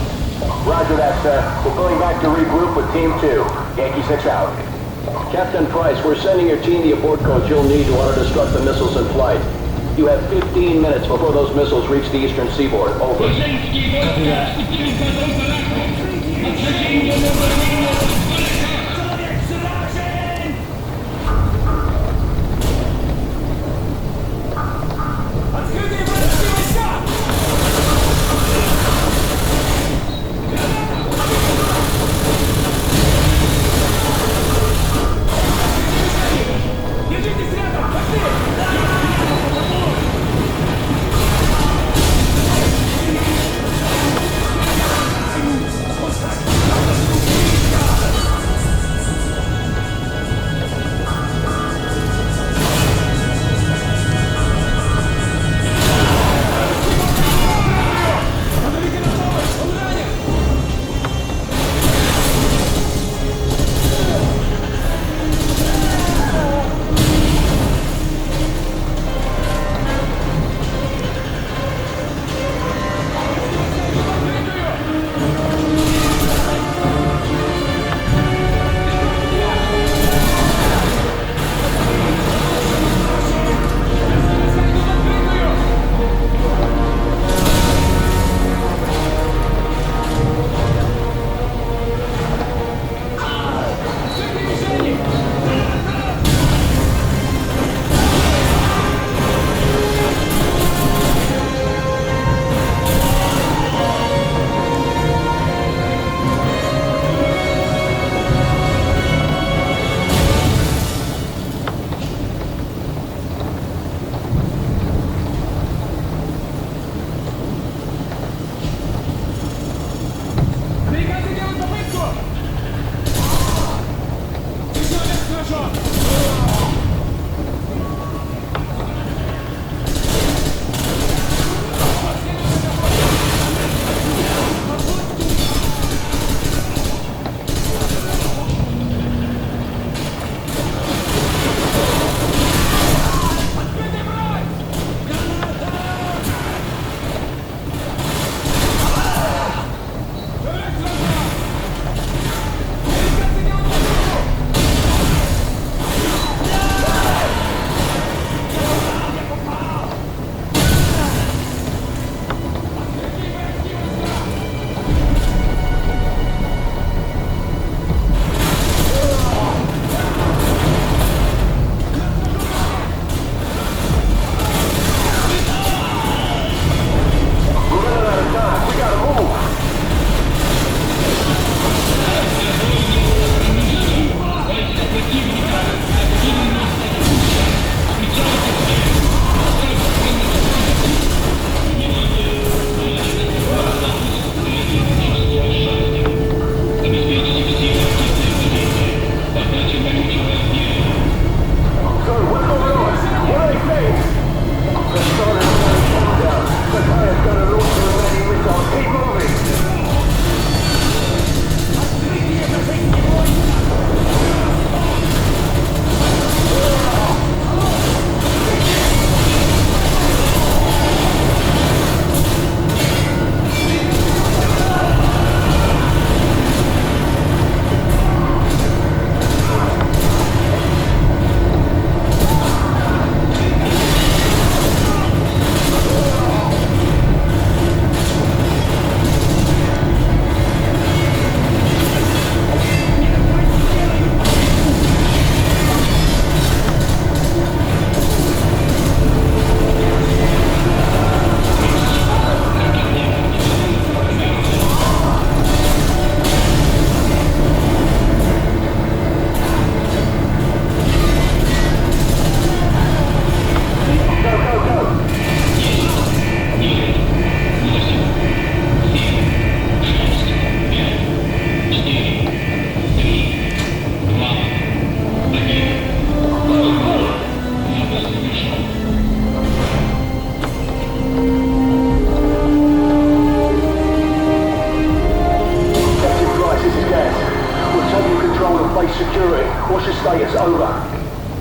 Roger that, sir. We're going back to regroup with Team 2. Yankee 6 out. Captain Price, we're sending your team the abort codes you'll need to auto-destruct the missiles in flight. You have 15 minutes before those missiles reach the eastern seaboard. Over.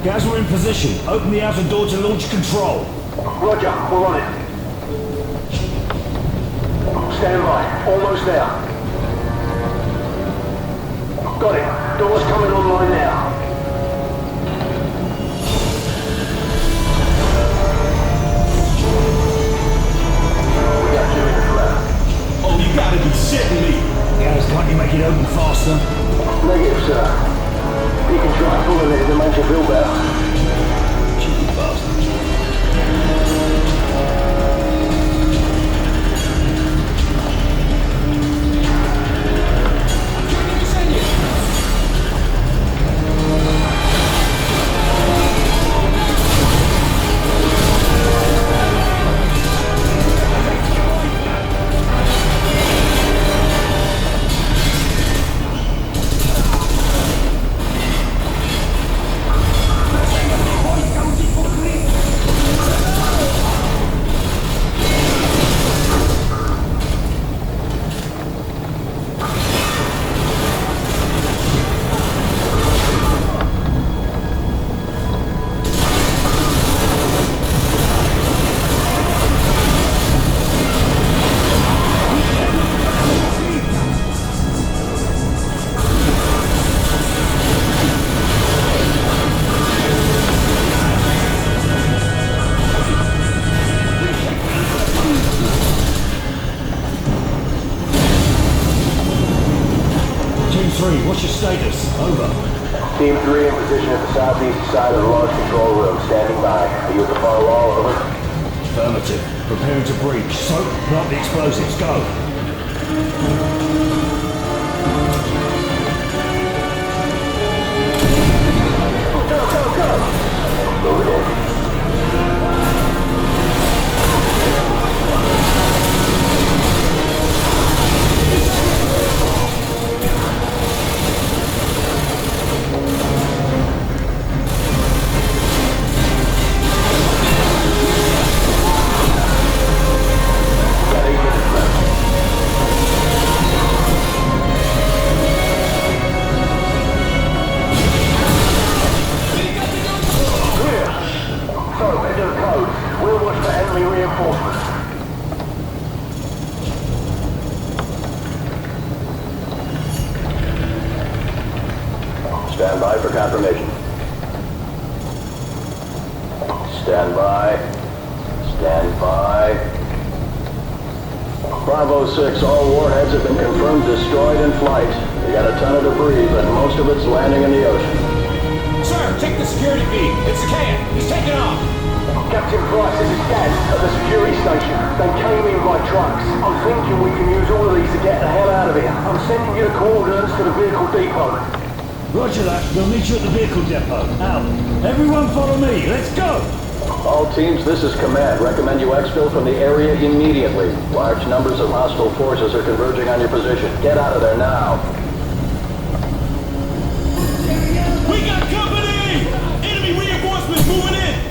Guys, we're in position. Open the outer door to launch control. Roger, we're on it. Stand by. Almost there. Got it. Door's coming online now. We got two in the left. Oh, you gotta be shitting me. Guys, can't you make it open faster? Negative, sir. You can try pulling it, it makes you feel better. Cheeky bastard. What's your status? Over. Team 3 in position at the southeast side of the large control room. Standing by. Are you at the far wall? Over. Affirmative. Preparing to breach. Soap, plant the explosives. Go. Go! Move it in. Stand by for confirmation. Stand by. Stand by. Bravo 6, all warheads have been confirmed destroyed in flight. We got a ton of debris, but most of it's landing in the ocean. Sir, check the security feed. It's Can. He's taking off. Captain Price, this is Dan at the security station. They came in by trucks. I'm thinking we can use all of these to get the hell out of here. I'm sending you the coordinates to the vehicle depot. Roger that. We'll meet you at the vehicle depot. Out. Everyone follow me. Let's go. All teams, this is command. Recommend you exfil from the area immediately. Large numbers of hostile forces are converging on your position. Get out of there now. We got company! Enemy reinforcements moving in!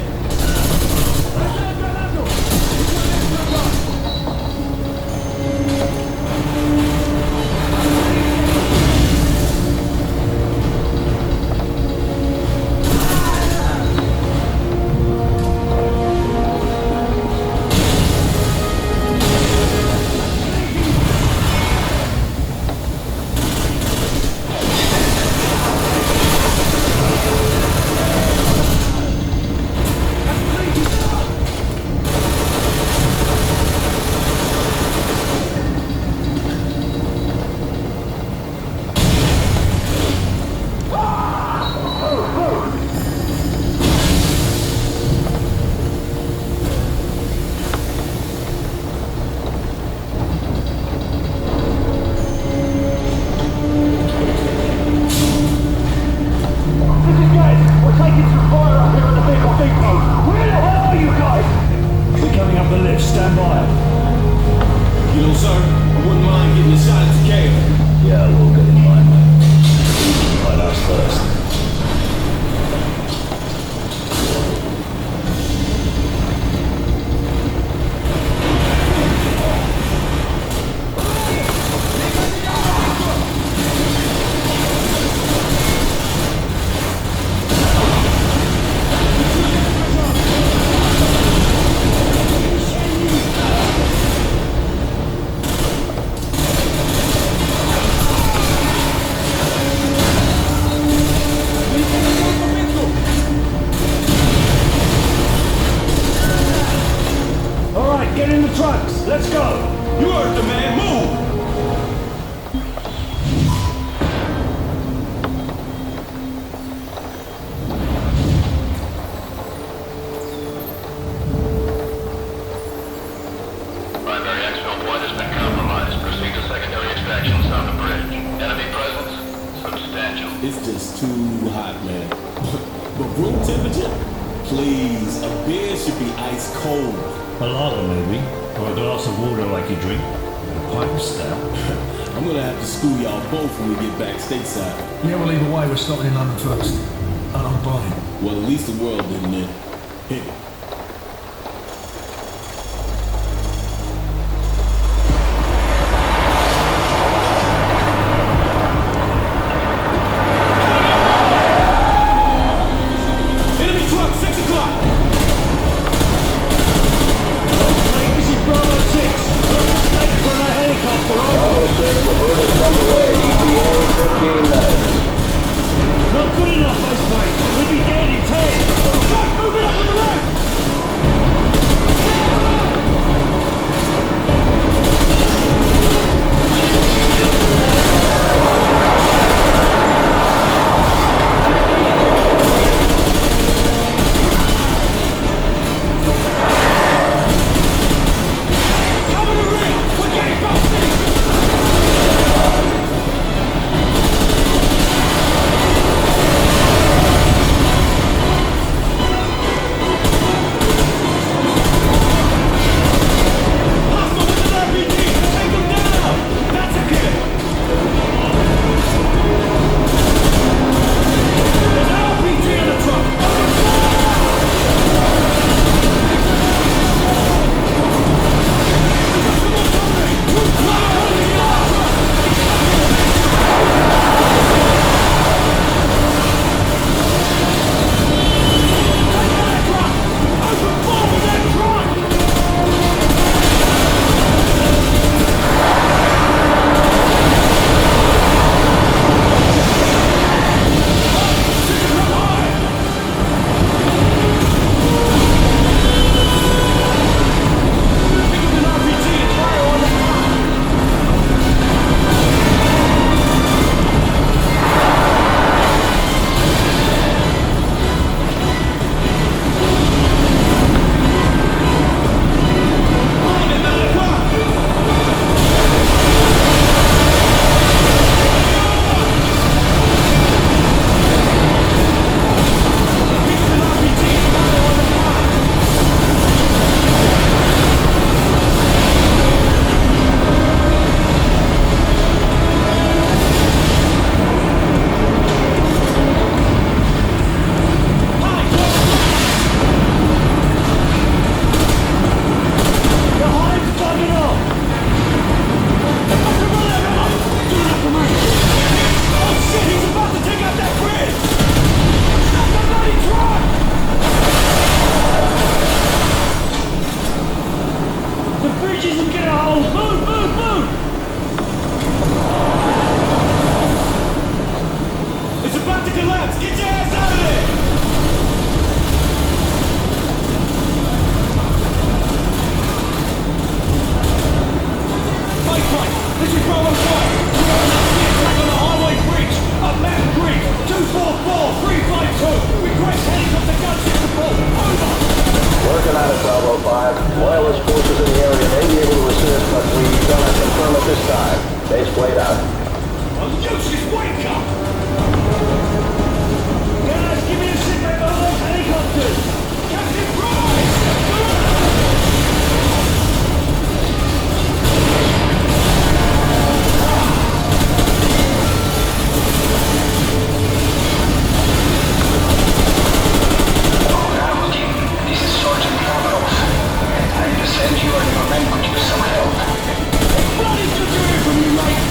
trucks! Let's go! You heard the man, move! Primary exfil point has been compromised. Proceed to secondary extractions on the bridge. Enemy presence substantial. It's just too hot, man. But room temperature? Please, a beer should be ice cold. A lager, maybe. Or a glass of water like you drink. A pint of stout. I'm gonna have to school y'all both when we get back stateside. Yeah, well, either way, we're stopping in London first. And I'm buying. Well, at least the world didn't end. Hit it. Enemy truck, 6 o'clock! This is Bravo 6. Take for a helicopter. Bravo 6, reverted underway. ETA 15 minutes. Not good enough, I suppose. We'll be dead in 10. Truck, move it up on the left! Cover the ring! We're getting busted! Hostile with an RPG! Take them down! That's a kill! There's an RPG in the truck! Open fire with that truck! Pick up an RPG and fire on that truck! On it, Malachi! Pick up an RPG and fire on that truck! The hive's bugging off! Oh shit, he's about to take out that bridge! Stop the bloody truck! The bridge isn't gonna hold! Move, move, move! It's about to collapse! Get your ass out of there! Fight! This is Bravo 5! We're on the attack on the highway bridge! Up Mountain Creek! 244-352! Request helicopter gunship support! Over! Working on it, Bravo 5. Loyalist forces in the area may be able to assist, but we cannot confirm at this time. Base played out. Oh, Lucius, wake up! Guys, give me a sit back on those helicopters! Captain Price! This is Sergeant Ramos. I understand you and your men could use some help. Bloody good to hear from you, mate!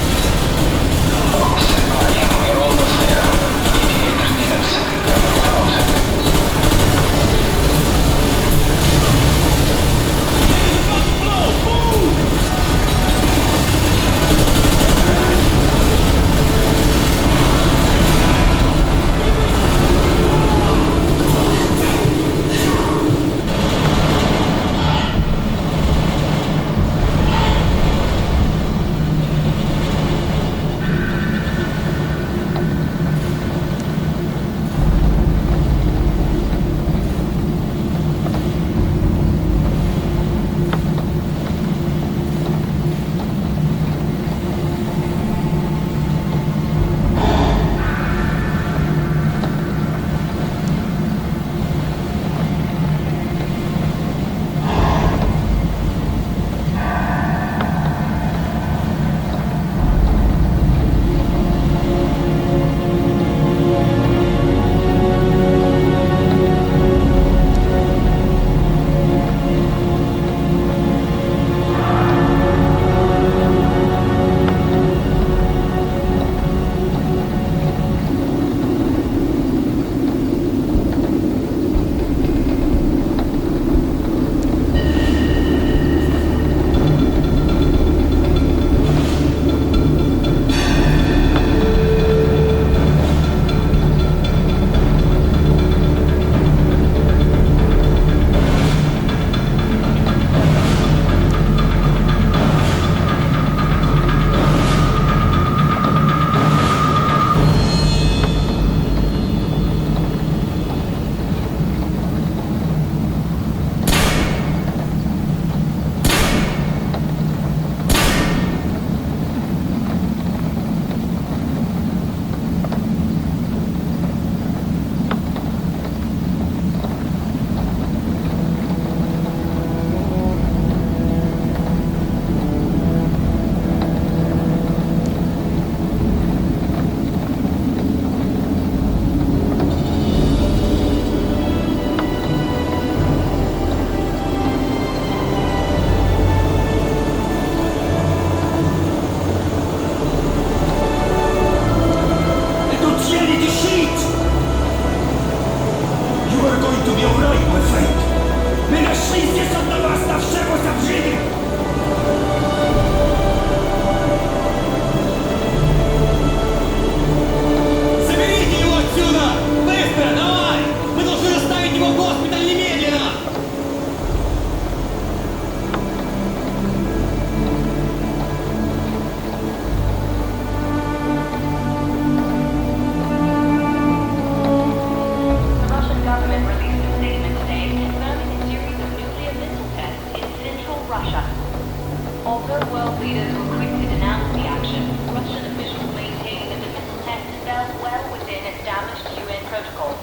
leaders were quick to denounce the action. Russian officials maintain that the missile test fell well within established UN protocols.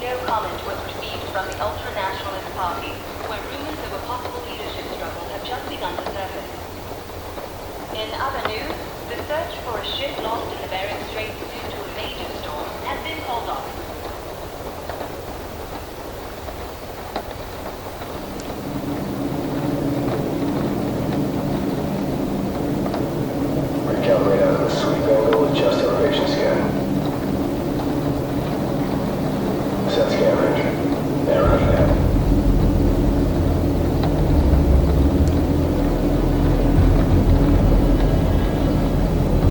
No comment was received from the ultra-nationalist party, where rumors of a possible leadership struggle have just begun to surface. In other news, the search for a ship lost in the Bering Strait due to a major storm has been called off.